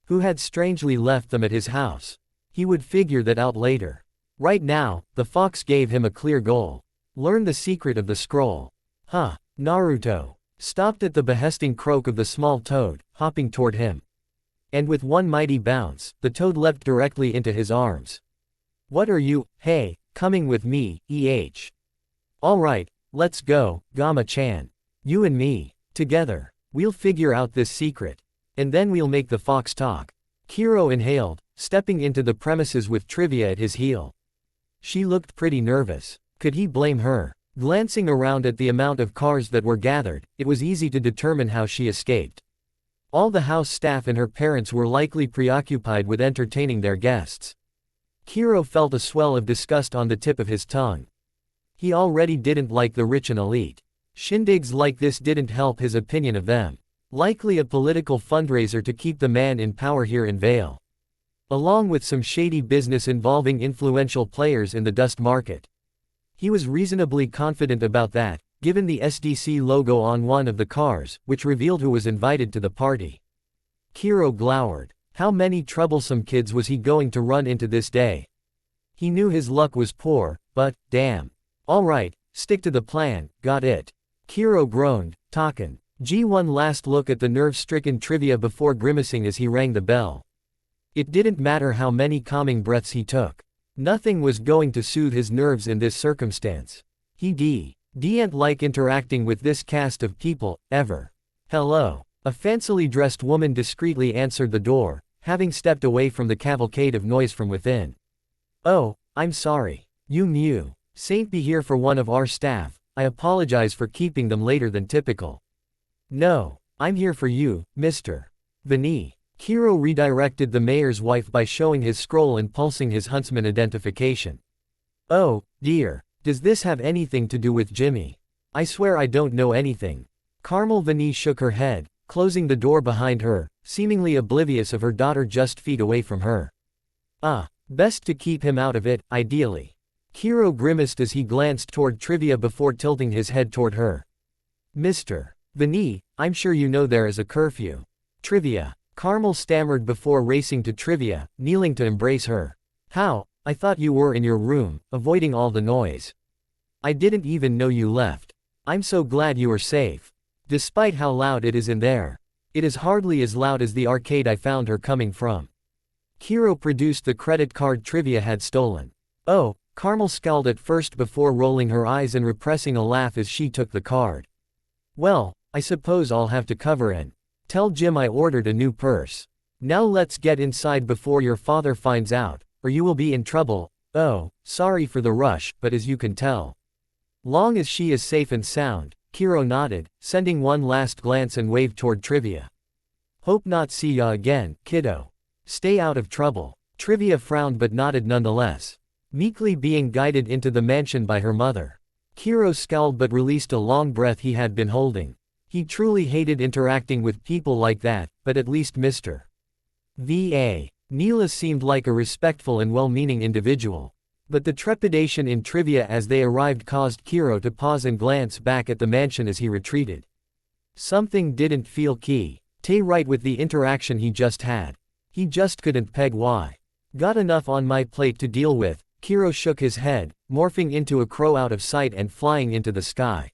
Who had strangely left them at his house? He would figure that out later. Right now, the fox gave him a clear goal. Learn the secret of the scroll. Huh. Naruto stopped at the behesting croak of the small toad, hopping toward him. And with one mighty bounce, the toad leapt directly into his arms. What are you, hey, coming with me, Alright, let's go, Gama-chan. You and me, together. We'll figure out this secret. And then we'll make the fox talk. Kiro inhaled, stepping into the premises with trivia at his heel. She looked pretty nervous. Could he blame her? Glancing around at the amount of cars that were gathered, it was easy to determine how she escaped. All the house staff and her parents were likely preoccupied with entertaining their guests. Kiro felt a swell of disgust on the tip of his tongue. He already didn't like the rich and elite. Shindigs like this didn't help his opinion of them. Likely a political fundraiser to keep the man in power here in Vale. Along with some shady business involving influential players in the dust market. He was reasonably confident about that, given the SDC logo on one of the cars, which revealed who was invited to the party. Kiro glowered. How many troublesome kids was he going to run into this day? He knew his luck was poor, but, damn. Alright, stick to the plan, got it. Kiro groaned. Taken. G1 last look at the nerve-stricken trivia before grimacing as he rang the bell. It didn't matter how many calming breaths he took. Nothing was going to soothe his nerves in this circumstance. He didn't like interacting with this cast of people, ever. Hello. A fancily dressed woman discreetly answered the door, having stepped away from the cavalcade of noise from within. Oh, I'm sorry. You Saint be here for one of our staff. I apologize for keeping them later than typical. No, I'm here for you, Mr. Vinny. Kiro redirected the mayor's wife by showing his scroll and pulsing his huntsman identification. Oh, dear. Does this have anything to do with Jimmy? I swear I don't know anything. Carmel Vinny shook her head, closing the door behind her, seemingly oblivious of her daughter just feet away from her. Best to keep him out of it, ideally. Kiro grimaced as he glanced toward Trivia before tilting his head toward her. Mr. Vinny, I'm sure you know there is a curfew. Trivia. Carmel stammered before racing to Trivia, kneeling to embrace her. How? I thought you were in your room, avoiding all the noise. I didn't even know you left. I'm so glad you are safe. Despite how loud it is in there. It is hardly as loud as the arcade I found her coming from. Kiro produced the credit card Trivia had stolen. Oh, Carmel scowled at first before rolling her eyes and repressing a laugh as she took the card. Well, I suppose I'll have to cover it. Tell Jim I ordered a new purse. Now let's get inside before your father finds out, or you will be in trouble. Oh, sorry for the rush, but as you can tell. Long as she is safe and sound, Kiro nodded, sending one last glance and waved toward Trivia. Hope not see ya again, kiddo. Stay out of trouble. Trivia frowned but nodded nonetheless. Meekly being guided into the mansion by her mother. Kiro scowled but released a long breath he had been holding. He truly hated interacting with people like that, but at least Mr. V.A. Neela seemed like a respectful and well-meaning individual. But the trepidation in Trivia as they arrived caused Kiro to pause and glance back at the mansion as he retreated. Something didn't feel right with the interaction he just had. He just couldn't peg why. Got enough on my plate to deal with. Kiro shook his head, morphing into a crow out of sight and flying into the sky.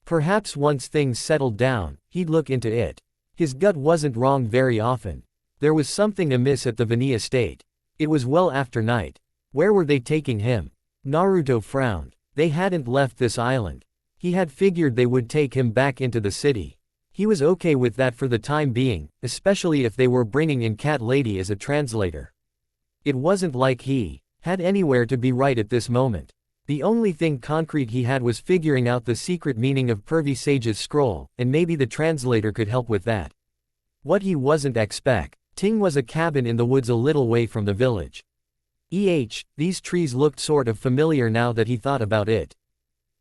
Perhaps once things settled down, he'd look into it. His gut wasn't wrong very often. There was something amiss at the Vani estate. It was well after night. Where were they taking him? Naruto frowned. They hadn't left this island. He had figured they would take him back into the city. He was okay with that for the time being, especially if they were bringing in Cat Lady as a translator. It wasn't like he had anywhere to be right at this moment. The only thing concrete he had was figuring out the secret meaning of Pervy Sage's scroll, and maybe the translator could help with that. What he wasn't expecting was a cabin in the woods a little way from the village. These trees looked sort of familiar now that he thought about it.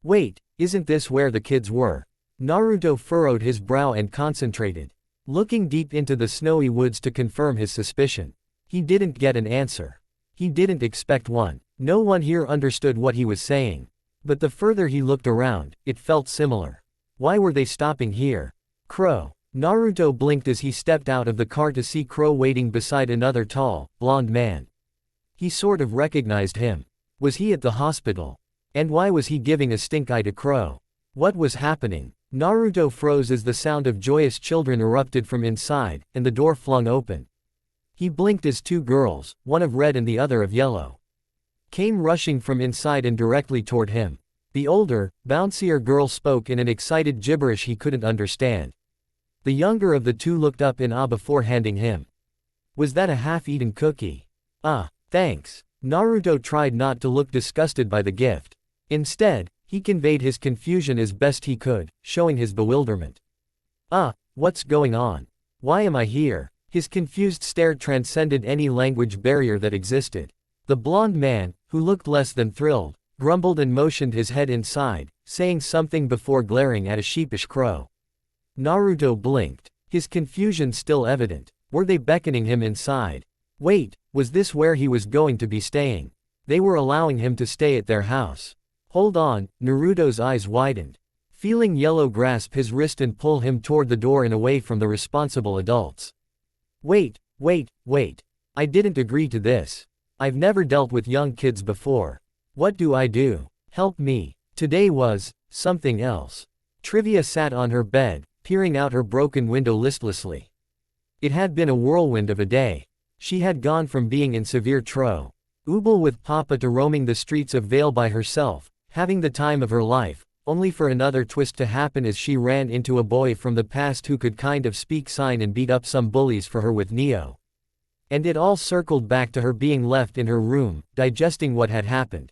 Wait, isn't this where the kids were? Naruto furrowed his brow and concentrated, looking deep into the snowy woods to confirm his suspicion. He didn't get an answer. He didn't expect one. No one here understood what he was saying. But the further he looked around, it felt similar. Why were they stopping here? Crow. Naruto blinked as he stepped out of the car to see Crow waiting beside another tall, blonde man. He sort of recognized him. Was he at the hospital? And why was he giving a stink eye to Crow? What was happening? Naruto froze as the sound of joyous children erupted from inside, and the door flung open. He blinked as two girls, one of red and the other of yellow, came rushing from inside and directly toward him. The older, bouncier girl spoke in an excited gibberish he couldn't understand. The younger of the two looked up in awe before handing him. Was that a half-eaten cookie? Thanks. Naruto tried not to look disgusted by the gift. Instead, He conveyed his confusion as best he could, showing his bewilderment. What's going on? Why am I here? His confused stare transcended any language barrier that existed. The blond man, who looked less than thrilled, grumbled and motioned his head inside, saying something before glaring at a sheepish crow. Naruto blinked, his confusion still evident. Were they beckoning him inside? Wait, was this where he was going to be staying? They were allowing him to stay at their house. Hold on, Naruto's eyes widened. Feeling Yellow grasp his wrist and pull him toward the door and away from the responsible adults. Wait. I didn't agree to this. I've never dealt with young kids before. What do I do? Help me. Today was something else. Trivia sat on her bed, peering out her broken window listlessly. It had been a whirlwind of a day. She had gone from being in severe trouble with Papa to roaming the streets of Vale by herself, having the time of her life, only for another twist to happen as she ran into a boy from the past who could kind of speak sign and beat up some bullies for her with Neo. And it all circled back to her being left in her room, digesting what had happened.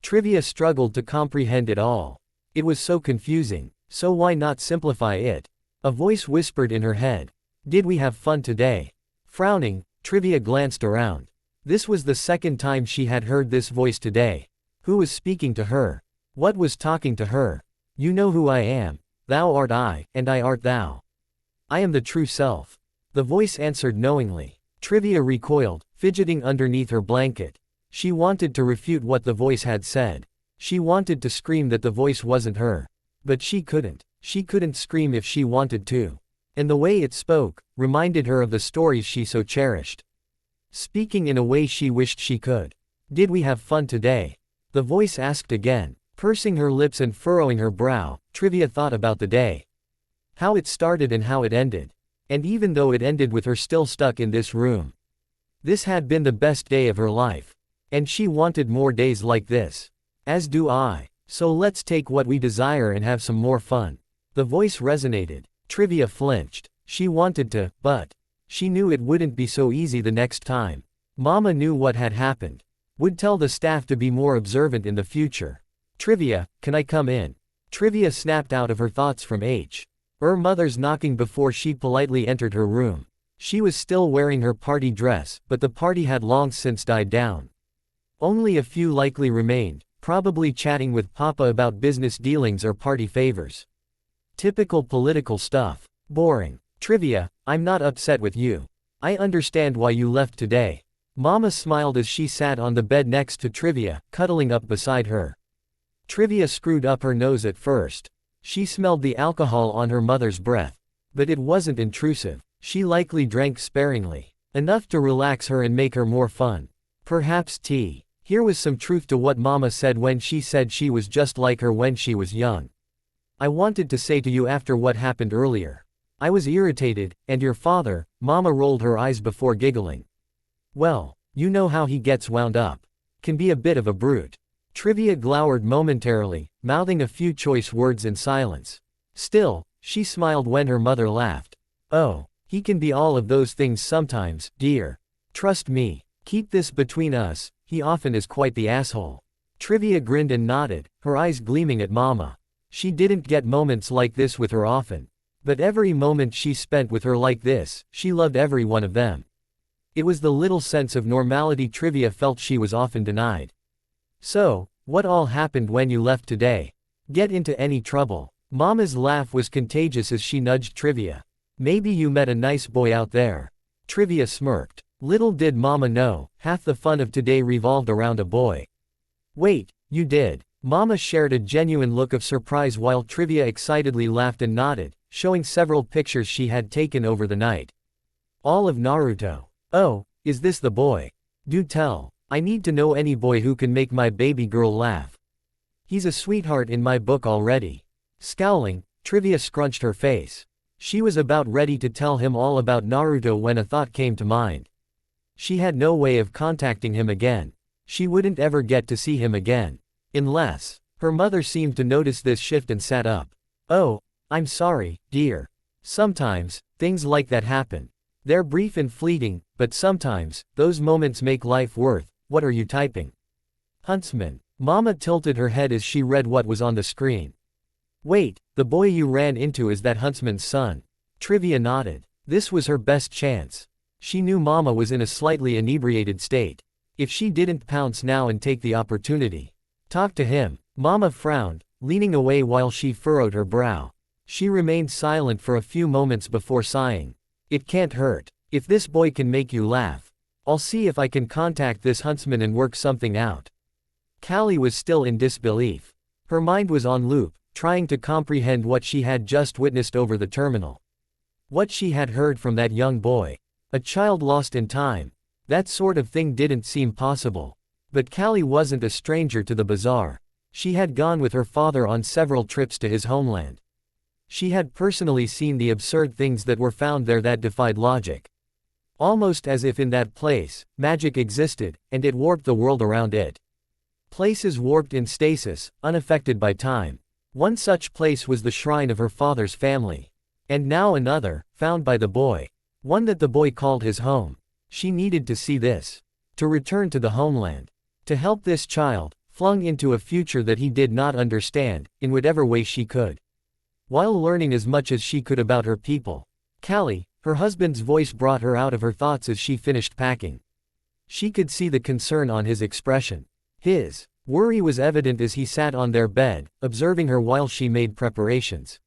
Trivia struggled to comprehend it all. It was so confusing, so why not simplify it? A voice whispered in her head. Did we have fun today? Frowning, Trivia glanced around. This was the second time she had heard this voice today. Who was speaking to her? What was talking to her? You know who I am. Thou art I, and I art thou. I am the true self. The voice answered knowingly. Trivia recoiled, fidgeting underneath her blanket. She wanted to refute what the voice had said. She wanted to scream that the voice wasn't her. But she couldn't. She couldn't scream if she wanted to. And the way it spoke reminded her of the stories she so cherished. Speaking in a way she wished she could. Did we have fun today? The voice asked again. Pursing her lips and furrowing her brow, Trivia thought about the day. How it started and how it ended. And even though it ended with her still stuck in this room. This had been the best day of her life. And she wanted more days like this. As do I. So let's take what we desire and have some more fun. The voice resonated. Trivia flinched. She wanted to, but she knew it wouldn't be so easy the next time. Mama knew what had happened. Would tell the staff to be more observant in the future. Trivia, can I come in? Trivia snapped out of her thoughts from her mother's knocking before she politely entered her room. She was still wearing her party dress, but the party had long since died down. Only a few likely remained, probably chatting with Papa about business dealings or party favors. Typical political stuff. Boring. Trivia, I'm not upset with you. I understand why you left today. Mama smiled as she sat on the bed next to Trivia, cuddling up beside her. Trivia screwed up her nose at first. She smelled the alcohol on her mother's breath. But it wasn't intrusive. She likely drank sparingly. Enough to relax her and make her more fun. Perhaps tea. Here was some truth to what Mama said when she said she was just like her when she was young. I wanted to say to you after what happened earlier. I was irritated, and your father, Mama rolled her eyes before giggling. Well, you know how he gets wound up. Can be a bit of a brute. Trivia glowered momentarily, mouthing a few choice words in silence. Still, she smiled when her mother laughed. Oh, he can be all of those things sometimes, dear. Trust me. Keep this between us, he often is quite the asshole. Trivia grinned and nodded, her eyes gleaming at Mama. She didn't get moments like this with her often. But every moment she spent with her like this, she loved every one of them. It was the little sense of normality Trivia felt she was often denied. So, what all happened when you left today? Get into any trouble? Mama's laugh was contagious as she nudged Trivia. Maybe you met a nice boy out there. Trivia smirked. Little did Mama know, half the fun of today revolved around a boy. Wait, you did? Mama shared a genuine look of surprise while Trivia excitedly laughed and nodded, showing several pictures she had taken over the night. All of Naruto. Oh, is this the boy? Do tell. I need to know any boy who can make my baby girl laugh. He's a sweetheart in my book already. Scowling, Trivia scrunched her face. She was about ready to tell him all about Naruto when a thought came to mind. She had no way of contacting him again. She wouldn't ever get to see him again. Unless, her mother seemed to notice this shift and sat up. Oh, I'm sorry, dear. Sometimes, things like that happen. They're brief and fleeting, but sometimes, those moments make life worth. What are you typing? Huntsman. Mama tilted her head as she read what was on the screen. Wait, the boy you ran into is that huntsman's son. Trivia nodded. This was her best chance. She knew Mama was in a slightly inebriated state. If she didn't pounce now and take the opportunity. Talk to him. Mama frowned, leaning away while she furrowed her brow. She remained silent for a few moments before sighing. It can't hurt. If this boy can make you laugh. I'll see if I can contact this huntsman and work something out. Callie was still in disbelief. Her mind was on loop, trying to comprehend what she had just witnessed over the terminal. What she had heard from that young boy. A child lost in time. That sort of thing didn't seem possible. But Callie wasn't a stranger to the bazaar. She had gone with her father on several trips to his homeland. She had personally seen the absurd things that were found there that defied logic. Almost as if in that place, magic existed, and it warped the world around it. Places warped in stasis, unaffected by time. One such place was the shrine of her father's family. And now another, found by the boy. One that the boy called his home. She needed to see this. To return to the homeland. To help this child, flung into a future that he did not understand, in whatever way she could. While learning as much as she could about her people. Callie, her husband's voice brought her out of her thoughts as she finished packing. She could see the concern on his expression. His worry was evident as he sat on their bed, observing her while she made preparations.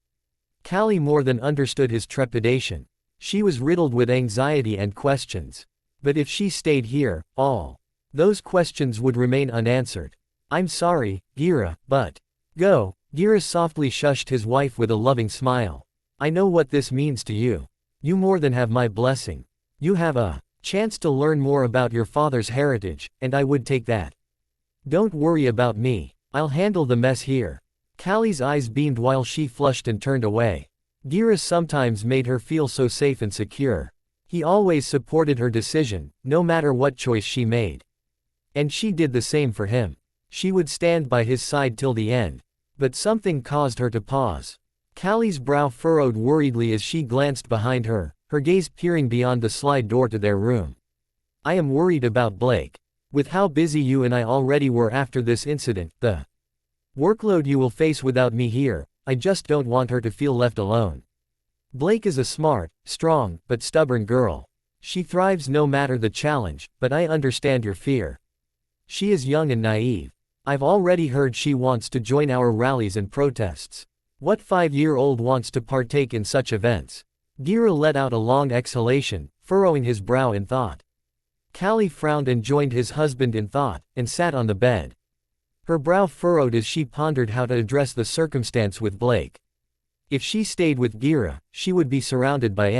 Callie more than understood his trepidation. She was riddled with anxiety and questions. But if she stayed here, all those questions would remain unanswered. I'm sorry, Gira, but go. Gira softly shushed his wife with a loving smile. I know what this means to you. You more than have my blessing. You have a chance to learn more about your father's heritage, and I would take that. Don't worry about me. I'll handle the mess here. Callie's eyes beamed while she flushed and turned away. Gira sometimes made her feel so safe and secure. He always supported her decision, no matter what choice she made. And she did the same for him. She would stand by his side till the end. But something caused her to pause. Callie's brow furrowed worriedly as she glanced behind her, her gaze peering beyond the slide door to their room. I am worried about Blake. With how busy you and I already were after this incident, the workload you will face without me here, I just don't want her to feel left alone. Blake is a smart, strong, but stubborn girl. She thrives no matter the challenge, but I understand your fear. She is young and naive. I've already heard she wants to join our rallies and protests. What 5-year-old wants to partake in such events? Gira let out a long exhalation, furrowing his brow in thought. Callie frowned and joined his husband in thought, and sat on the bed. Her brow furrowed as she pondered how to address the circumstance with Blake. If she stayed with Gira, she would be surrounded by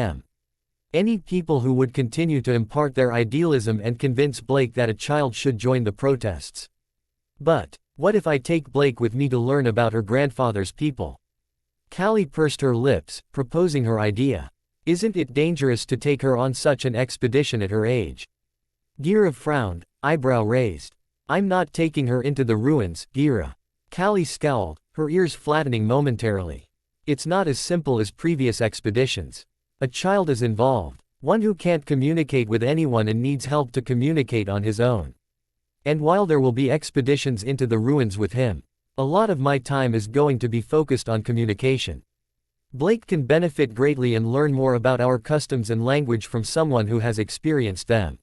any people who would continue to impart their idealism and convince Blake that a child should join the protests. But what if I take Blake with me to learn about her grandfather's people? Callie pursed her lips, proposing her idea. Isn't it dangerous to take her on such an expedition at her age? Gira frowned, eyebrow raised. I'm not taking her into the ruins, Gira. Callie scowled, her ears flattening momentarily. It's not as simple as previous expeditions. A child is involved, one who can't communicate with anyone and needs help to communicate on his own. And while there will be expeditions into the ruins with him, a lot of my time is going to be focused on communication. Blake can benefit greatly and learn more about our customs and language from someone who has experienced them.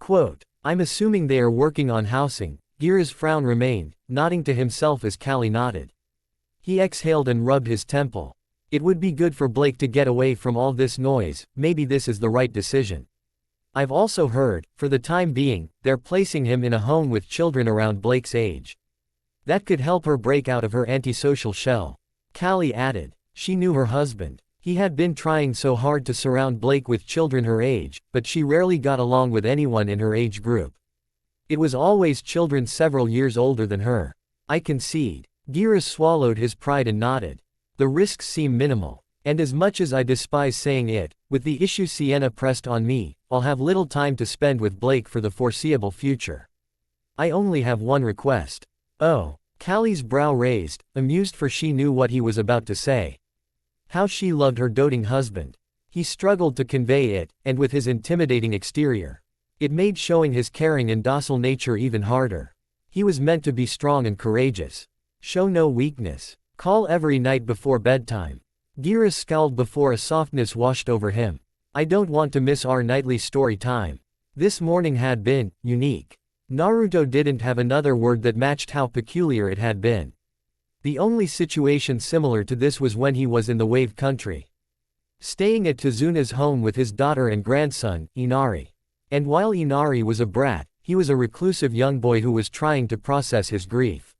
Quote, I'm assuming they are working on housing. Gira's frown remained, nodding to himself as Callie nodded. He exhaled and rubbed his temple. It would be good for Blake to get away from all this noise, maybe this is the right decision. I've also heard, for the time being, they're placing him in a home with children around Blake's age. That could help her break out of her antisocial shell. Callie added. She knew her husband. He had been trying so hard to surround Blake with children her age, but she rarely got along with anyone in her age group. It was always children several years older than her. I concede. Gira swallowed his pride and nodded. The risks seem minimal. And as much as I despise saying it, with the issue Sienna pressed on me, I'll have little time to spend with Blake for the foreseeable future. I only have one request. Oh. Callie's brow raised, amused for she knew what he was about to say. How she loved her doting husband. He struggled to convey it, and with his intimidating exterior. It made showing his caring and docile nature even harder. He was meant to be strong and courageous. Show no weakness. Call every night before bedtime. Gira scowled before a softness washed over him. I don't want to miss our nightly story time. This morning had been unique. Naruto didn't have another word that matched how peculiar it had been. The only situation similar to this was when he was in the Wave Country, staying at Tazuna's home with his daughter and grandson, Inari. And while Inari was a brat, he was a reclusive young boy who was trying to process his grief.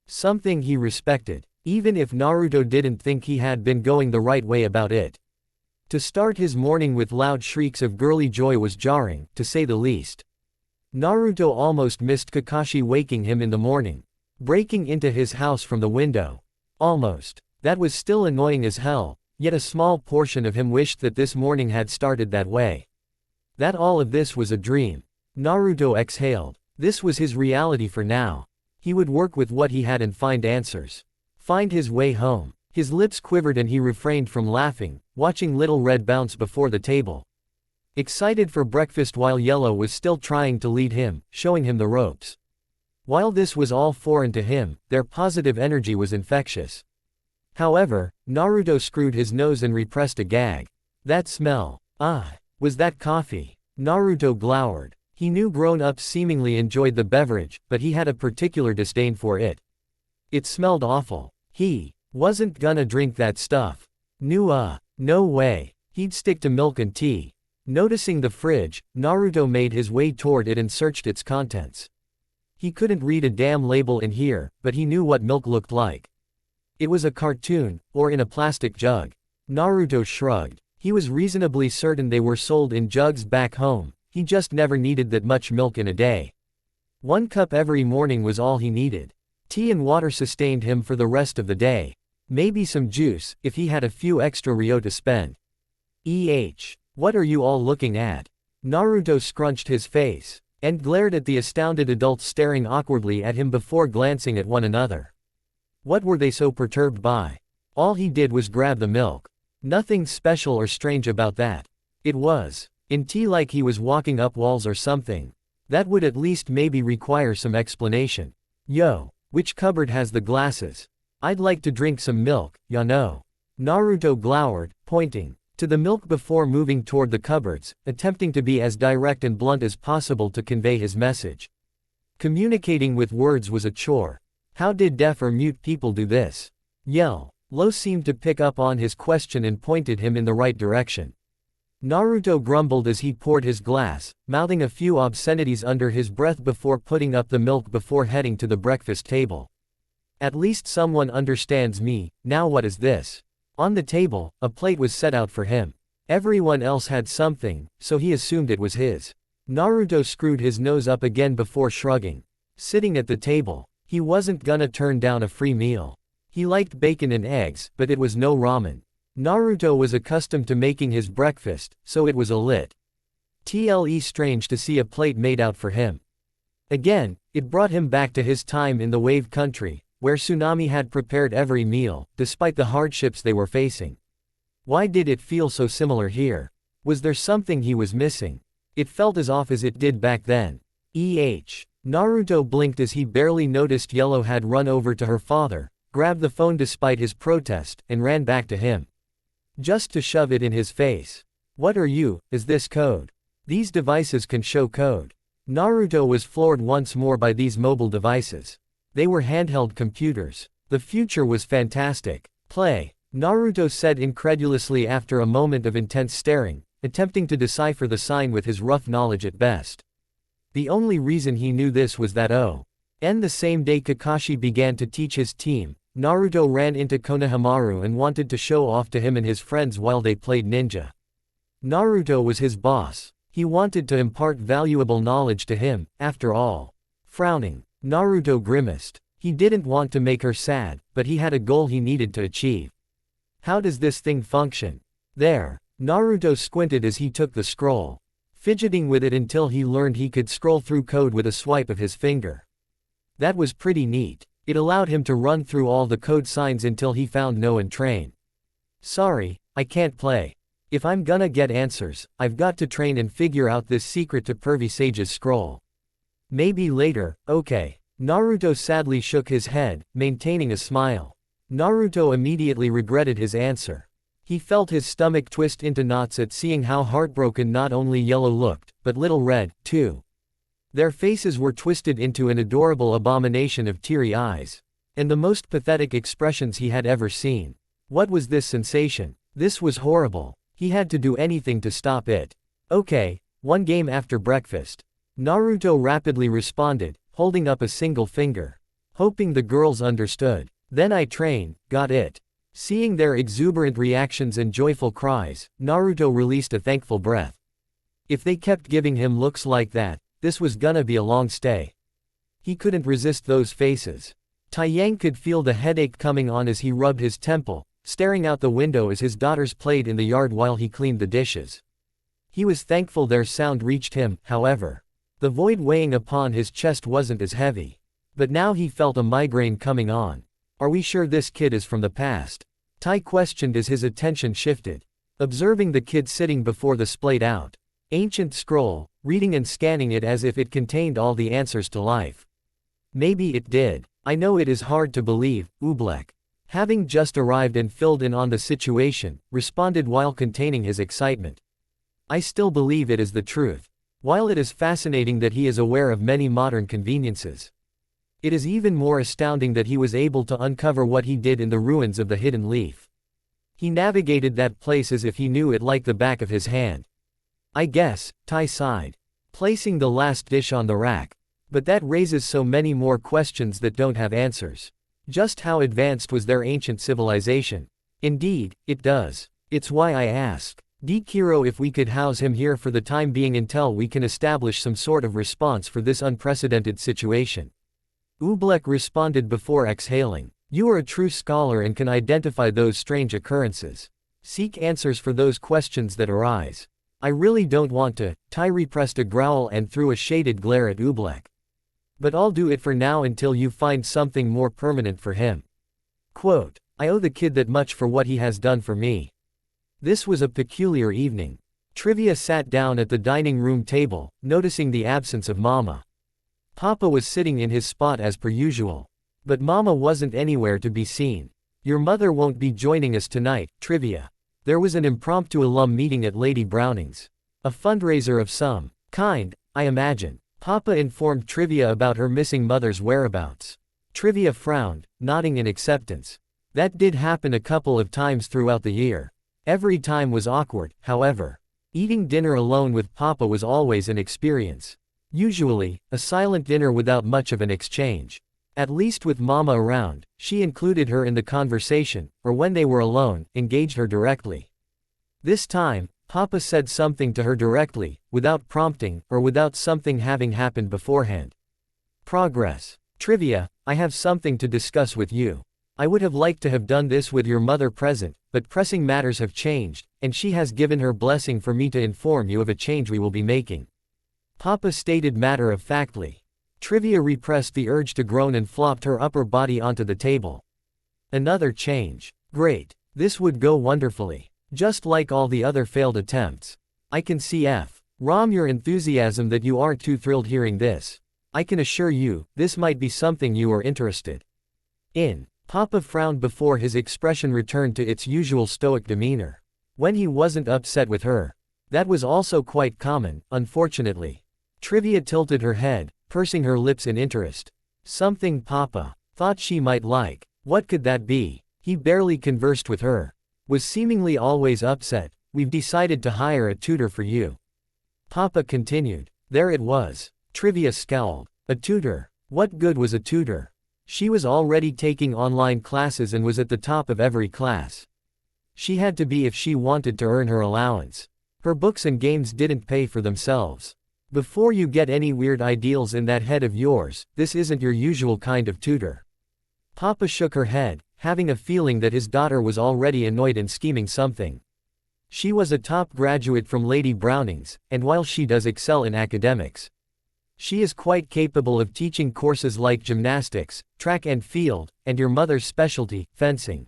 Something he respected, even if Naruto didn't think he had been going the right way about it. To start his morning with loud shrieks of girly joy was jarring, to say the least. Naruto almost missed Kakashi waking him in the morning, breaking into his house from the window. Almost. That was still annoying as hell, yet a small portion of him wished that this morning had started that way. That all of this was a dream. Naruto exhaled. This was his reality for now. He would work with what he had and find answers. Find his way home. His lips quivered and he refrained from laughing, watching Little Red bounce before the table, excited for breakfast while Yellow was still trying to lead him, showing him the ropes. While this was all foreign to him, their positive energy was infectious. However, Naruto screwed his nose and repressed a gag. That smell. Was that coffee? Naruto glowered. He knew grown-ups seemingly enjoyed the beverage, but he had a particular disdain for it. It smelled awful. He wasn't gonna drink that stuff. No way. He'd stick to milk and tea. Noticing the fridge, Naruto made his way toward it and searched its contents. He couldn't read a damn label in here, but he knew what milk looked like. It was a cartoon, or in a plastic jug. Naruto shrugged. He was reasonably certain they were sold in jugs back home. He just never needed that much milk in a day. 1 cup every morning was all he needed. Tea and water sustained him for the rest of the day. Maybe some juice, if he had a few extra ryo to spend. What are you all looking at? Naruto scrunched his face, and glared at the astounded adults staring awkwardly at him before glancing at one another. What were they so perturbed by? All he did was grab the milk. Nothing special or strange about that. It was in tea, like he was walking up walls or something. That would at least maybe require some explanation. Yo, which cupboard has the glasses? I'd like to drink some milk, ya know. Naruto glowered, pointing to the milk before moving toward the cupboards, attempting to be as direct and blunt as possible to convey his message. Communicating with words was a chore. How did deaf or mute people do this? Lo seemed to pick up on his question and pointed him in the right direction. Naruto grumbled as he poured his glass, mouthing a few obscenities under his breath before putting up the milk before heading to the breakfast table. At least someone understands me. Now what is this? On the table, a plate was set out for him. Everyone else had something, so he assumed it was his. Naruto screwed his nose up again before shrugging. Sitting at the table, he wasn't gonna turn down a free meal. He liked bacon and eggs, but it was no ramen. Naruto was accustomed to making his breakfast, so it was a lit. Strange to see a plate made out for him. Again, it brought him back to his time in the Wave Country, where Tsunami had prepared every meal, despite the hardships they were facing. Why did it feel so similar here? Was there something he was missing? It felt as off as it did back then. Naruto blinked as he barely noticed Yellow had run over to her father, grabbed the phone despite his protest, and ran back to him, just to shove it in his face. What are you? Is this code? These devices can show code. Naruto was floored once more by these mobile devices. They were handheld computers. The future was fantastic. Play. Naruto said incredulously after a moment of intense staring, attempting to decipher the sign with his rough knowledge at best. The only reason he knew this was that the same day Kakashi began to teach his team, Naruto ran into Konohamaru and wanted to show off to him and his friends while they played ninja. Naruto was his boss. He wanted to impart valuable knowledge to him, after all. Frowning, Naruto grimaced. He didn't want to make her sad, but he had a goal he needed to achieve. How does this thing function? There. Naruto squinted as he took the scroll, fidgeting with it until he learned he could scroll through code with a swipe of his finger. That was pretty neat. It allowed him to run through all the code signs until he found no and train. Sorry, I can't play. If I'm gonna get answers, I've got to train and figure out this secret to Pervy Sage's scroll. Maybe later, okay. Naruto sadly shook his head, maintaining a smile. Naruto immediately regretted his answer. He felt his stomach twist into knots at seeing how heartbroken not only Yellow looked, but Little Red, too. Their faces were twisted into an adorable abomination of teary eyes. And the most pathetic expressions he had ever seen. What was this sensation? This was horrible. He had to do anything to stop it. Okay, one game after breakfast. Naruto rapidly responded, holding up a single finger. Hoping the girls understood. Then I train, got it. Seeing their exuberant reactions and joyful cries, Naruto released a thankful breath. If they kept giving him looks like that, this was gonna be a long stay. He couldn't resist those faces. Taiyang could feel the headache coming on as he rubbed his temple, staring out the window as his daughters played in the yard while he cleaned the dishes. He was thankful their sound reached him, however. The void weighing upon his chest wasn't as heavy. But now he felt a migraine coming on. Are we sure this kid is from the past? Tai questioned as his attention shifted. Observing the kid sitting before the splayed out ancient scroll, reading and scanning it as if it contained all the answers to life. Maybe it did. I know it is hard to believe, Oobleck. Having just arrived and filled in on the situation, responded while containing his excitement. I still believe it is the truth. While it is fascinating that he is aware of many modern conveniences, it is even more astounding that he was able to uncover what he did in the ruins of the Hidden Leaf. He navigated that place as if he knew it like the back of his hand. I guess, Tai sighed, placing the last dish on the rack. But that raises so many more questions that don't have answers. Just how advanced was their ancient civilization? Indeed, it does. It's why I ask Kiro if we could house him here for the time being until we can establish some sort of response for this unprecedented situation. Oobleck responded before exhaling. You are a true scholar and can identify those strange occurrences. Seek answers for those questions that arise. I really don't want to. Tai repressed a growl and threw a shaded glare at Oobleck. But I'll do it for now until you find something more permanent for him. Quote, I owe the kid that much for what he has done for me. This was a peculiar evening. Trivia sat down at the dining room table, noticing the absence of Mama. Papa was sitting in his spot as per usual. But Mama wasn't anywhere to be seen. Your mother won't be joining us tonight, Trivia. There was an impromptu alum meeting at Lady Browning's. A fundraiser of some kind, I imagine. Papa informed Trivia about her missing mother's whereabouts. Trivia frowned, nodding in acceptance. That did happen a couple of times throughout the year. Every time was awkward, however. Eating dinner alone with Papa was always an experience. Usually, a silent dinner without much of an exchange. At least with Mama around, she included her in the conversation, or when they were alone, engaged her directly. This time, Papa said something to her directly, without prompting, or without something having happened beforehand. Progress. Trivia, I have something to discuss with you. I would have liked to have done this with your mother present, but pressing matters have changed, and she has given her blessing for me to inform you of a change we will be making. Papa stated matter-of-factly. Trivia repressed the urge to groan and flopped her upper body onto the table. Another change. Great. This would go wonderfully. Just like all the other failed attempts. I can see Rom your enthusiasm that you aren't too thrilled hearing this. I can assure you, this might be something you are interested in. Papa frowned before his expression returned to its usual stoic demeanor. When he wasn't upset with her. That was also quite common, unfortunately. Trivia tilted her head, pursing her lips in interest. Something Papa thought she might like. What could that be? He barely conversed with her. Was seemingly always upset. We've decided to hire a tutor for you. Papa continued. There it was. Trivia scowled. A tutor. What good was a tutor? She was already taking online classes and was at the top of every class. She had to be if she wanted to earn her allowance. Her books and games didn't pay for themselves. Before you get any weird ideals in that head of yours, this isn't your usual kind of tutor. Papa shook her head, having a feeling that his daughter was already annoyed and scheming something. She was a top graduate from Lady Browning's, and while she does excel in academics, she is quite capable of teaching courses like gymnastics, track and field, and your mother's specialty, fencing.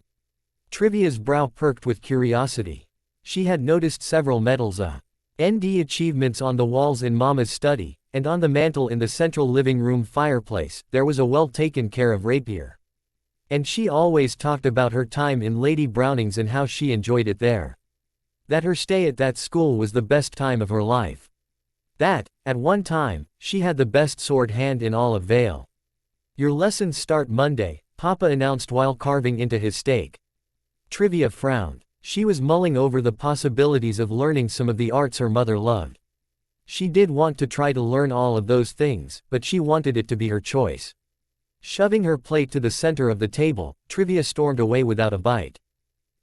Trivia's brow perked with curiosity. She had noticed several medals, ND achievements on the walls in Mama's study, and on the mantel in the central living room fireplace, there was a well-taken care of rapier. And she always talked about her time in Lady Browning's and how she enjoyed it there. That her stay at that school was the best time of her life. That, at one time, she had the best sword hand in all of Vale. Your lessons start Monday, Papa announced while carving into his steak. Trivia frowned. She was mulling over the possibilities of learning some of the arts her mother loved. She did want to try to learn all of those things, but she wanted it to be her choice. Shoving her plate to the center of the table, Trivia stormed away without a bite.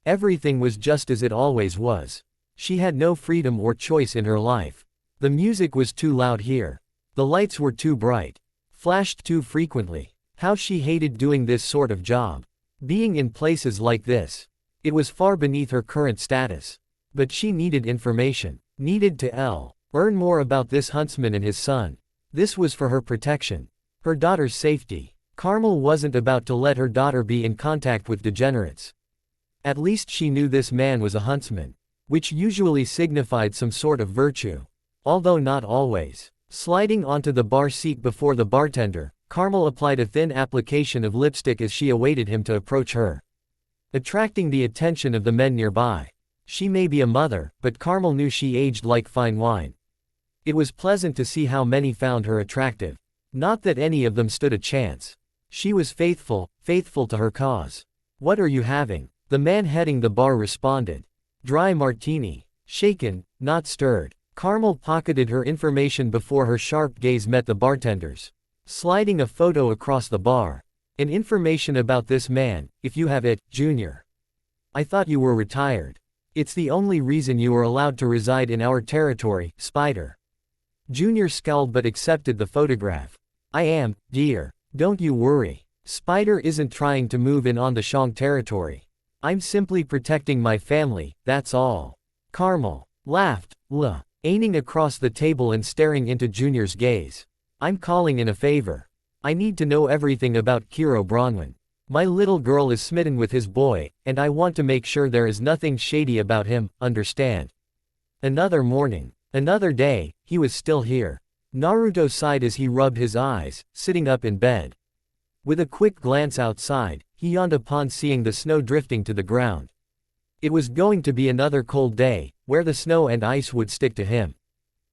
Everything was just as it always was. She had no freedom or choice in her life. The music was too loud here. The lights were too bright. Flashed too frequently. How she hated doing this sort of job. Being in places like this. It was far beneath her current status. But she needed information. Needed to learn more about this huntsman and his son. This was for her protection. Her daughter's safety. Carmel wasn't about to let her daughter be in contact with degenerates. At least she knew this man was a huntsman. Which usually signified some sort of virtue. Although not always. Sliding onto the bar seat before the bartender, Carmel applied a thin application of lipstick as she awaited him to approach her. Attracting the attention of the men nearby. She may be a mother, but Carmel knew she aged like fine wine. It was pleasant to see how many found her attractive. Not that any of them stood a chance. She was faithful to her cause. What are you having? The man heading the bar responded. Dry martini. Shaken, not stirred. Carmel pocketed her information before her sharp gaze met the bartender's. Sliding a photo across the bar. And information about this man, if you have it, Junior. I thought you were retired. It's the only reason you are allowed to reside in our territory, Spider. Junior scowled but accepted the photograph. I am, dear. Don't you worry. Spider isn't trying to move in on the Xiao territory. I'm simply protecting my family, that's all. Carmel laughed, aiming across the table and staring into Junior's gaze. I'm calling in a favor. I need to know everything about Kiro Bronwyn. My little girl is smitten with his boy, and I want to make sure there is nothing shady about him, understand? Another morning. Another day, he was still here. Naruto sighed as he rubbed his eyes, sitting up in bed. With a quick glance outside, he yawned upon seeing the snow drifting to the ground. It was going to be another cold day, where the snow and ice would stick to him.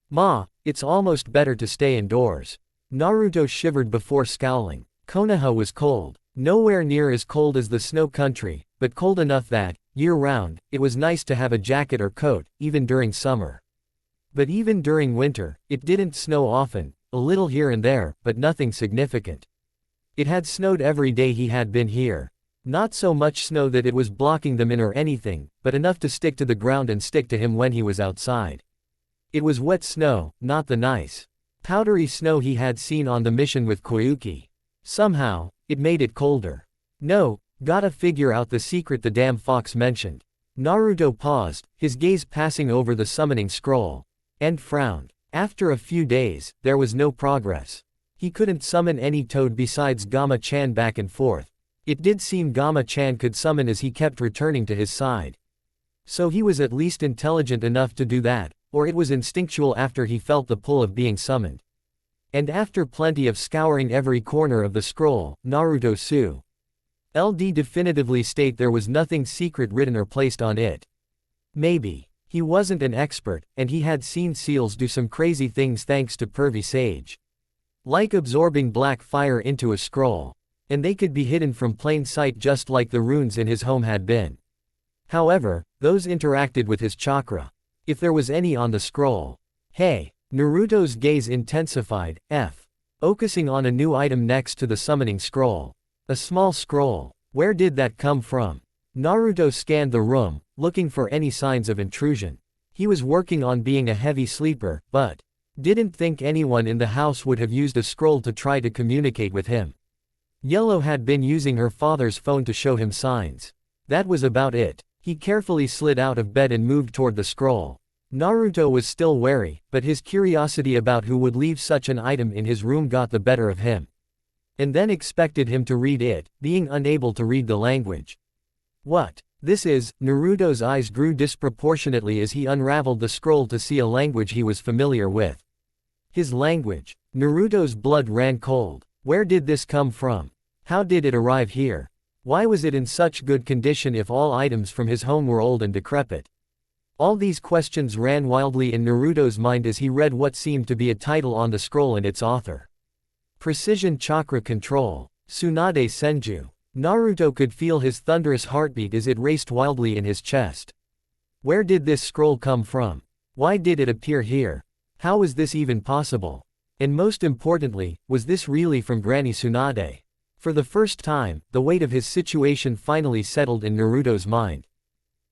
Ma, it's almost better to stay indoors. Naruto shivered before scowling. Konoha was cold. Nowhere near as cold as the snow country, but cold enough that, year-round, it was nice to have a jacket or coat, even during summer. But even during winter, it didn't snow often, a little here and there, but nothing significant. It had snowed every day he had been here. Not so much snow that it was blocking them in or anything, but enough to stick to the ground and stick to him when he was outside. It was wet snow, not the nice, powdery snow he had seen on the mission with Koyuki. Somehow, it made it colder. No, gotta figure out the secret the damn fox mentioned. Naruto paused, his gaze passing over the summoning scroll. And frowned. After a few days, there was no progress. He couldn't summon any toad besides Gama-chan back and forth. It did seem Gama-chan could summon as he kept returning to his side. So he was at least intelligent enough to do that, or it was instinctual after he felt the pull of being summoned. And after plenty of scouring every corner of the scroll, Naruto Su. LD definitively state there was nothing secret written or placed on it. Maybe. He wasn't an expert, and he had seen seals do some crazy things thanks to Pervy Sage. Like absorbing black fire into a scroll. And they could be hidden from plain sight just like the runes in his home had been. However, those interacted with his chakra. If there was any on the scroll. Hey! Naruto's gaze intensified, focusing on a new item next to the summoning scroll. A small scroll. Where did that come from? Naruto scanned the room, looking for any signs of intrusion. He was working on being a heavy sleeper, but didn't think anyone in the house would have used a scroll to try to communicate with him. Yellow had been using her father's phone to show him signs. That was about it. He carefully slid out of bed and moved toward the scroll. Naruto was still wary, but his curiosity about who would leave such an item in his room got the better of him. And then expected him to read it, being unable to read the language. What? This is, Naruto's eyes grew disproportionately as he unraveled the scroll to see a language he was familiar with. His language. Naruto's blood ran cold. Where did this come from? How did it arrive here? Why was it in such good condition if all items from his home were old and decrepit? All these questions ran wildly in Naruto's mind as he read what seemed to be a title on the scroll and its author. Precision Chakra Control. Tsunade Senju. Naruto could feel his thunderous heartbeat as it raced wildly in his chest. Where did this scroll come from? Why did it appear here? How was this even possible? And most importantly, was this really from Granny Tsunade? For the first time, the weight of his situation finally settled in Naruto's mind.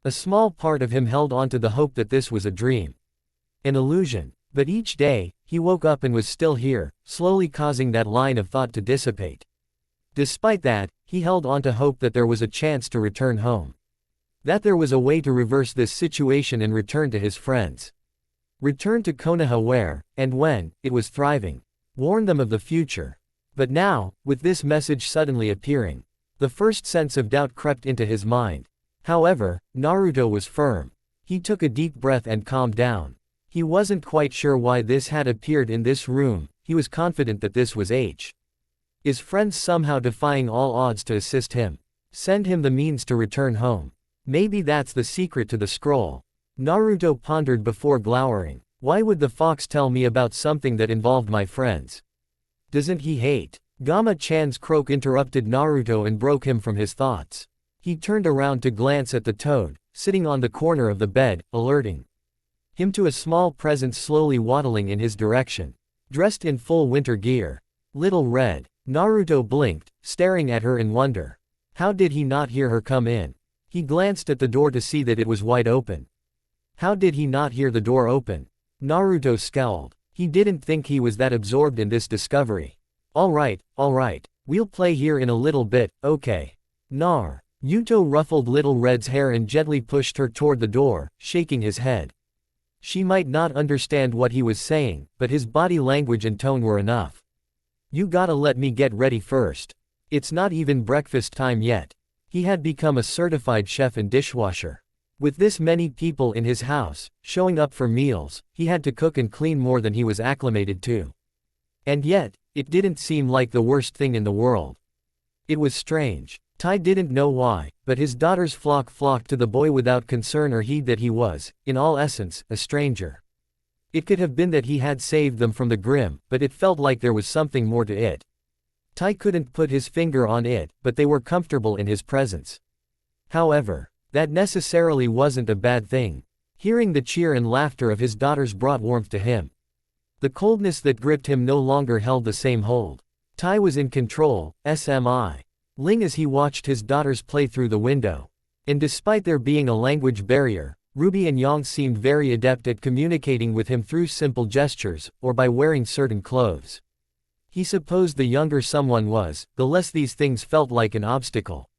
A small part of him held on to the hope that this was a dream. An illusion. But each day, he woke up and was still here, slowly causing that line of thought to dissipate. Despite that, he held on to hope that there was a chance to return home. That there was a way to reverse this situation and return to his friends. Return to Konoha where, and when, it was thriving. Warn them of the future. But now, with this message suddenly appearing, the first sense of doubt crept into his mind. However, Naruto was firm. He took a deep breath and calmed down. He wasn't quite sure why this had appeared in this room, he was confident that this was his friends somehow defying all odds to assist him. Send him the means to return home. Maybe that's the secret to the scroll. Naruto pondered before glowering. Why would the fox tell me about something that involved my friends? Doesn't he hate? Gama-chan's croak interrupted Naruto and broke him from his thoughts. He turned around to glance at the toad, sitting on the corner of the bed, alerting him to a small presence slowly waddling in his direction. Dressed in full winter gear. Little Red. Naruto blinked, staring at her in wonder. How did he not hear her come in? He glanced at the door to see that it was wide open. How did he not hear the door open? Naruto scowled. He didn't think he was that absorbed in this discovery. Alright, we'll play here in a little bit, okay. Yuto ruffled Little Red's hair and gently pushed her toward the door, shaking his head. She might not understand what he was saying, but his body language and tone were enough. You gotta let me get ready first. It's not even breakfast time yet. He had become a certified chef and dishwasher. With this many people in his house, showing up for meals, he had to cook and clean more than he was acclimated to. And yet, it didn't seem like the worst thing in the world. It was strange. Tai didn't know why, but his daughters flocked to the boy without concern or heed that he was, in all essence, a stranger. It could have been that he had saved them from the grim, but it felt like there was something more to it. Tai couldn't put his finger on it, but they were comfortable in his presence. However, that necessarily wasn't a bad thing. Hearing the cheer and laughter of his daughters brought warmth to him. The coldness that gripped him no longer held the same hold. Tai was in control, SMI. Ling as he watched his daughters play through the window. And despite there being a language barrier, Ruby and Yang seemed very adept at communicating with him through simple gestures, or by wearing certain clothes. He supposed the younger someone was, the less these things felt like an obstacle.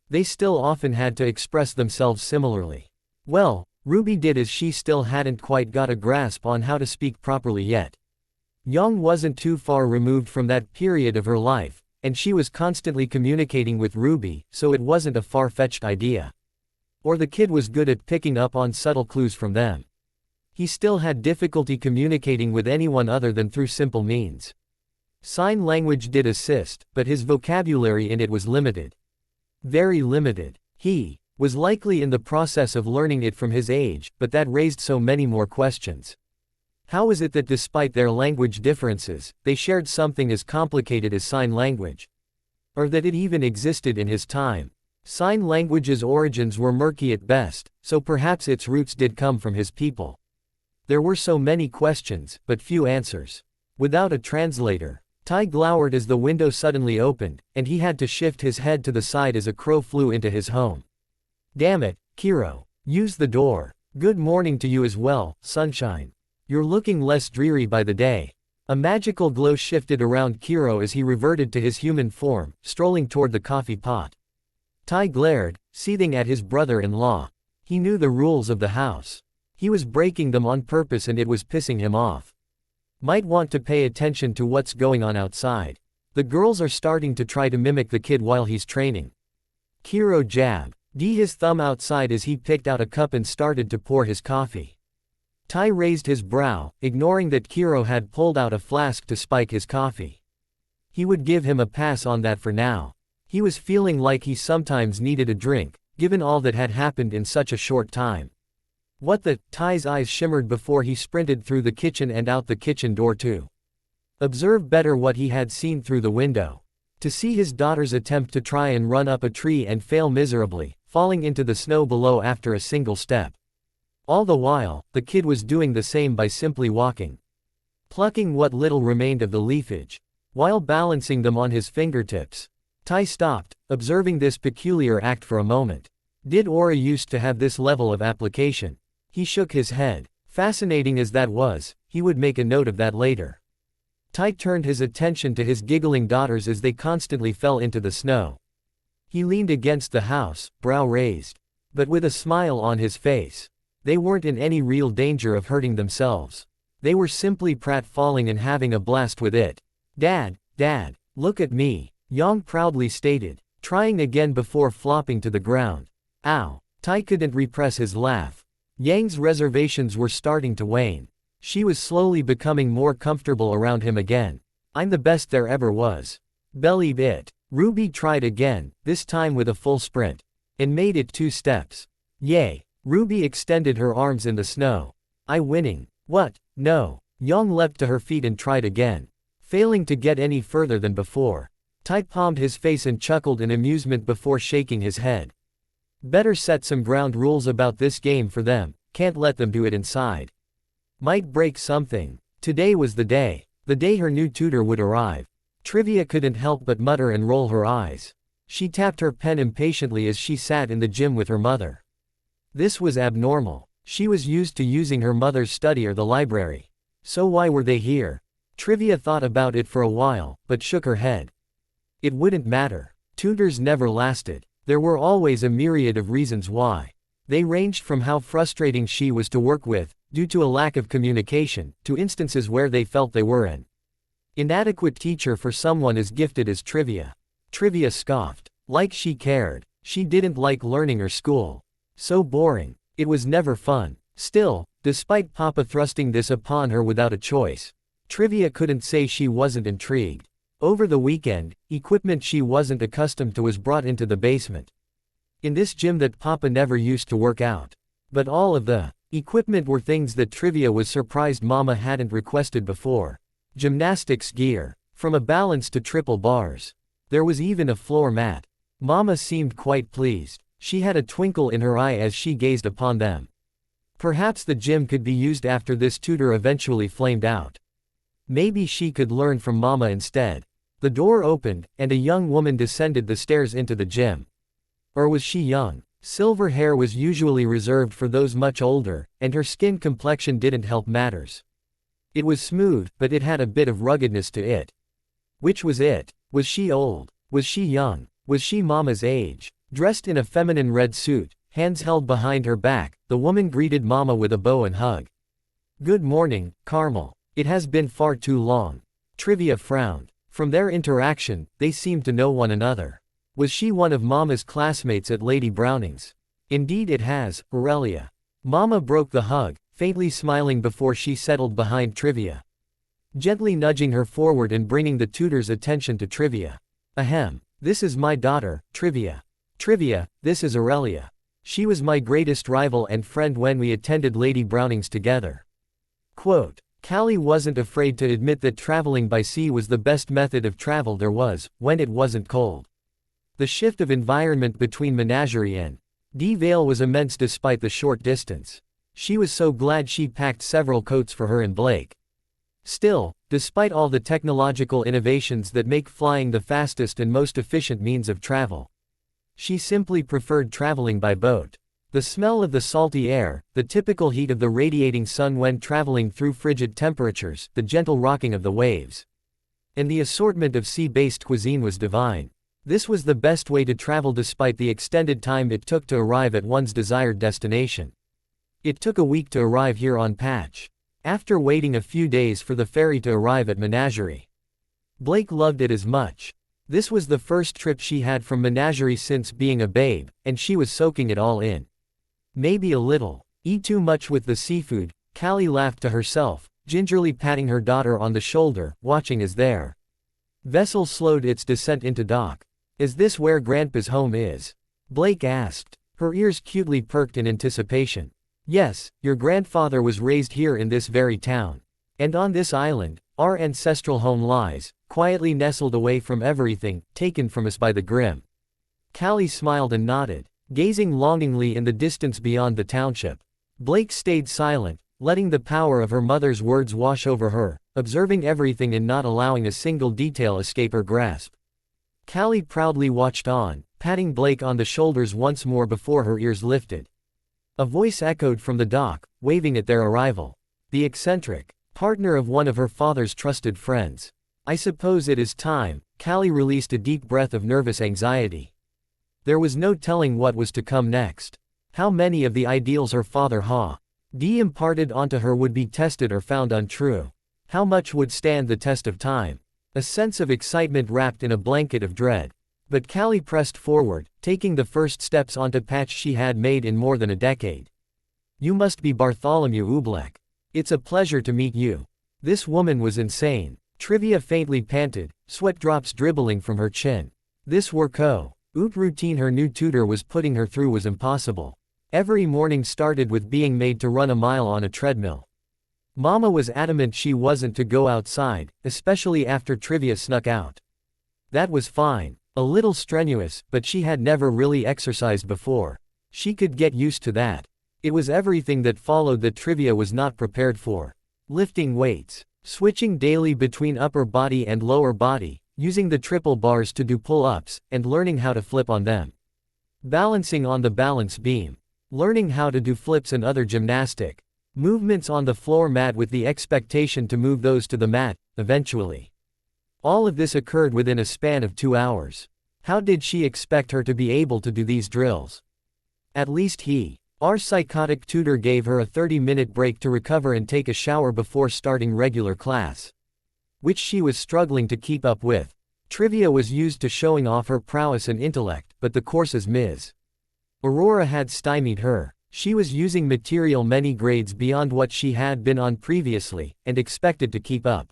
They still often had to express themselves similarly. Well, Ruby did as she still hadn't quite got a grasp on how to speak properly yet. Yang wasn't too far removed from that period of her life, and she was constantly communicating with Ruby, so it wasn't a far-fetched idea. Or the kid was good at picking up on subtle clues from them. He still had difficulty communicating with anyone other than through simple means. Sign language did assist, but his vocabulary in it was limited. Very limited. He was likely in the process of learning it from his age, but that raised so many more questions. How is it that despite their language differences, they shared something as complicated as sign language? Or that it even existed in his time? Sign language's origins were murky at best, so perhaps its roots did come from his people. There were so many questions, but few answers. Without a translator, Tai glowered as the window suddenly opened, and he had to shift his head to the side as a crow flew into his home. Damn it, Kiro. Use the door. Good morning to you as well, sunshine. You're looking less dreary by the day. A magical glow shifted around Kiro as he reverted to his human form, strolling toward the coffee pot. Tai glared, seething at his brother-in-law. He knew the rules of the house. He was breaking them on purpose and it was pissing him off. Might want to pay attention to what's going on outside. The girls are starting to try to mimic the kid while he's training. Kiro jabbed his thumb outside as he picked out a cup and started to pour his coffee. Tai raised his brow, ignoring that Kiro had pulled out a flask to spike his coffee. He would give him a pass on that for now. He was feeling like he sometimes needed a drink, given all that had happened in such a short time. What the? Tai's eyes shimmered before he sprinted through the kitchen and out the kitchen door to observe better what he had seen through the window. To see his daughter's attempt to try and run up a tree and fail miserably, falling into the snow below after a single step. All the while, the kid was doing the same by simply walking, plucking what little remained of the leafage, while balancing them on his fingertips. Tai stopped, observing this peculiar act for a moment. Did Aura used to have this level of application? He shook his head. Fascinating as that was, he would make a note of that later. Tai turned his attention to his giggling daughters as they constantly fell into the snow. He leaned against the house, brow raised, but with a smile on his face. They weren't in any real danger of hurting themselves. They were simply pratfalling and having a blast with it. Dad, look at me, Yang proudly stated, trying again before flopping to the ground. Ow. Tai couldn't repress his laugh. Yang's reservations were starting to wane. She was slowly becoming more comfortable around him again. I'm the best there ever was. Believe it. Ruby tried again, this time with a full sprint, and made it 2 steps. Yay. Ruby extended her arms in the snow. I winning. What? No. Yang leapt to her feet and tried again, failing to get any further than before. Tai palmed his face and chuckled in amusement before shaking his head. Better set some ground rules about this game for them, can't let them do it inside. Might break something. Today was the day her new tutor would arrive. Trivia couldn't help but mutter and roll her eyes. She tapped her pen impatiently as she sat in the gym with her mother. This was abnormal. She was used to using her mother's study or the library. So why were they here? Trivia thought about it for a while, but shook her head. It wouldn't matter. Tutors never lasted. There were always a myriad of reasons why. They ranged from how frustrating she was to work with, due to a lack of communication, to instances where they felt they were an inadequate teacher for someone as gifted as Trivia. Trivia scoffed. Like she cared. She didn't like learning or school. So boring. It was never fun. Still, despite Papa thrusting this upon her without a choice, Trivia couldn't say she wasn't intrigued. Over the weekend, equipment she wasn't accustomed to was brought into the basement. In this gym that Papa never used to work out. But all of the equipment were things that Trivia was surprised Mama hadn't requested before. Gymnastics gear. From a balance to triple bars. There was even a floor mat. Mama seemed quite pleased. She had a twinkle in her eye as she gazed upon them. Perhaps the gym could be used after this tutor eventually flamed out. Maybe she could learn from Mama instead. The door opened, and a young woman descended the stairs into the gym. Or was she young? Silver hair was usually reserved for those much older, and her skin complexion didn't help matters. It was smooth, but it had a bit of ruggedness to it. Which was it? Was she old? Was she young? Was she Mama's age? Dressed in a feminine red suit, hands held behind her back, the woman greeted Mama with a bow and hug. Good morning, Carmel. It has been far too long. Trivia frowned. From their interaction, they seemed to know one another. Was she one of Mama's classmates at Lady Browning's? Indeed it has, Aurelia. Mama broke the hug, faintly smiling before she settled behind Trivia, gently nudging her forward and bringing the tutor's attention to Trivia. Ahem. This is my daughter, Trivia. Trivia, this is Aurelia. She was my greatest rival and friend when we attended Lady Browning's together. Quote. Callie wasn't afraid to admit that traveling by sea was the best method of travel there was, when it wasn't cold. The shift of environment between Menagerie and D Vale was immense despite the short distance. She was so glad she packed several coats for her and Blake. Still, despite all the technological innovations that make flying the fastest and most efficient means of travel, she simply preferred traveling by boat. The smell of the salty air, the typical heat of the radiating sun when traveling through frigid temperatures, the gentle rocking of the waves, and the assortment of sea-based cuisine was divine. This was the best way to travel despite the extended time it took to arrive at one's desired destination. It took a week to arrive here on Patch, after waiting a few days for the ferry to arrive at Menagerie. Blake loved it as much. This was the first trip she had from Menagerie since being a babe, and she was soaking it all in. Maybe a little. Eat too much with the seafood, Callie laughed to herself, gingerly patting her daughter on the shoulder, watching as their vessel slowed its descent into dock. Is this where Grandpa's home is? Blake asked. Her ears cutely perked in anticipation. Yes, your grandfather was raised here in this very town. And on this island, our ancestral home lies, quietly nestled away from everything, taken from us by the Grim. Callie smiled and nodded, gazing longingly in the distance beyond the township. Blake stayed silent, letting the power of her mother's words wash over her, observing everything and not allowing a single detail escape her grasp. Callie proudly watched on, patting Blake on the shoulders once more before her ears lifted. A voice echoed from the dock, waving at their arrival. The eccentric partner of one of her father's trusted friends. I suppose it is time. Callie released a deep breath of nervous anxiety. There was no telling what was to come next. How many of the ideals her father imparted onto her would be tested or found untrue? How much would stand the test of time? A sense of excitement wrapped in a blanket of dread. But Callie pressed forward, taking the first steps onto a path she had made in more than a decade. You must be Bartholomew Oobleck. It's a pleasure to meet you. This woman was insane. Trivia faintly panted, sweat drops dribbling from her chin. This workout routine her new tutor was putting her through was impossible. Every morning started with being made to run a mile on a treadmill. Mama was adamant she wasn't to go outside, especially after Trivia snuck out. That was fine. A little strenuous, but she had never really exercised before. She could get used to that. It was everything that followed that Trivia was not prepared for. Lifting weights, switching daily between upper body and lower body, using the triple bars to do pull-ups, and learning how to flip on them. Balancing on the balance beam. Learning how to do flips and other gymnastic movements on the floor mat with the expectation to move those to the mat, eventually. All of this occurred within a span of 2 hours. How did she expect her to be able to do these drills? At least our psychotic tutor gave her a 30-minute break to recover and take a shower before starting regular class, which she was struggling to keep up with. Trivia was used to showing off her prowess and intellect, but the course's Ms. Aurora had stymied her. She was using material many grades beyond what she had been on previously, and expected to keep up.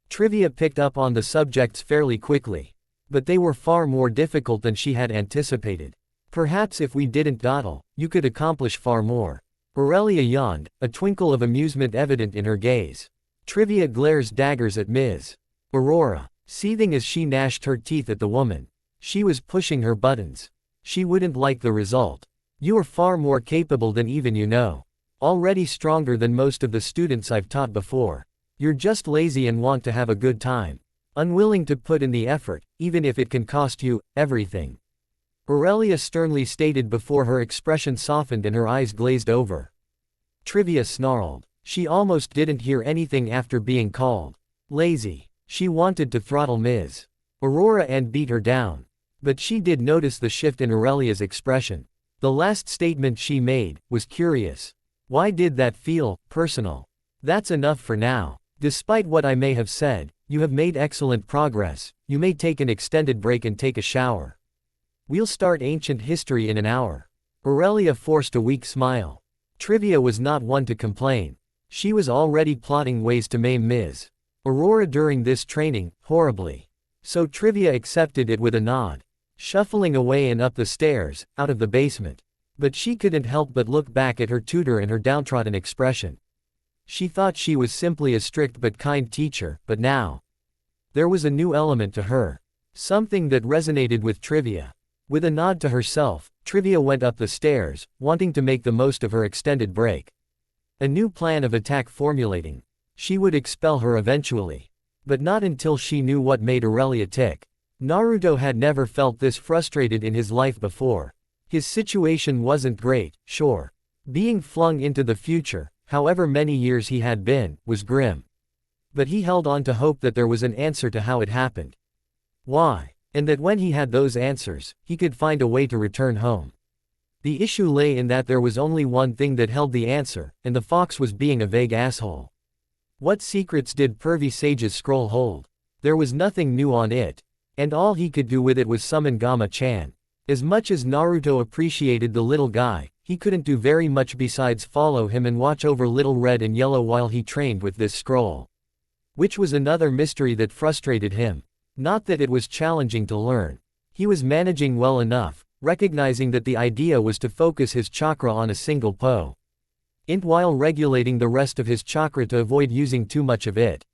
Trivia picked up on the subjects fairly quickly, but they were far more difficult than she had anticipated. Perhaps if we didn't dawdle, you could accomplish far more. Aurelia yawned, a twinkle of amusement evident in her gaze. Trivia glares daggers at Ms. Aurora, seething as she gnashed her teeth at the woman. She was pushing her buttons. She wouldn't like the result. You are far more capable than even you know. Already stronger than most of the students I've taught before. You're just lazy and want to have a good time. Unwilling to put in the effort, even if it can cost you everything. Aurelia sternly stated before her expression softened and her eyes glazed over. Trivia snarled. She almost didn't hear anything after being called lazy. She wanted to throttle Ms. Aurora and beat her down. But she did notice the shift in Aurelia's expression. The last statement she made was curious. Why did that feel personal? That's enough for now. Despite what I may have said, you have made excellent progress. You may take an extended break and take a shower. We'll start ancient history in an hour. Aurelia forced a weak smile. Trivia was not one to complain. She was already plotting ways to maim Ms. Aurora during this training, horribly. So Trivia accepted it with a nod, shuffling away and up the stairs, out of the basement. But she couldn't help but look back at her tutor and her downtrodden expression. She thought she was simply a strict but kind teacher, but now there was a new element to her. Something that resonated with Trivia. With a nod to herself, Trivia went up the stairs, wanting to make the most of her extended break. A new plan of attack formulating. She would expel her eventually. But not until she knew what made Aurelia tick. Naruto had never felt this frustrated in his life before. His situation wasn't great, sure. Being flung into the future, however many years he had been, was grim. But he held on to hope that there was an answer to how it happened. Why? And that when he had those answers, he could find a way to return home. The issue lay in that there was only one thing that held the answer, and the fox was being a vague asshole. What secrets did Pervy Sage's scroll hold? There was nothing new on it. And all he could do with it was summon Gamma-chan. As much as Naruto appreciated the little guy, he couldn't do very much besides follow him and watch over little Red and Yellow while he trained with this scroll. Which was another mystery that frustrated him. Not that it was challenging to learn. He was managing well enough, recognizing that the idea was to focus his chakra on a single point while regulating the rest of his chakra to avoid using too much of it.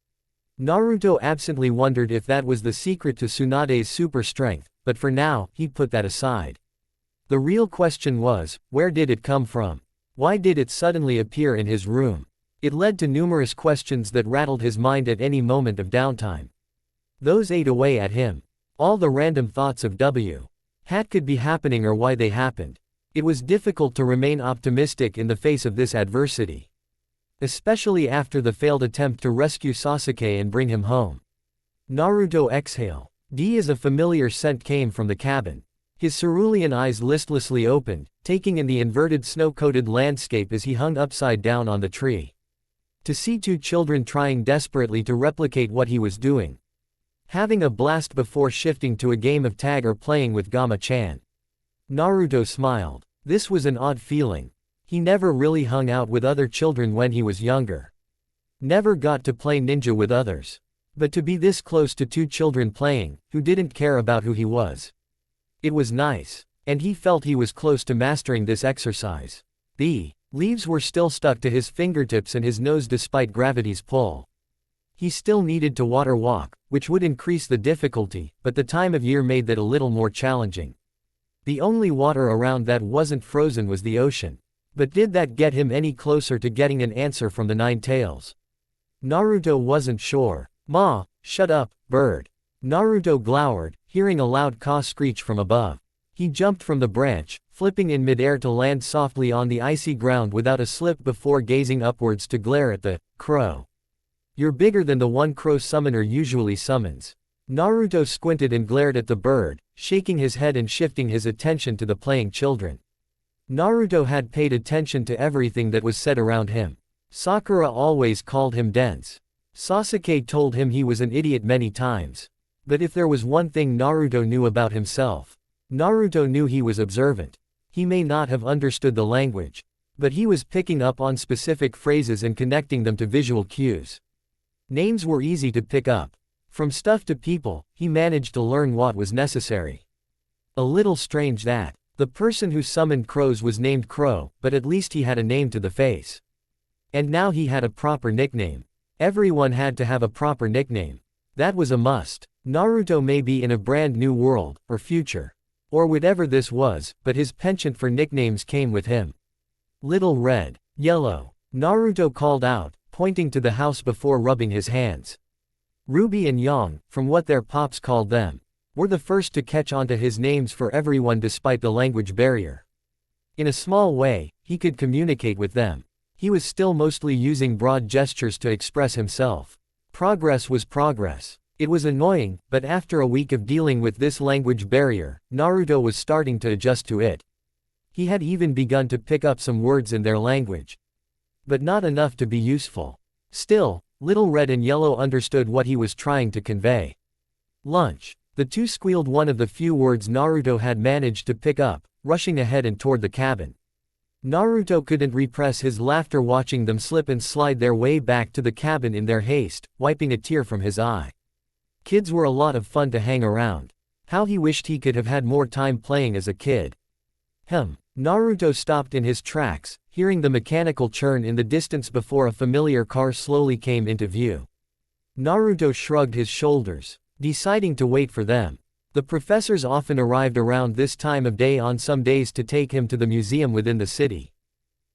Naruto absently wondered if that was the secret to Tsunade's super strength, but for now, he put that aside. The real question was, where did it come from? Why did it suddenly appear in his room? It led to numerous questions that rattled his mind at any moment of downtime. Those ate away at him. All the random thoughts of what could be happening or why they happened. It was difficult to remain optimistic in the face of this adversity. Especially after the failed attempt to rescue Sasuke and bring him home. Naruto exhaled. As a familiar scent came from the cabin. His cerulean eyes listlessly opened, taking in the inverted snow-coated landscape as he hung upside down on the tree. To see two children trying desperately to replicate what he was doing. Having a blast before shifting to a game of tag or playing with Gama-chan. Naruto smiled. This was an odd feeling. He never really hung out with other children when he was younger. Never got to play ninja with others. But to be this close to two children playing, who didn't care about who he was. It was nice. And he felt he was close to mastering this exercise. The leaves were still stuck to his fingertips and his nose despite gravity's pull. He still needed to water walk, which would increase the difficulty, but the time of year made that a little more challenging. The only water around that wasn't frozen was the ocean. But did that get him any closer to getting an answer from the Nine Tails? Naruto wasn't sure. "Ma, shut up, bird." Naruto glowered, hearing a loud caw screech from above. He jumped from the branch, flipping in midair to land softly on the icy ground without a slip before gazing upwards to glare at the crow. "You're bigger than the one crow summoner usually summons." Naruto squinted and glared at the bird, shaking his head and shifting his attention to the playing children. Naruto had paid attention to everything that was said around him. Sakura always called him dense. Sasuke told him he was an idiot many times. But if there was one thing Naruto knew about himself, Naruto knew he was observant. He may not have understood the language, but he was picking up on specific phrases and connecting them to visual cues. Names were easy to pick up. From stuff to people, he managed to learn what was necessary. A little strange that the person who summoned crows was named Crow, but at least he had a name to the face. And now he had a proper nickname. Everyone had to have a proper nickname. That was a must. Naruto may be in a brand new world, or future. Or whatever this was, but his penchant for nicknames came with him. Little Red, Yellow. Naruto called out, pointing to the house before rubbing his hands. Ruby and Yang, from what their pops called them, were the first to catch on to his names for everyone despite the language barrier. In a small way, he could communicate with them. He was still mostly using broad gestures to express himself. Progress was progress. It was annoying, but after a week of dealing with this language barrier, Naruto was starting to adjust to it. He had even begun to pick up some words in their language. But not enough to be useful. Still, Little Red and Yellow understood what he was trying to convey. Lunch. The two squealed one of the few words Naruto had managed to pick up, rushing ahead and toward the cabin. Naruto couldn't repress his laughter watching them slip and slide their way back to the cabin in their haste, wiping a tear from his eye. Kids were a lot of fun to hang around. How he wished he could have had more time playing as a kid. Naruto stopped in his tracks, hearing the mechanical churn in the distance before a familiar car slowly came into view. Naruto shrugged his shoulders, deciding to wait for them. The professors often arrived around this time of day on some days to take him to the museum within the city.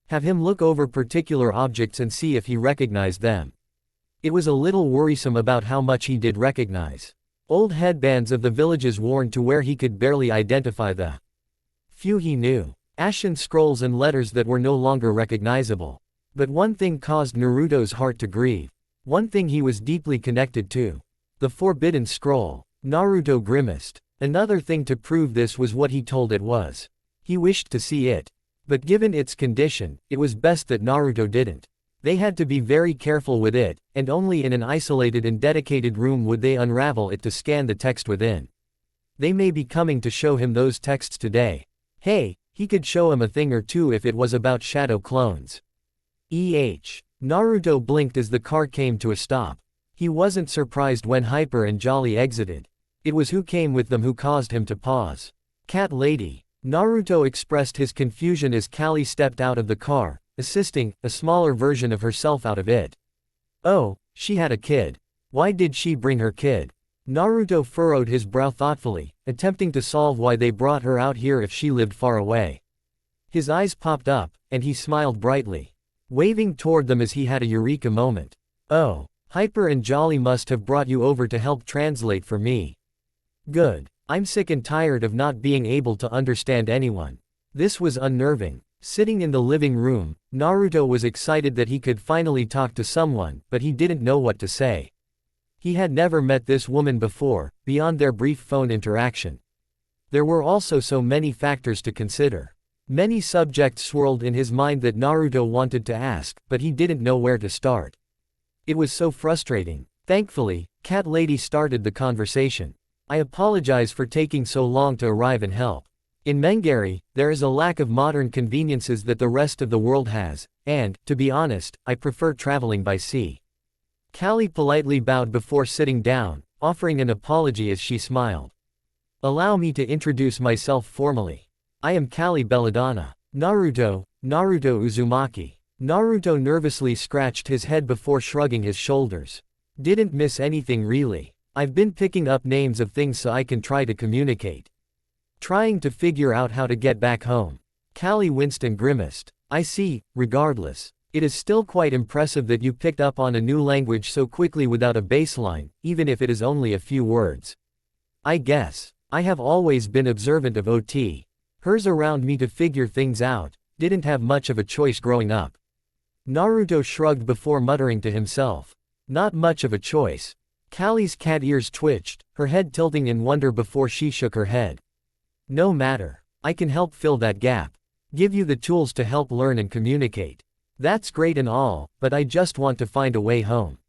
Have him look over particular objects and see if he recognized them. It was a little worrisome about how much he did recognize. Old headbands of the villages worn to where he could barely identify the few he knew. Ashen scrolls and letters that were no longer recognizable. But one thing caused Naruto's heart to grieve. One thing he was deeply connected to. The Forbidden Scroll. Naruto grimaced. Another thing to prove this was what he told it was. He wished to see it. But given its condition, it was best that Naruto didn't. They had to be very careful with it, and only in an isolated and dedicated room would they unravel it to scan the text within. They may be coming to show him those texts today. Hey, He could show him a thing or two if it was about shadow clones. Naruto blinked as the car came to a stop. He wasn't surprised when Hyper and Jolly exited. It was who came with them who caused him to pause. Cat lady. Naruto expressed his confusion as Callie stepped out of the car, assisting a smaller version of herself out of it. Oh, she had a kid. Why did she bring her kid? Naruto furrowed his brow thoughtfully, attempting to solve why they brought her out here if she lived far away. His eyes popped up, and he smiled brightly, waving toward them as he had a eureka moment. Oh, Hyper and Jolly must have brought you over to help translate for me. Good. I'm sick and tired of not being able to understand anyone. This was unnerving. Sitting in the living room, Naruto was excited that he could finally talk to someone, but he didn't know what to say. He had never met this woman before, beyond their brief phone interaction. There were also so many factors to consider. Many subjects swirled in his mind that Naruto wanted to ask, but he didn't know where to start. It was so frustrating. Thankfully, Cat Lady started the conversation. I apologize for taking so long to arrive and help. In Mengari, there is a lack of modern conveniences that the rest of the world has, and, to be honest, I prefer traveling by sea. Callie politely bowed before sitting down, offering an apology as she smiled. Allow me to introduce myself formally. I am Callie Belladonna. Naruto Uzumaki. Naruto nervously scratched his head before shrugging his shoulders. Didn't miss anything really. I've been picking up names of things so I can try to communicate. Trying to figure out how to get back home. Callie winced and grimaced. I see. Regardless, it is still quite impressive that you picked up on a new language so quickly without a baseline, even if it is only a few words. I guess. I have always been observant of OT. Hers around me to figure things out, didn't have much of a choice growing up. Naruto shrugged before muttering to himself. Not much of a choice. Callie's cat ears twitched, her head tilting in wonder before she shook her head. No matter. I can help fill that gap. Give you the tools to help learn and communicate. That's great and all, but I just want to find a way home.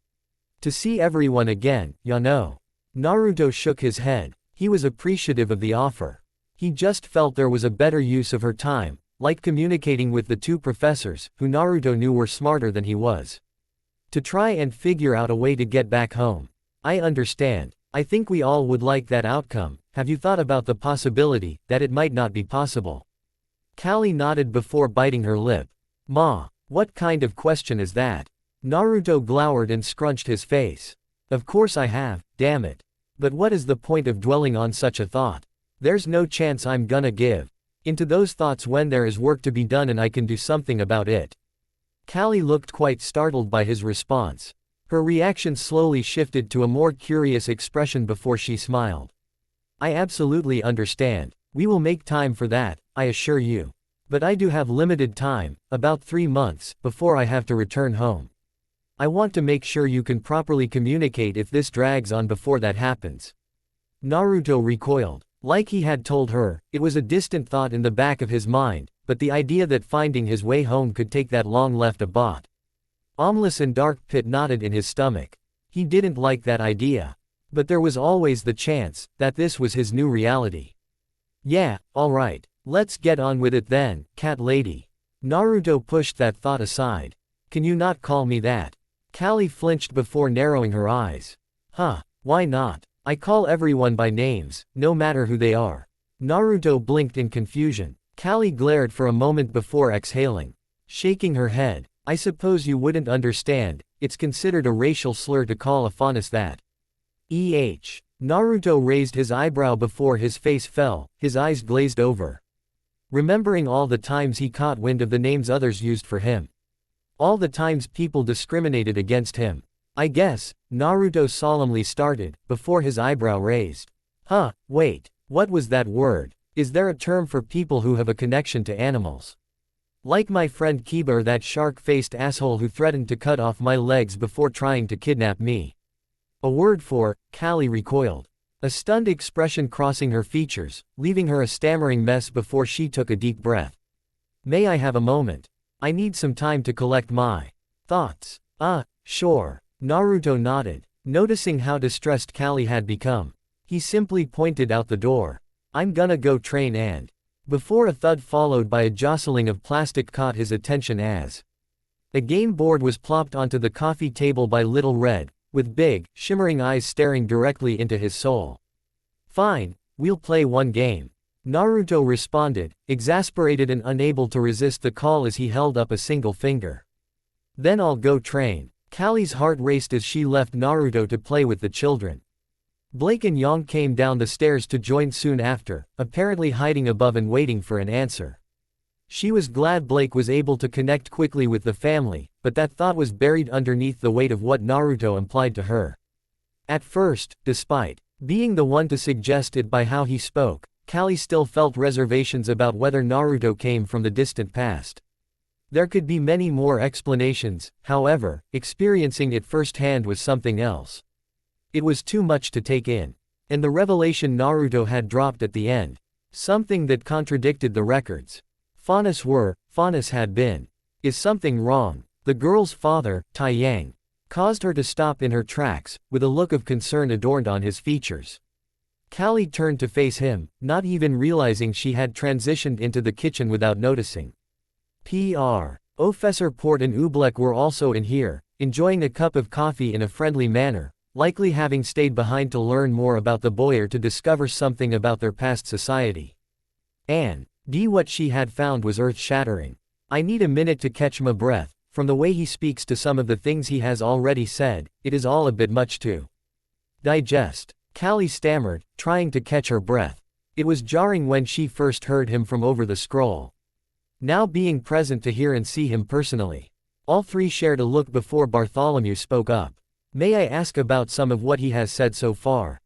To see everyone again, you know. Naruto shook his head. He was appreciative of the offer. He just felt there was a better use of her time, like communicating with the two professors, who Naruto knew were smarter than he was. To try and figure out a way to get back home. I understand. I think we all would like that outcome. Have you thought about the possibility that it might not be possible? Callie nodded before biting her lip. Ma, what kind of question is that? Naruto glowered and scrunched his face. Of course I have, damn it. But what is the point of dwelling on such a thought? There's no chance I'm gonna give into those thoughts when there is work to be done and I can do something about it. Callie looked quite startled by his response. Her reaction slowly shifted to a more curious expression before she smiled. I absolutely understand. We will make time for that, I assure you. But I do have limited time, about 3 months, before I have to return home. I want to make sure you can properly communicate if this drags on before that happens. Naruto recoiled. Like he had told her, it was a distant thought in the back of his mind, but the idea that finding his way home could take that long left a bot. Ominous and Dark Pit nodded in his stomach. He didn't like that idea. But there was always the chance that this was his new reality. Yeah, alright. Let's get on with it then, cat lady. Naruto pushed that thought aside. Can you not call me that? Callie flinched before narrowing her eyes. Huh, why not? I call everyone by names, no matter who they are. Naruto blinked in confusion. Callie glared for a moment before exhaling. Shaking her head. I suppose you wouldn't understand, it's considered a racial slur to call a faunus that. Naruto raised his eyebrow before his face fell, his eyes glazed over. Remembering all the times he caught wind of the names others used for him. All the times people discriminated against him. I guess, Naruto solemnly started, before his eyebrow raised. Huh, wait, what was that word? Is there a term for people who have a connection to animals? Like my friend Kiba or that shark-faced asshole who threatened to cut off my legs before trying to kidnap me. A word for, Callie recoiled. A stunned expression crossing her features, leaving her a stammering mess before she took a deep breath. May I have a moment? I need some time to collect my thoughts. Sure. Naruto nodded, noticing how distressed Callie had become. He simply pointed out the door. I'm gonna go train and Before a thud followed by a jostling of plastic caught his attention as a game board was plopped onto the coffee table by Little Red, with big, shimmering eyes staring directly into his soul. Fine, we'll play one game. Naruto responded, exasperated and unable to resist the call as he held up a single finger. Then I'll go train. Callie's heart raced as she left Naruto to play with the children. Blake and Yang came down the stairs to join soon after, apparently hiding above and waiting for an answer. She was glad Blake was able to connect quickly with the family, but that thought was buried underneath the weight of what Naruto implied to her. At first, despite being the one to suggest it by how he spoke, Callie still felt reservations about whether Naruto came from the distant past. There could be many more explanations, however, experiencing it firsthand was something else. It was too much to take in. And the revelation Naruto had dropped at the end. Something that contradicted the records. Faunus had been. Is something wrong? The girl's father, Tai Yang, caused her to stop in her tracks, with a look of concern adorned on his features. Callie turned to face him, not even realizing she had transitioned into the kitchen without noticing. Professor Port and Oobleck were also in here, enjoying a cup of coffee in a friendly manner, likely having stayed behind to learn more about the boy or to discover something about their past society. What she had found was earth-shattering. I need a minute to catch my breath. From the way he speaks to some of the things he has already said, it is all a bit much to digest. Callie stammered, trying to catch her breath. It was jarring when she first heard him from over the scroll. Now being present to hear and see him personally. All three shared a look before Bartholomew spoke up. May I ask about some of what he has said so far?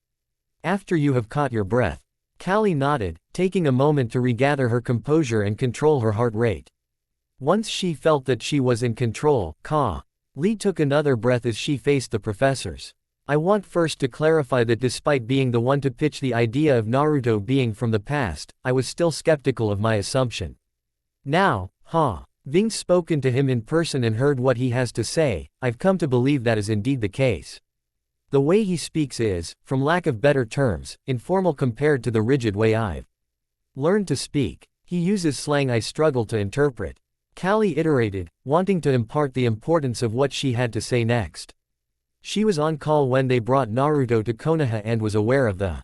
After you have caught your breath. Callie nodded, taking a moment to regather her composure and control her heart rate. Once she felt that she was in control, Lee took another breath as she faced the professors. I want first to clarify that despite being the one to pitch the idea of Naruto being from the past, I was still skeptical of my assumption. Now, having spoken to him in person and heard what he has to say, I've come to believe that is indeed the case. The way he speaks is, from lack of better terms, informal compared to the rigid way I've learned to speak. He uses slang I struggle to interpret. Callie iterated, wanting to impart the importance of what she had to say next. She was on call when they brought Naruto to Konoha and was aware of the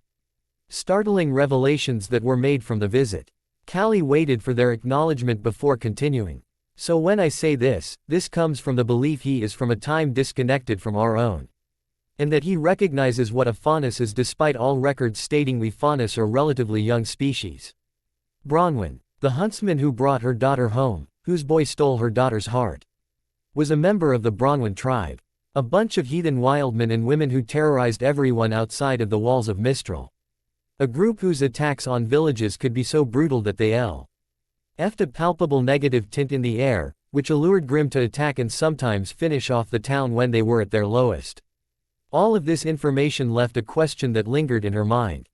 startling revelations that were made from the visit. Callie waited for their acknowledgement before continuing. So when I say this comes from the belief he is from a time disconnected from our own. And that he recognizes what a faunus is despite all records stating we faunus are relatively young species. Bronwyn, the huntsman who brought her daughter home, whose boy stole her daughter's heart, was a member of the Bronwyn tribe. A bunch of heathen wildmen and women who terrorized everyone outside of the walls of Mistral. A group whose attacks on villages could be so brutal that they left a palpable negative tint in the air, which allured Grimm to attack and sometimes finish off the town when they were at their lowest. All of this information left a question that lingered in her mind.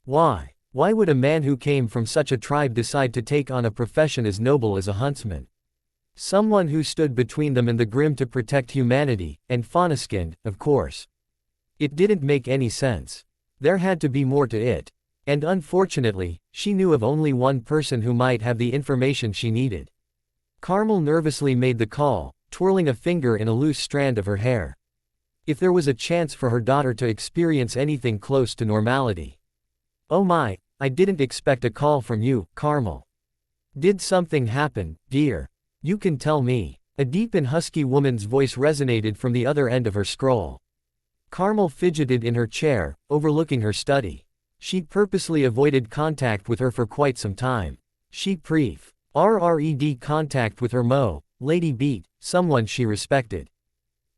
Why? Why would a man who came from such a tribe decide to take on a profession as noble as a huntsman? Someone who stood between them and the Grimm to protect humanity, and Faunaskind, of course. It didn't make any sense. There had to be more to it. And unfortunately, she knew of only one person who might have the information she needed. Carmel nervously made the call, twirling a finger in a loose strand of her hair. If there was a chance for her daughter to experience anything close to normality. Oh my, I didn't expect a call from you, Carmel. Did something happen, dear? You can tell me. A deep and husky woman's voice resonated from the other end of her scroll. Carmel fidgeted in her chair, overlooking her study. She'd purposely avoided contact with her for quite some time. She RRED contact with her Lady Beat, someone she respected.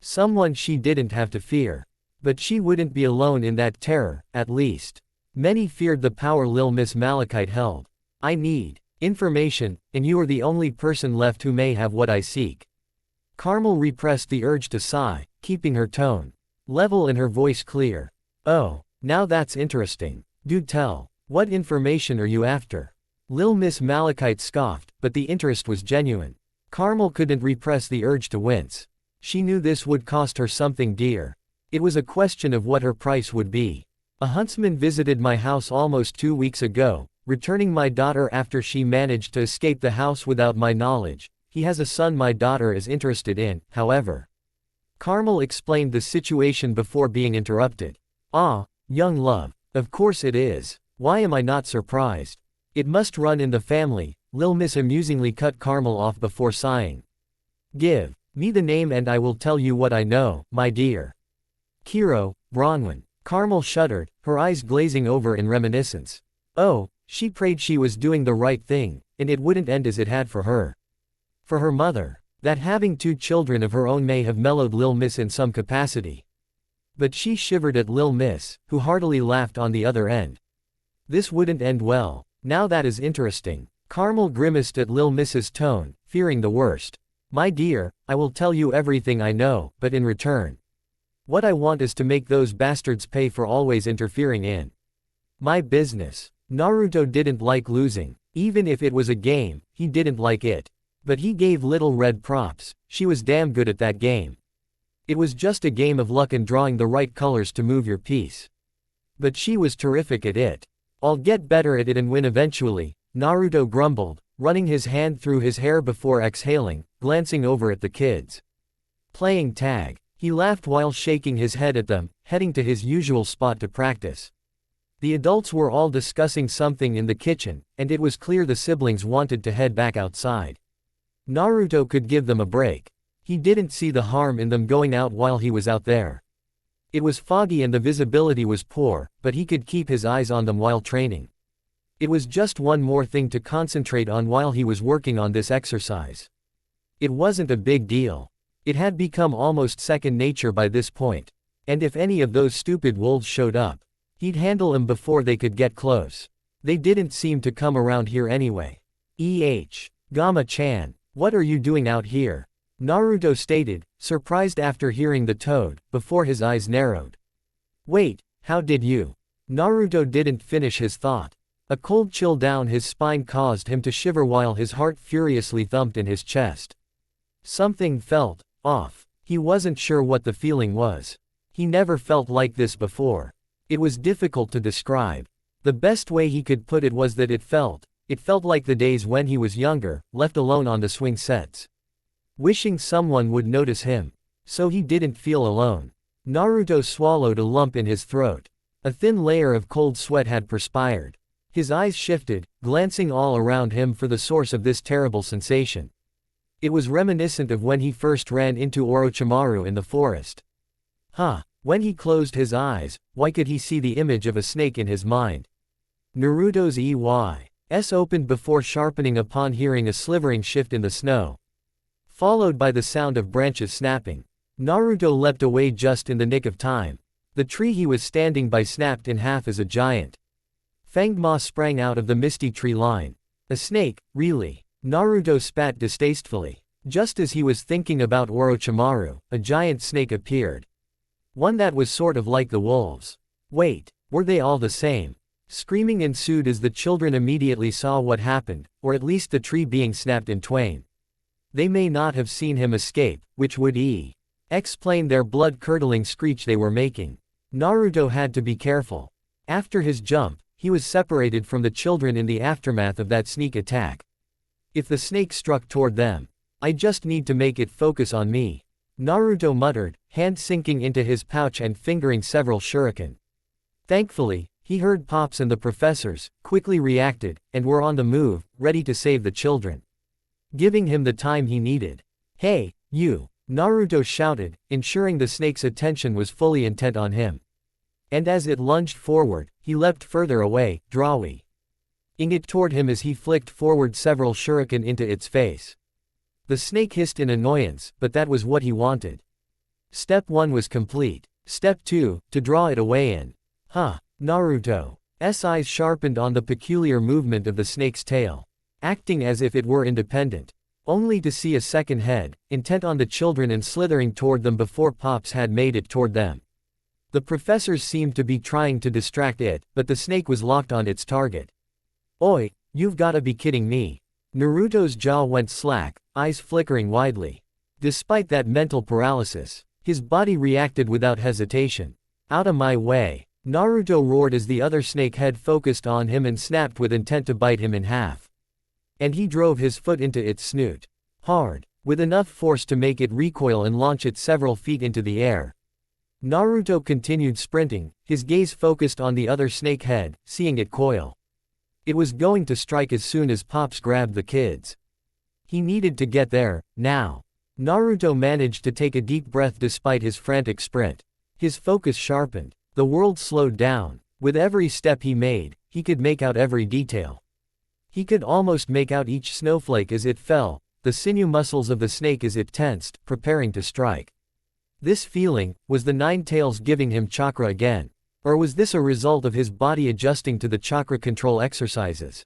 Someone she didn't have to fear. But she wouldn't be alone in that terror, at least. Many feared the power Lil Miss Malachite held. I need information, and you are the only person left who may have what I seek. Carmel repressed the urge to sigh, keeping her tone level and her voice clear. Oh, now that's interesting. Do tell. What information are you after? Lil Miss Malachite scoffed, but the interest was genuine. Carmel couldn't repress the urge to wince. She knew this would cost her something dear. It was a question of what her price would be. A huntsman visited my house almost 2 weeks ago, returning my daughter after she managed to escape the house without my knowledge. He has a son my daughter is interested in, however. Carmel explained the situation before being interrupted. Ah, young love. Of course it is. Why am I not surprised? It must run in the family. Lil Miss amusingly cut Carmel off before sighing. Give me the name and I will tell you what I know, my dear. Kiro, Bronwyn. Carmel shuddered, her eyes glazing over in reminiscence. Oh, she prayed she was doing the right thing, and it wouldn't end as it had for her. For her mother. That having 2 children of her own may have mellowed Lil Miss in some capacity. But she shivered at Lil Miss, who heartily laughed on the other end. This wouldn't end well. Now that is interesting. Carmel grimaced at Lil Miss's tone, fearing the worst. My dear, I will tell you everything I know, but in return. What I want is to make those bastards pay for always interfering in my business. Naruto didn't like losing. Even if it was a game, he didn't like it. But he gave Little Red props, she was damn good at that game. It was just a game of luck and drawing the right colors to move your piece. But she was terrific at it. I'll get better at it and win eventually, Naruto grumbled, running his hand through his hair before exhaling, glancing over at the kids. Playing tag. He laughed while shaking his head at them, heading to his usual spot to practice. The adults were all discussing something in the kitchen, and it was clear the siblings wanted to head back outside. Naruto could give them a break. He didn't see the harm in them going out while he was out there. It was foggy and the visibility was poor, but he could keep his eyes on them while training. It was just one more thing to concentrate on while he was working on this exercise. It wasn't a big deal. It had become almost second nature by this point. And if any of those stupid wolves showed up, he'd handle them before they could get close. They didn't seem to come around here anyway. Gamma-chan, what are you doing out here? Naruto stated, surprised after hearing the toad, before his eyes narrowed. Wait, how did you? Naruto didn't finish his thought. A cold chill down his spine caused him to shiver while his heart furiously thumped in his chest. Something felt off. He wasn't sure what the feeling was. He never felt like this before. It was difficult to describe. The best way he could put it was that it felt like the days when he was younger, left alone on the swing sets. Wishing someone would notice him. So he didn't feel alone. Naruto swallowed a lump in his throat. A thin layer of cold sweat had perspired. His eyes shifted, glancing all around him for the source of this terrible sensation. It was reminiscent of when he first ran into Orochimaru in the forest. When he closed his eyes, why could he see the image of a snake in his mind? Naruto's eyes opened before sharpening upon hearing a slivering shift in the snow, followed by the sound of branches snapping. Naruto leapt away just in the nick of time. The tree he was standing by snapped in half as a giant fanged maw sprang out of the misty tree line. A snake, really? Naruto spat distastefully. Just as he was thinking about Orochimaru, a giant snake appeared. One that was sort of like the wolves. Wait, were they all the same? Screaming ensued as the children immediately saw what happened, or at least the tree being snapped in twain. They may not have seen him escape, which would explain their blood-curdling screech they were making. Naruto had to be careful. After his jump, he was separated from the children in the aftermath of that sneak attack. If the snake struck toward them, I just need to make it focus on me. Naruto muttered, hand sinking into his pouch and fingering several shuriken. Thankfully, he heard Pops and the professors, quickly reacted, and were on the move, ready to save the children, giving him the time he needed. Hey, you! Naruto shouted, ensuring the snake's attention was fully intent on him. And as it lunged forward, he leapt further away, drawing it toward him as he flicked forward several shuriken into its face. The snake hissed in annoyance, but that was what he wanted. Step 1 was complete. Step 2, to draw it away in. Naruto's eyes sharpened on the peculiar movement of the snake's tail, acting as if it were independent, only to see a second head, intent on the children and slithering toward them before Pops had made it toward them. The professors seemed to be trying to distract it, but the snake was locked on its target. Oi, you've gotta be kidding me. Naruto's jaw went slack, eyes flickering widely. Despite that mental paralysis, his body reacted without hesitation. Out of my way. Naruto roared as the other snake head focused on him and snapped with intent to bite him in half. And he drove his foot into its snoot. Hard, with enough force to make it recoil and launch it several feet into the air. Naruto continued sprinting, his gaze focused on the other snake head, seeing it coil. It was going to strike as soon as Pops grabbed the kids. He needed to get there, now. Naruto managed to take a deep breath despite his frantic sprint. His focus sharpened. The world slowed down. With every step he made, he could make out every detail. He could almost make out each snowflake as it fell, the sinew muscles of the snake as it tensed, preparing to strike. This feeling, was the nine tails giving him chakra again? Or was this a result of his body adjusting to the chakra control exercises?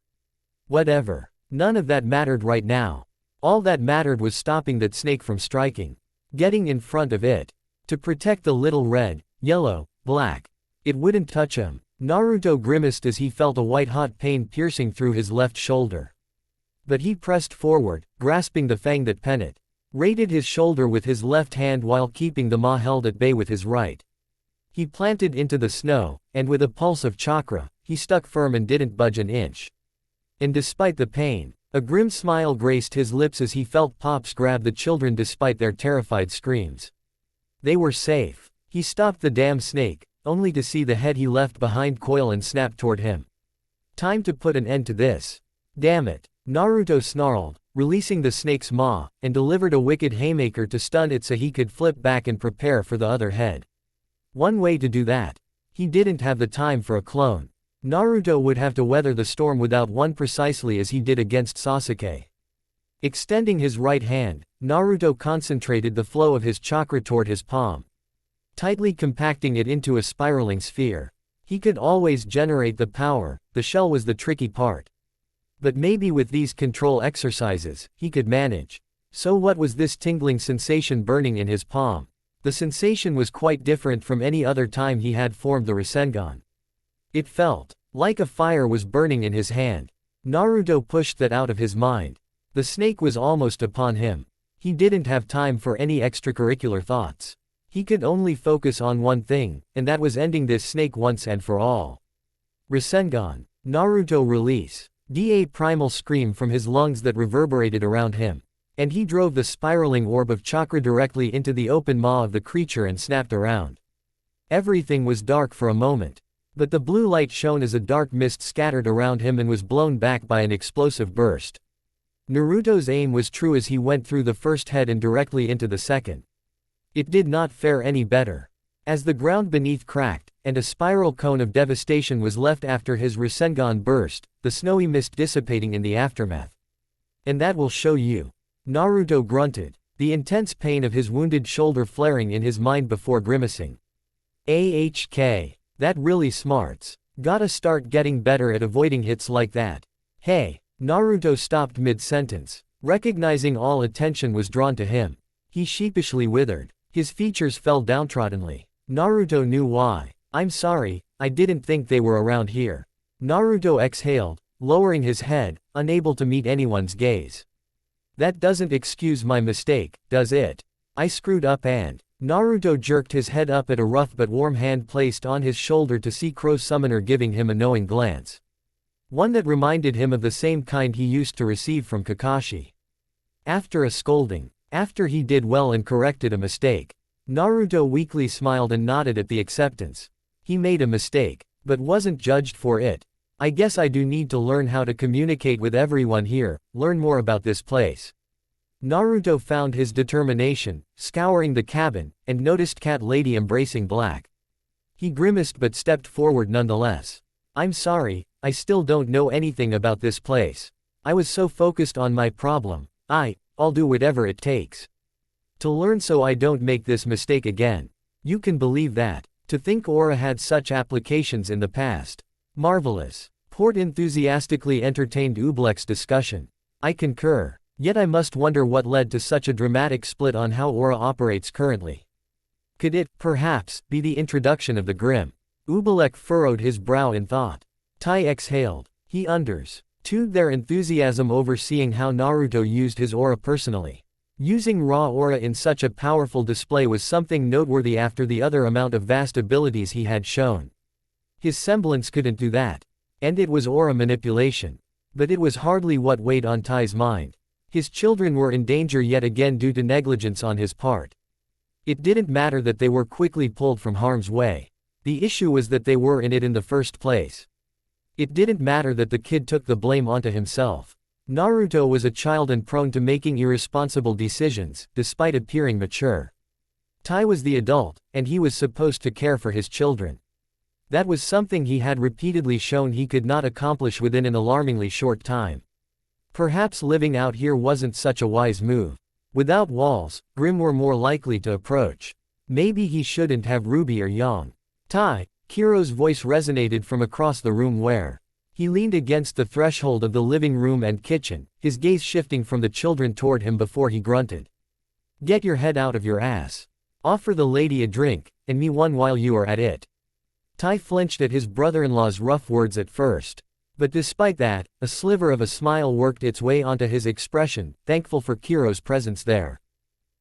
Whatever. None of that mattered right now. All that mattered was stopping that snake from striking. Getting in front of it. To protect the little red, yellow, black. It wouldn't touch him. Naruto grimaced as he felt a white-hot pain piercing through his left shoulder. But he pressed forward, grasping the fang that penetrated his shoulder with his left hand while keeping the maw held at bay with his right. He planted into the snow, and with a pulse of chakra, he stuck firm and didn't budge an inch. And despite the pain, a grim smile graced his lips as he felt Pops grab the children despite their terrified screams. They were safe. He stopped the damn snake, only to see the head he left behind coil and snap toward him. Time to put an end to this. Damn it. Naruto snarled, releasing the snake's maw, and delivered a wicked haymaker to stun it so he could flip back and prepare for the other head. One way to do that. He didn't have the time for a clone. Naruto would have to weather the storm without one precisely as he did against Sasuke. Extending his right hand, Naruto concentrated the flow of his chakra toward his palm, tightly compacting it into a spiraling sphere. He could always generate the power, the shell was the tricky part. But maybe with these control exercises, he could manage. So what was this tingling sensation burning in his palm? The sensation was quite different from any other time he had formed the Rasengan. It felt like a fire was burning in his hand. Naruto pushed that out of his mind. The snake was almost upon him. He didn't have time for any extracurricular thoughts. He could only focus on one thing, and that was ending this snake once and for all. Rasengan. Naruto release. A primal scream from his lungs that reverberated around him. And he drove the spiraling orb of chakra directly into the open maw of the creature and snapped around. Everything was dark for a moment. But the blue light shone as a dark mist scattered around him and was blown back by an explosive burst. Naruto's aim was true as he went through the first head and directly into the second. It did not fare any better. As the ground beneath cracked, and a spiral cone of devastation was left after his Rasengan burst, the snowy mist dissipating in the aftermath. And that will show you. Naruto grunted, the intense pain of his wounded shoulder flaring in his mind before grimacing. AHK. That really smarts. Gotta start getting better at avoiding hits like that. Hey. Naruto stopped mid-sentence. Recognizing all attention was drawn to him. He sheepishly withered. His features fell downtroddenly. Naruto knew why. I'm sorry, I didn't think they were around here. Naruto exhaled, lowering his head, unable to meet anyone's gaze. That doesn't excuse my mistake, does it? I screwed up and… Naruto jerked his head up at a rough but warm hand placed on his shoulder to see Crow Summoner giving him a knowing glance. One that reminded him of the same kind he used to receive from Kakashi. After a scolding, after he did well and corrected a mistake, Naruto weakly smiled and nodded at the acceptance. He made a mistake, but wasn't judged for it. I guess I do need to learn how to communicate with everyone here, learn more about this place. Naruto found his determination, scouring the cabin, and noticed Cat Lady embracing Black. He grimaced but stepped forward nonetheless. I'm sorry, I still don't know anything about this place. I was so focused on my problem. I'll do whatever it takes to learn so I don't make this mistake again. You can believe that. To think Aura had such applications in the past. Marvelous. Port enthusiastically entertained Oobleck's discussion. I concur. Yet I must wonder what led to such a dramatic split on how Aura operates currently. Could it, perhaps, be the introduction of the Grim? Oobleck furrowed his brow in thought. Tai exhaled. He understood their enthusiasm over seeing how Naruto used his aura personally. Using raw aura in such a powerful display was something noteworthy after the other amount of vast abilities he had shown. His semblance couldn't do that. And it was aura manipulation. But it was hardly what weighed on Tai's mind. His children were in danger yet again due to negligence on his part. It didn't matter that they were quickly pulled from harm's way. The issue was that they were in it in the first place. It didn't matter that the kid took the blame onto himself. Naruto was a child and prone to making irresponsible decisions, despite appearing mature. Tai was the adult, and he was supposed to care for his children. That was something he had repeatedly shown he could not accomplish within an alarmingly short time. Perhaps living out here wasn't such a wise move. Without walls, Grimm were more likely to approach. Maybe he shouldn't have Ruby or Yang. Tai, Kiro's voice resonated from across the room where he leaned against the threshold of the living room and kitchen, his gaze shifting from the children toward him before he grunted. Get your head out of your ass. Offer the lady a drink, and me one while you are at it. Tai flinched at his brother-in-law's rough words at first. But despite that, a sliver of a smile worked its way onto his expression, thankful for Kiro's presence there.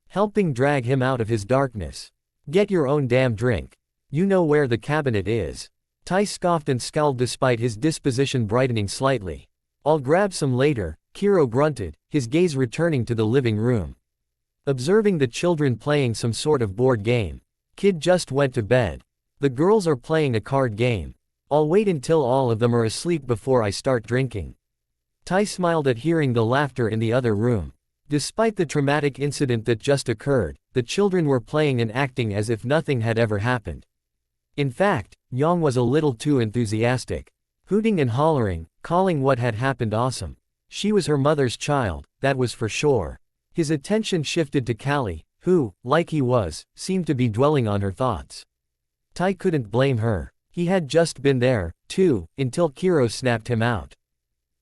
Helping drag him out of his darkness. Get your own damn drink. You know where the cabinet is. Tai scoffed and scowled despite his disposition brightening slightly. I'll grab some later, Kiro grunted, his gaze returning to the living room. Observing the children playing some sort of board game. Kid just went to bed. The girls are playing a card game. I'll wait until all of them are asleep before I start drinking. Tai smiled at hearing the laughter in the other room. Despite the traumatic incident that just occurred, the children were playing and acting as if nothing had ever happened. In fact, Yang was a little too enthusiastic. Hooting and hollering, calling what had happened awesome. She was her mother's child, that was for sure. His attention shifted to Callie, who, like he was, seemed to be dwelling on her thoughts. Tai couldn't blame her. He had just been there, too, until Kiro snapped him out.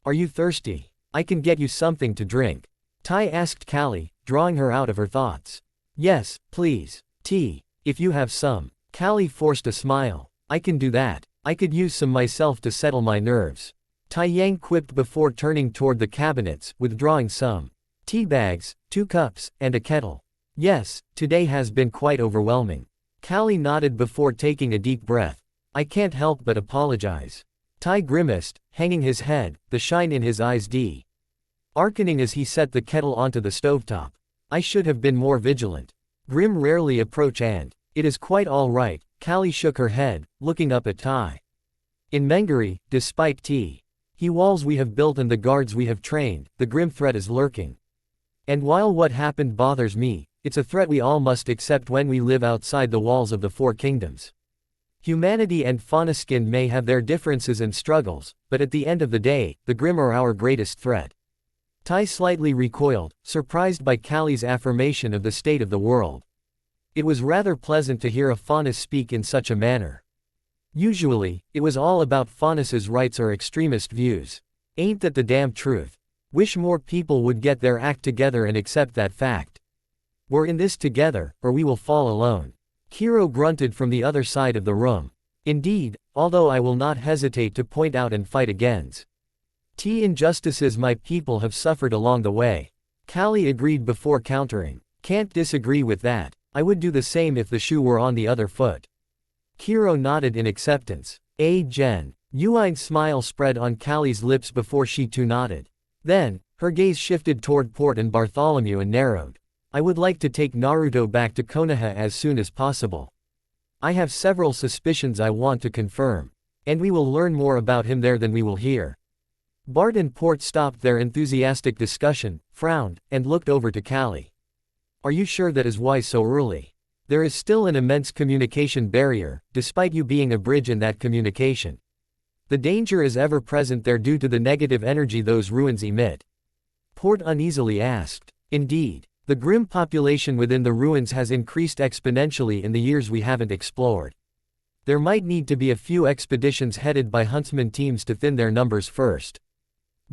Are you thirsty? I can get you something to drink. Tai asked Callie, drawing her out of her thoughts. Yes, please. Tea. If you have some. Callie forced a smile. I can do that. I could use some myself to settle my nerves. Tai Yang quipped before turning toward the cabinets, withdrawing some tea bags, 2 cups, and a kettle. Yes, today has been quite overwhelming. Callie nodded before taking a deep breath. I can't help but apologize. Tai grimaced, hanging his head, the shine in his eyes darkening as he set the kettle onto the stovetop. I should have been more vigilant. Grimm rarely approach and. It is quite all right, Callie shook her head, looking up at Tai. In Mengari, despite the walls we have built and the guards we have trained, the grim threat is lurking. And while what happened bothers me, it's a threat we all must accept when we live outside the walls of the 4 kingdoms. Humanity and Faunaskin may have their differences and struggles, but at the end of the day, the Grimm are our greatest threat. Tai slightly recoiled, surprised by Callie's affirmation of the state of the world. It was rather pleasant to hear a Faunus speak in such a manner. Usually, it was all about Faunus's rights or extremist views. Ain't that the damn truth? Wish more people would get their act together and accept that fact. We're in this together, or we will fall alone. Kiro grunted from the other side of the room. Indeed, although I will not hesitate to point out and fight against injustices my people have suffered along the way. Callie agreed before countering. Can't disagree with that. I would do the same if the shoe were on the other foot. Kiro nodded in acceptance. Jen. Yuine's smile spread on Callie's lips before she too nodded. Then, her gaze shifted toward Port and Bartholomew and narrowed. I would like to take Naruto back to Konoha as soon as possible. I have several suspicions I want to confirm. And we will learn more about him there than we will here. Bart and Port stopped their enthusiastic discussion, frowned, and looked over to Callie. Are you sure that is wise so early? There is still an immense communication barrier, despite you being a bridge in that communication. The danger is ever present there due to the negative energy those ruins emit. Port uneasily asked. Indeed. The Grimm population within the ruins has increased exponentially in the years we haven't explored. There might need to be a few expeditions headed by huntsman teams to thin their numbers first.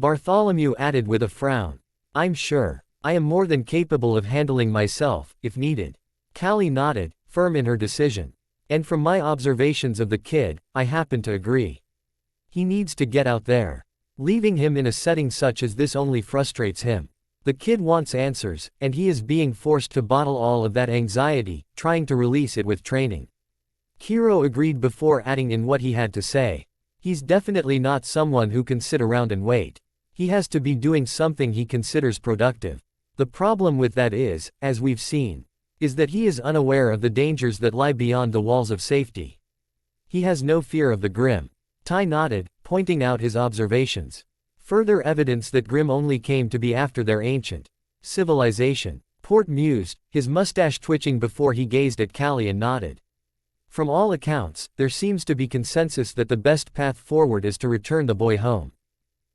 Bartholomew added with a frown. I'm sure. I am more than capable of handling myself, if needed. Callie nodded, firm in her decision. And from my observations of the kid, I happen to agree. He needs to get out there. Leaving him in a setting such as this only frustrates him. The kid wants answers, and he is being forced to bottle all of that anxiety, trying to release it with training. Kiro agreed before adding in what he had to say. He's definitely not someone who can sit around and wait. He has to be doing something he considers productive. The problem with that is, as we've seen, is that he is unaware of the dangers that lie beyond the walls of safety. He has no fear of the Grim. Tai nodded, pointing out his observations. Further evidence that Grim only came to be after their ancient civilization. Port mused, his mustache twitching before he gazed at Callie and nodded. From all accounts, there seems to be consensus that the best path forward is to return the boy home.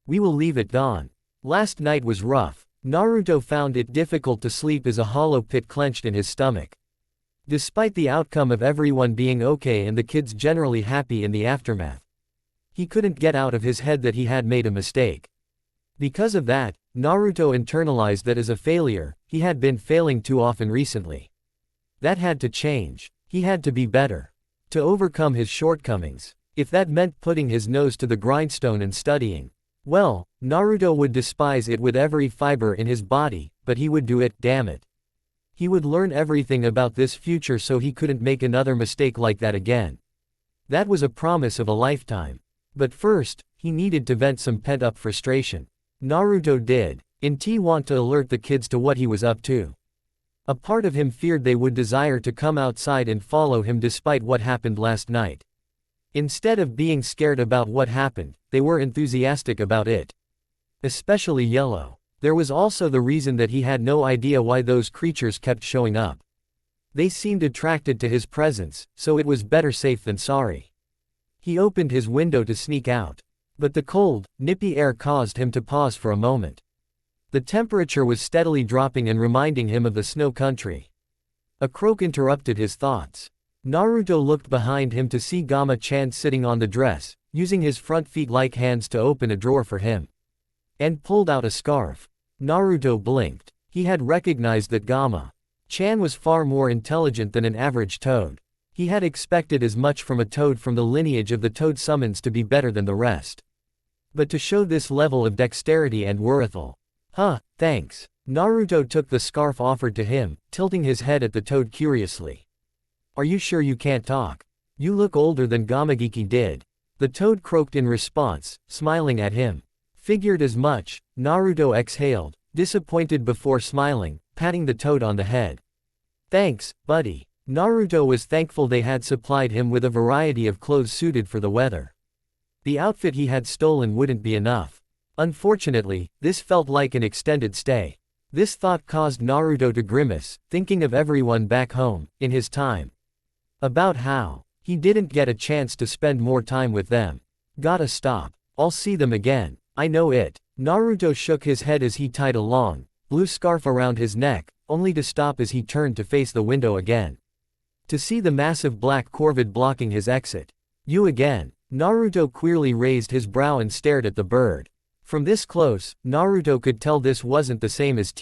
We will leave at dawn. Last night was rough. Naruto found it difficult to sleep as a hollow pit clenched in his stomach. Despite the outcome of everyone being okay and the kids generally happy in the aftermath, he couldn't get out of his head that he had made a mistake. Because of that, Naruto internalized that as a failure, he had been failing too often recently. That had to change. He had to be better. To overcome his shortcomings. If that meant putting his nose to the grindstone and studying, well, Naruto would despise it with every fiber in his body, but he would do it, damn it. He would learn everything about this future so he couldn't make another mistake like that again. That was a promise of a lifetime. But first, he needed to vent some pent-up frustration. Naruto did. Inti want to alert the kids to what he was up to. A part of him feared they would desire to come outside and follow him despite what happened last night. Instead of being scared about what happened, they were enthusiastic about it. Especially Yellow. There was also the reason that he had no idea why those creatures kept showing up. They seemed attracted to his presence, so it was better safe than sorry. He opened his window to sneak out. But the cold, nippy air caused him to pause for a moment. The temperature was steadily dropping and reminding him of the snow country. A croak interrupted his thoughts. Naruto looked behind him to see Gama-chan sitting on the dress, using his front feet-like hands to open a drawer for him. And pulled out a scarf. Naruto blinked. He had recognized that Gama-chan was far more intelligent than an average toad. He had expected as much from a toad from the lineage of the toad summons to be better than the rest. But to show this level of dexterity and wordthal. Thanks. Naruto took the scarf offered to him, tilting his head at the toad curiously. Are you sure you can't talk? You look older than Gamageki did. The toad croaked in response, smiling at him. Figured as much. Naruto exhaled, disappointed before smiling, patting the toad on the head. Thanks, buddy. Naruto was thankful they had supplied him with a variety of clothes suited for the weather. The outfit he had stolen wouldn't be enough. Unfortunately, this felt like an extended stay. This thought caused Naruto to grimace, thinking of everyone back home, in his time. About how he didn't get a chance to spend more time with them. Gotta stop. I'll see them again. I know it. Naruto shook his head as he tied a long, blue scarf around his neck, only to stop as he turned to face the window again. To see the massive black corvid blocking his exit. You again. Naruto queerly raised his brow and stared at the bird. From this close, Naruto could tell this wasn't the same as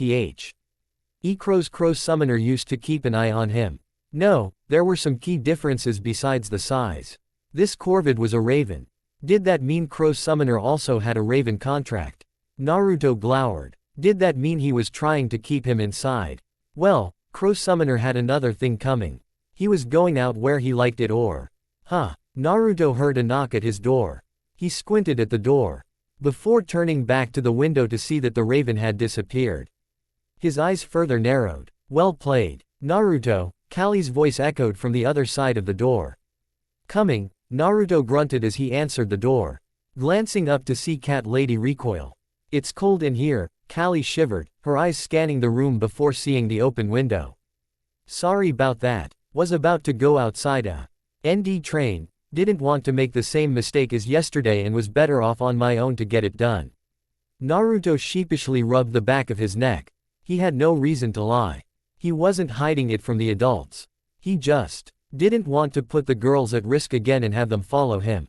Ikro's crow summoner used to keep an eye on him. No, there were some key differences besides the size. This corvid was a raven. Did that mean Crow Summoner also had a raven contract? Naruto glowered. Did that mean he was trying to keep him inside? Well, Crow Summoner had another thing coming. He was going out where he liked it or. Naruto heard a knock at his door. He squinted at the door. Before turning back to the window to see that the raven had disappeared. His eyes further narrowed. Well played, Naruto, Kallie's voice echoed from the other side of the door. Coming, Naruto grunted as he answered the door. Glancing up to see Cat Lady recoil. It's cold in here, Callie shivered, her eyes scanning the room before seeing the open window. Sorry about that. Was about to go outside a ND train, didn't want to make the same mistake as yesterday and was better off on my own to get it done. Naruto sheepishly rubbed the back of his neck. He had no reason to lie. He wasn't hiding it from the adults. He just didn't want to put the girls at risk again and have them follow him.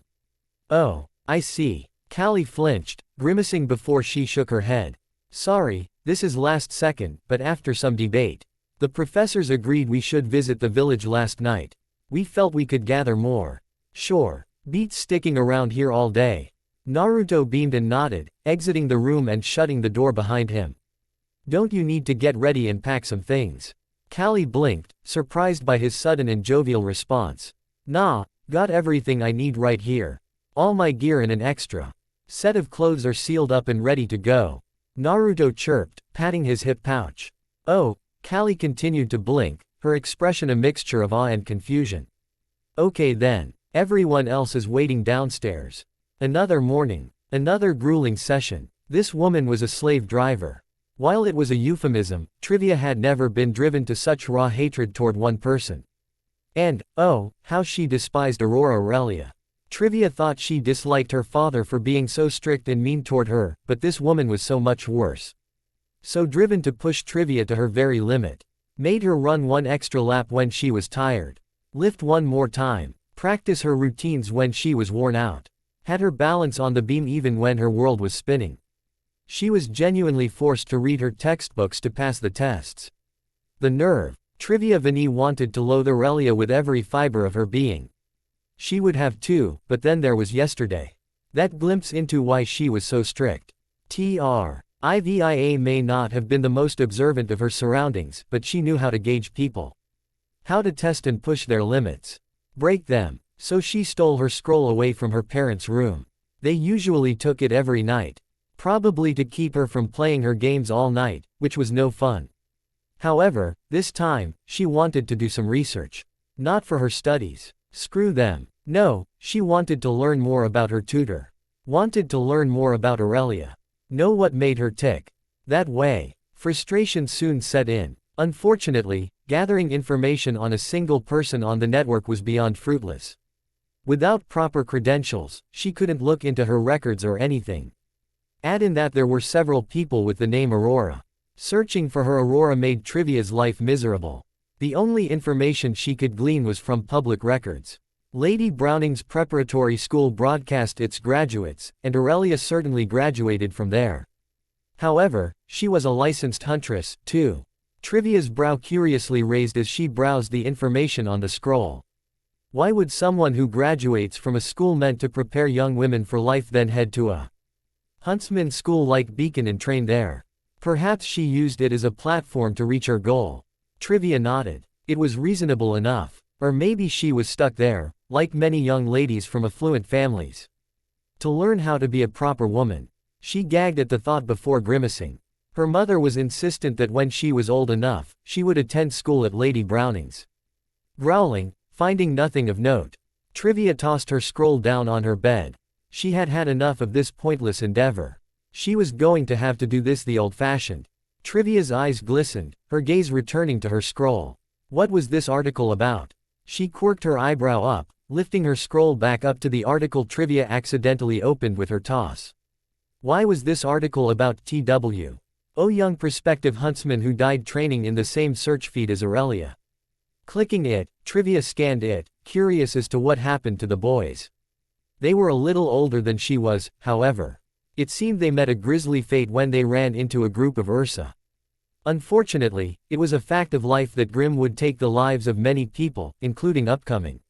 Oh, I see. Callie flinched, grimacing before she shook her head. Sorry, this is last second, but after some debate. The professors agreed we should visit the village last night. We felt we could gather more. Sure, beats sticking around here all day. Naruto beamed and nodded, exiting the room and shutting the door behind him. Don't you need to get ready and pack some things? Callie blinked, surprised by his sudden and jovial response. Nah, got everything I need right here. All my gear and an extra set of clothes are sealed up and ready to go. Naruto chirped, patting his hip pouch. Oh, Callie continued to blink, her expression a mixture of awe and confusion. Okay then, everyone else is waiting downstairs. Another morning, another grueling session. This woman was a slave driver. While it was a euphemism, Trivia had never been driven to such raw hatred toward one person. And, oh, how she despised Aurora Aurelia. Trivia thought she disliked her father for being so strict and mean toward her, but this woman was so much worse. So driven to push Trivia to her very limit. Made her run one extra lap when she was tired. Lift one more time. Practice her routines when she was worn out. Had her balance on the beam even when her world was spinning. She was genuinely forced to read her textbooks to pass the tests. The nerve. Trivia Vinny wanted to loathe Aurelia with every fiber of her being. She would have too, but then there was yesterday. That glimpse into why she was so strict. Trivia may not have been the most observant of her surroundings, but she knew how to gauge people. How to test and push their limits. Break them. So she stole her scroll away from her parents' room. They usually took it every night. Probably to keep her from playing her games all night, which was no fun. However, this time, she wanted to do some research. Not for her studies. Screw them. No, she wanted to learn more about her tutor. Wanted to learn more about Aurelia. Know what made her tick. That way. Frustration soon set in. Unfortunately, gathering information on a single person on the network was beyond fruitless. Without proper credentials, she couldn't look into her records or anything. Add in that there were several people with the name Aurora. Searching for her Aurora made Trivia's life miserable. The only information she could glean was from public records. Lady Browning's preparatory school broadcast its graduates, and Aurelia certainly graduated from there. However, she was a licensed huntress, too. Trivia's brow curiously raised as she browsed the information on the scroll. Why would someone who graduates from a school meant to prepare young women for life then head to a huntsman school like Beacon and train there? Perhaps she used it as a platform to reach her goal. Trivia nodded. It was reasonable enough. Or maybe she was stuck there, like many young ladies from affluent families. To learn how to be a proper woman. She gagged at the thought before grimacing. Her mother was insistent that when she was old enough, she would attend school at Lady Browning's. Growling, finding nothing of note, Trivia tossed her scroll down on her bed. She had had enough of this pointless endeavor. She was going to have to do this the old-fashioned. Trivia's eyes glistened, her gaze returning to her scroll. What was this article about? She quirked her eyebrow up, lifting her scroll back up to the article Trivia accidentally opened with her toss. Why was this article about TW? Oh, young prospective huntsman who died training in the same search feed as Aurelia. Clicking it, Trivia scanned it, curious as to what happened to the boys. They were a little older than she was, however. It seemed they met a grisly fate when they ran into a group of Ursa. Unfortunately, it was a fact of life that Grim would take the lives of many people, including upcoming.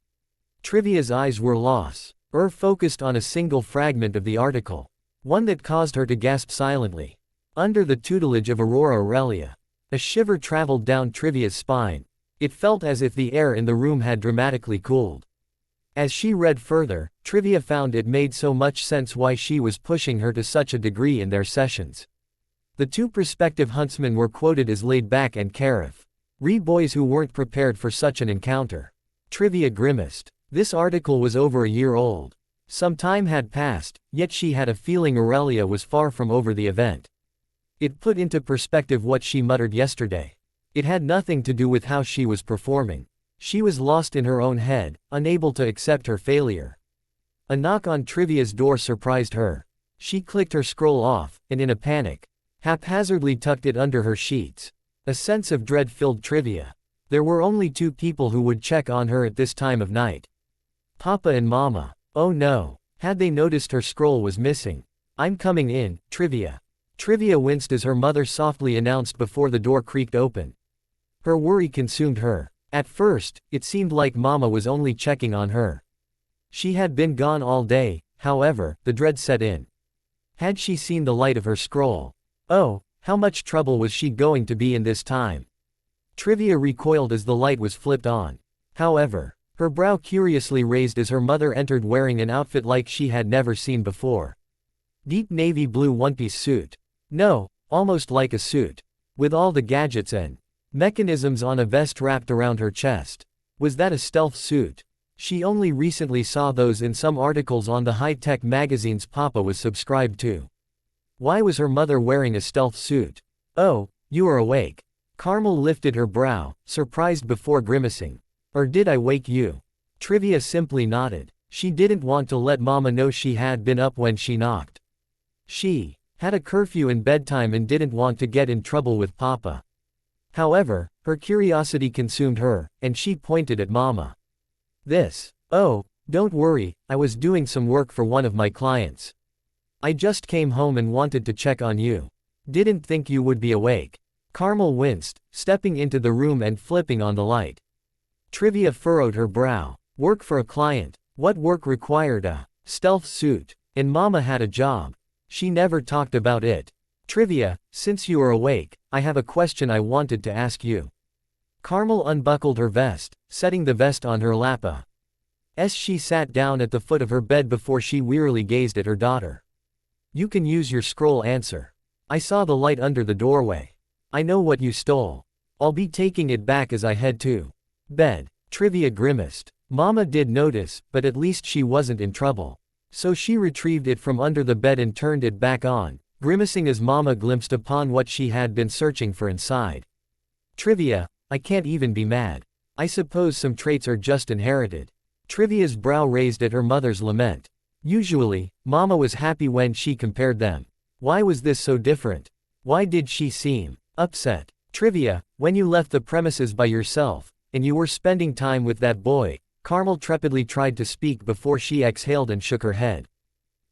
Trivia's eyes were lost. Focused on a single fragment of the article. One that caused her to gasp silently. Under the tutelage of Aurora Aurelia. A shiver traveled down Trivia's spine. It felt as if the air in the room had dramatically cooled. As she read further, Trivia found it made so much sense why she was pushing her to such a degree in their sessions. The two prospective huntsmen were quoted as laid back and carefree boys who weren't prepared for such an encounter. Trivia grimaced. This article was over a year old. Some time had passed, yet she had a feeling Aurelia was far from over the event. It put into perspective what she muttered yesterday. It had nothing to do with how she was performing. She was lost in her own head, unable to accept her failure. A knock on Trivia's door surprised her. She clicked her scroll off, and in a panic, haphazardly tucked it under her sheets. A sense of dread filled Trivia. There were only two people who would check on her at this time of night. Papa and Mama. Oh no. Had they noticed her scroll was missing? I'm coming in, Trivia. Trivia winced as her mother softly announced before the door creaked open. Her worry consumed her. At first, it seemed like Mama was only checking on her. She had been gone all day, however, the dread set in. Had she seen the light of her scroll? Oh, how much trouble was she going to be in this time? Trivia recoiled as the light was flipped on. However, Her brow curiously raised as her mother entered wearing an outfit like she had never seen before. Deep navy blue one-piece suit. No, almost like a suit. With all the gadgets and mechanisms on a vest wrapped around her chest. Was that a stealth suit? She only recently saw those in some articles on the high-tech magazines Papa was subscribed to. Why was her mother wearing a stealth suit? Oh, you are awake. Carmel lifted her brow, surprised before grimacing. Or did I wake you? Trivia simply nodded. She didn't want to let Mama know she had been up when she knocked. She had a curfew and bedtime and didn't want to get in trouble with Papa. However, her curiosity consumed her, and she pointed at Mama. Oh, don't worry, I was doing some work for one of my clients. I just came home and wanted to check on you. Didn't think you would be awake. Carmel winced, stepping into the room and flipping on the light. Trivia furrowed her brow. Work for a client. What work required a stealth suit? And Mama had a job. She never talked about it. Trivia, since you are awake, I have a question I wanted to ask you. Carmel unbuckled her vest, setting the vest on her lap. As she sat down at the foot of her bed before she wearily gazed at her daughter. You can use your scroll answer. I saw the light under the doorway. I know what you stole. I'll be taking it back as I head to bed. Trivia grimaced. Mama did notice, but at least she wasn't in trouble. So she retrieved it from under the bed and turned it back on, grimacing as Mama glimpsed upon what she had been searching for inside. Trivia, I can't even be mad. I suppose some traits are just inherited. Trivia's brow raised at her mother's lament. Usually, Mama was happy when she compared them. Why was this so different? Why did she seem upset? Trivia, when you left the premises by yourself, and you were spending time with that boy, Carmel trepidly tried to speak before she exhaled and shook her head.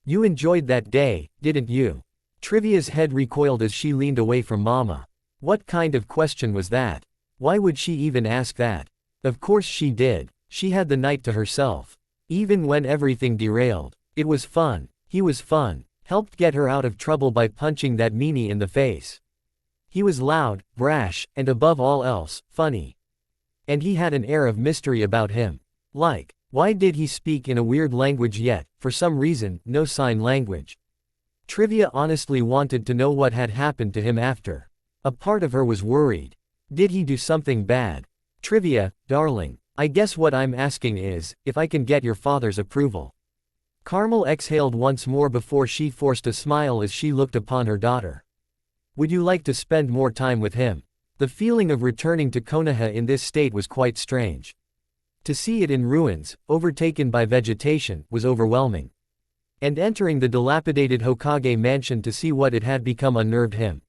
You enjoyed that day, didn't you? Trivia's head recoiled as she leaned away from Mama. What kind of question was that? Why would she even ask that? Of course she did. She had the night to herself. Even when everything derailed. It was fun. He was fun. Helped get her out of trouble by punching that meanie in the face. He was loud, brash, and above all else, funny. And he had an air of mystery about him. Like, why did he speak in a weird language yet, for some reason, no sign language? Trivia honestly wanted to know what had happened to him after. A part of her was worried. Did he do something bad? Trivia, darling, I guess what I'm asking is, if I can get your father's approval. Carmel exhaled once more before she forced a smile as she looked upon her daughter. Would you like to spend more time with him? The feeling of returning to Konoha in this state was quite strange. To see it in ruins, overtaken by vegetation, was overwhelming. And entering the dilapidated Hokage mansion to see what it had become unnerved him.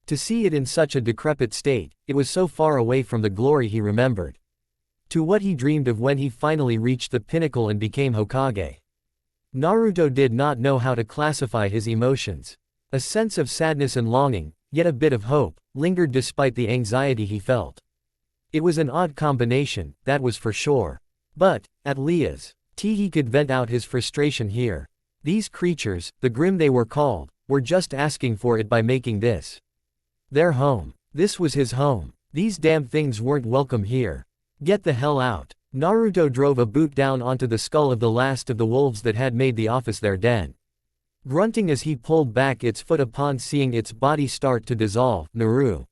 To see it in such a decrepit state, it was so far away from the glory he remembered. To what he dreamed of when he finally reached the pinnacle and became Hokage. Naruto did not know how to classify his emotions. A sense of sadness and longing, yet a bit of hope, lingered despite the anxiety he felt. It was an odd combination, that was for sure. But, at least, he could vent out his frustration here. These creatures, the Grim they were called, were just asking for it by making this their home. This was his home. These damn things weren't welcome here. Get the hell out. Naruto drove a boot down onto the skull of the last of the wolves that had made the office their den. Grunting as he pulled back its foot upon seeing its body start to dissolve, Naruto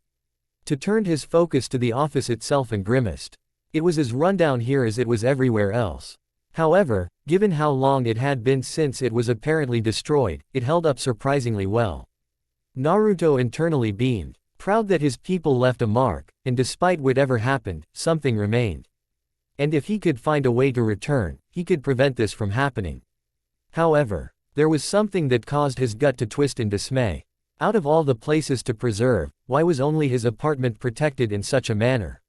turned his focus to the office itself and grimaced. It was as rundown here as it was everywhere else. However, given how long it had been since it was apparently destroyed, it held up surprisingly well. Naruto internally beamed, proud that his people left a mark, and despite whatever happened, something remained. And if he could find a way to return, he could prevent this from happening. However, there was something that caused his gut to twist in dismay. Out of all the places to preserve, why was only his apartment protected in such a manner?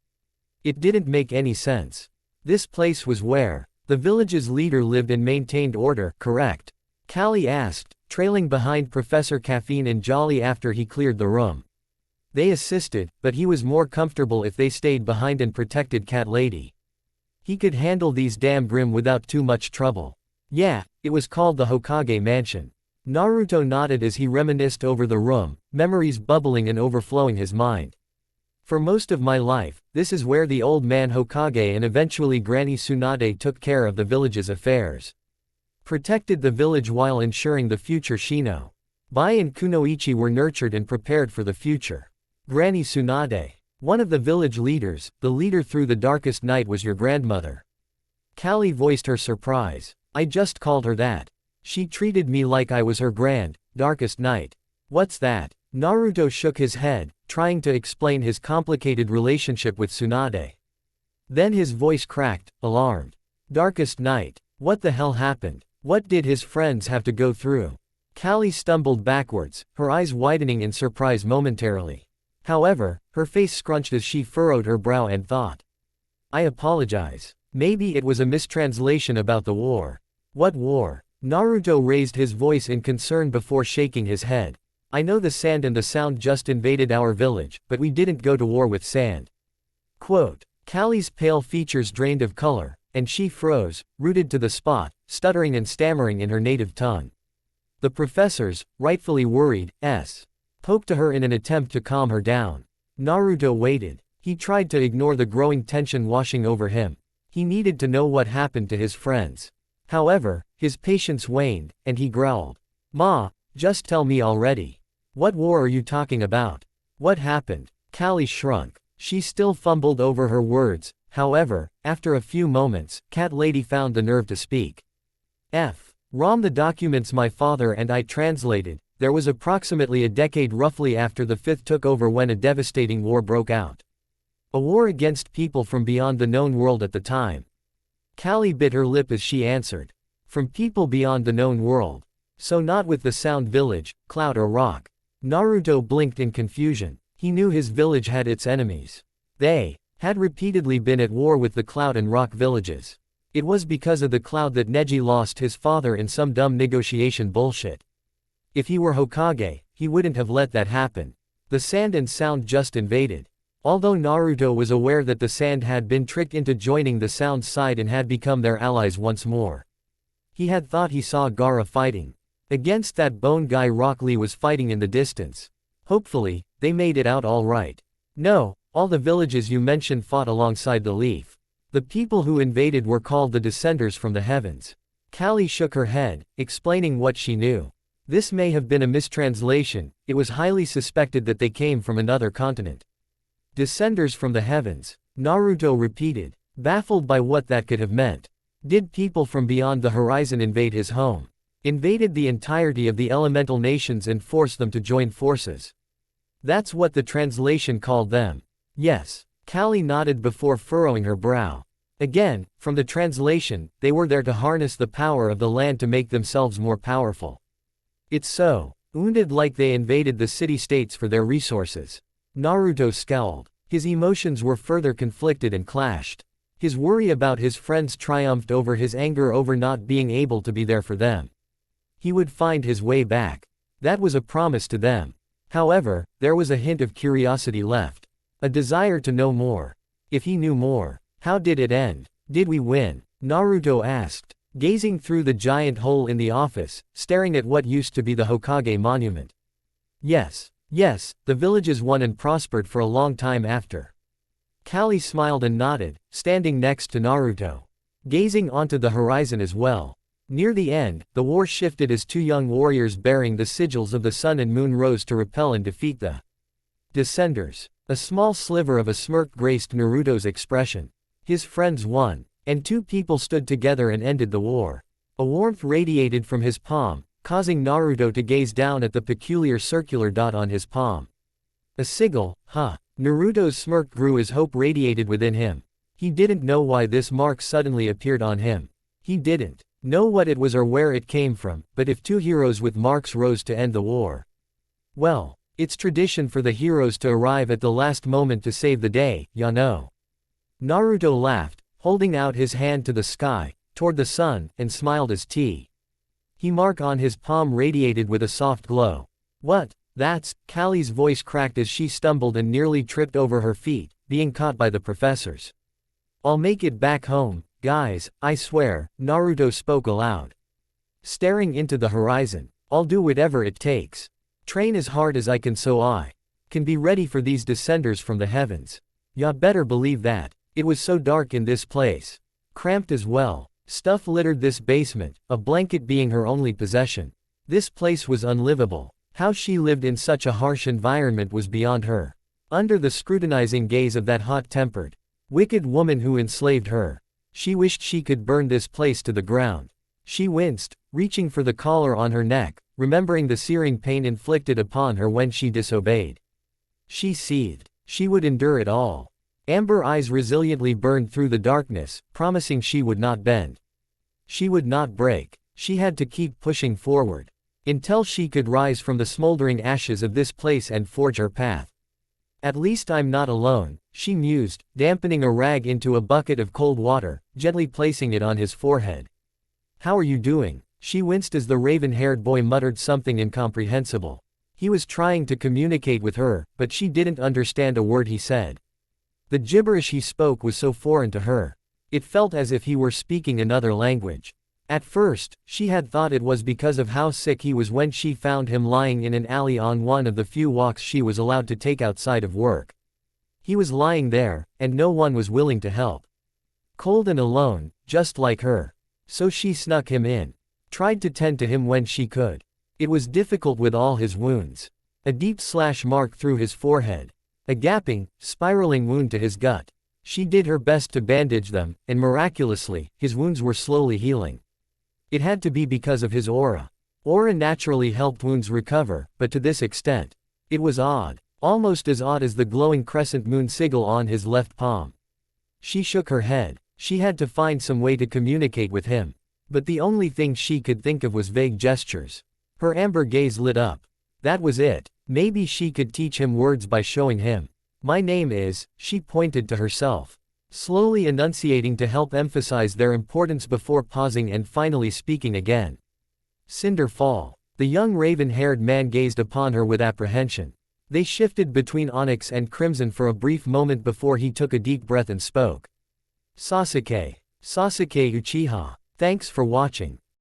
It didn't make any sense. This place was where the village's leader lived and maintained order, correct? Callie asked, trailing behind Professor Caffeine and Jolly after he cleared the room. They assisted, but he was more comfortable if they stayed behind and protected Cat Lady. He could handle these damn Grim without too much trouble. Yeah, it was called the Hokage Mansion. Naruto nodded as he reminisced over the room, memories bubbling and overflowing his mind. For most of my life, this is where the old man Hokage and eventually Granny Tsunade took care of the village's affairs. Protected the village while ensuring the future Shino. Bai and Kunoichi were nurtured and prepared for the future. Granny Tsunade, one of the village leaders, the leader through the darkest night, was your grandmother. Callie voiced her surprise. I just called her that. She treated me like I was her darkest night. What's that? Naruto shook his head, trying to explain his complicated relationship with Tsunade. Then his voice cracked, alarmed. Darkest night? What the hell happened? What did his friends have to go through? Callie stumbled backwards, her eyes widening in surprise momentarily. However, her face scrunched as she furrowed her brow and thought. I apologize. Maybe it was a mistranslation about the war. What war? Naruto raised his voice in concern before shaking his head. I know the sand and the sound just invaded our village, but we didn't go to war with sand. Quote. Callie's pale features drained of color, and she froze, rooted to the spot, stuttering and stammering in her native tongue. The professors, rightfully worried, poked to her in an attempt to calm her down. Naruto waited. He tried to ignore the growing tension washing over him. He needed to know what happened to his friends. However, his patience waned, and he growled. Ma, just tell me already. What war are you talking about? What happened? Callie shrunk. She still fumbled over her words. However, after a few moments, Cat Lady found the nerve to speak. Rom, the documents my father and I translated. There was approximately a decade roughly after the Fifth took over when a devastating war broke out. A war against people from beyond the known world at the time. Callie bit her lip as she answered. From people beyond the known world. So not with the Sound Village, Cloud or Rock. Naruto blinked in confusion. He knew his village had its enemies. They had repeatedly been at war with the Cloud and Rock villages. It was because of the Cloud that Neji lost his father in some dumb negotiation bullshit. If he were Hokage, he wouldn't have let that happen. The Sand and Sound just invaded. Although Naruto was aware that the Sand had been tricked into joining the Sound's side and had become their allies once more. He had thought he saw Gaara fighting. Against that bone guy Rock Lee was fighting in the distance. Hopefully, they made it out all right. No, all the villages you mentioned fought alongside the Leaf. The people who invaded were called the Descenders from the Heavens. Callie shook her head, explaining what she knew. This may have been a mistranslation. It was highly suspected that they came from another continent. Descenders from the Heavens, Naruto repeated, baffled by what that could have meant. Did people from beyond the horizon invade his home? Invaded the entirety of the elemental nations and forced them to join forces? That's what the translation called them. Yes. Callie nodded before furrowing her brow. Again, from the translation, they were there to harness the power of the land to make themselves more powerful. It's so. Wounded like they invaded the city-states for their resources. Naruto scowled. His emotions were further conflicted and clashed. His worry about his friends triumphed over his anger over not being able to be there for them. He would find his way back. That was a promise to them. However, there was a hint of curiosity left. A desire to know more. If he knew more, how did it end? Did we win? Naruto asked, gazing through the giant hole in the office, staring at what used to be the Hokage monument. Yes, the villages won and prospered for a long time after. Callie smiled and nodded, standing next to Naruto. Gazing onto the horizon as well. Near the end, the war shifted as two young warriors bearing the sigils of the sun and moon rose to repel and defeat the Descenders. A small sliver of a smirk graced Naruto's expression. His friends won, and two people stood together and ended the war. A warmth radiated from his palm, causing Naruto to gaze down at the peculiar circular dot on his palm. A sigil, huh? Naruto's smirk grew as hope radiated within him. He didn't know why this mark suddenly appeared on him. He didn't know what it was or where it came from, but if two heroes with marks rose to end the war, well, it's tradition for the heroes to arrive at the last moment to save the day, ya know. Naruto laughed, holding out his hand to the sky, toward the sun, and smiled as He mark on his palm radiated with a soft glow. What? That's, Callie's voice cracked as she stumbled and nearly tripped over her feet, being caught by the professors. I'll make it back home, guys, I swear, Naruto spoke aloud. Staring into the horizon. I'll do whatever it takes. Train as hard as I can so I can be ready for these descenders from the heavens. Ya better believe that. It was so dark in this place. Cramped as well. Stuff littered this basement, a blanket being her only possession. This place was unlivable. How she lived in such a harsh environment was beyond her. Under the scrutinizing gaze of that hot-tempered, wicked woman who enslaved her, she wished she could burn this place to the ground. She winced, reaching for the collar on her neck, remembering the searing pain inflicted upon her when she disobeyed. She seethed. She would endure it all. Amber eyes resiliently burned through the darkness, promising she would not bend. She would not break. She had to keep pushing forward, until she could rise from the smoldering ashes of this place and forge her path. At least I'm not alone, she mused, dampening a rag into a bucket of cold water, gently placing it on his forehead. How are you doing? She winced as the raven-haired boy muttered something incomprehensible. He was trying to communicate with her, but she didn't understand a word he said. The gibberish he spoke was so foreign to her. It felt as if he were speaking another language. At first, she had thought it was because of how sick he was when she found him lying in an alley on one of the few walks she was allowed to take outside of work. He was lying there, and no one was willing to help. Cold and alone, just like her. So she snuck him in. Tried to tend to him when she could. It was difficult with all his wounds. A deep slash mark through his forehead. A gaping, spiraling wound to his gut. She did her best to bandage them, and miraculously, his wounds were slowly healing. It had to be because of his aura. Aura naturally helped wounds recover, but to this extent. It was odd. Almost as odd as the glowing crescent moon sigil on his left palm. She shook her head. She had to find some way to communicate with him. But the only thing she could think of was vague gestures. Her amber gaze lit up. That was it. Maybe she could teach him words by showing him. My name is, she pointed to herself. Slowly enunciating to help emphasize their importance before pausing and finally speaking again. Cinder Fall. The young raven-haired man gazed upon her with apprehension. They shifted between onyx and crimson for a brief moment before he took a deep breath and spoke. Sasuke. Sasuke Uchiha. Thanks for watching.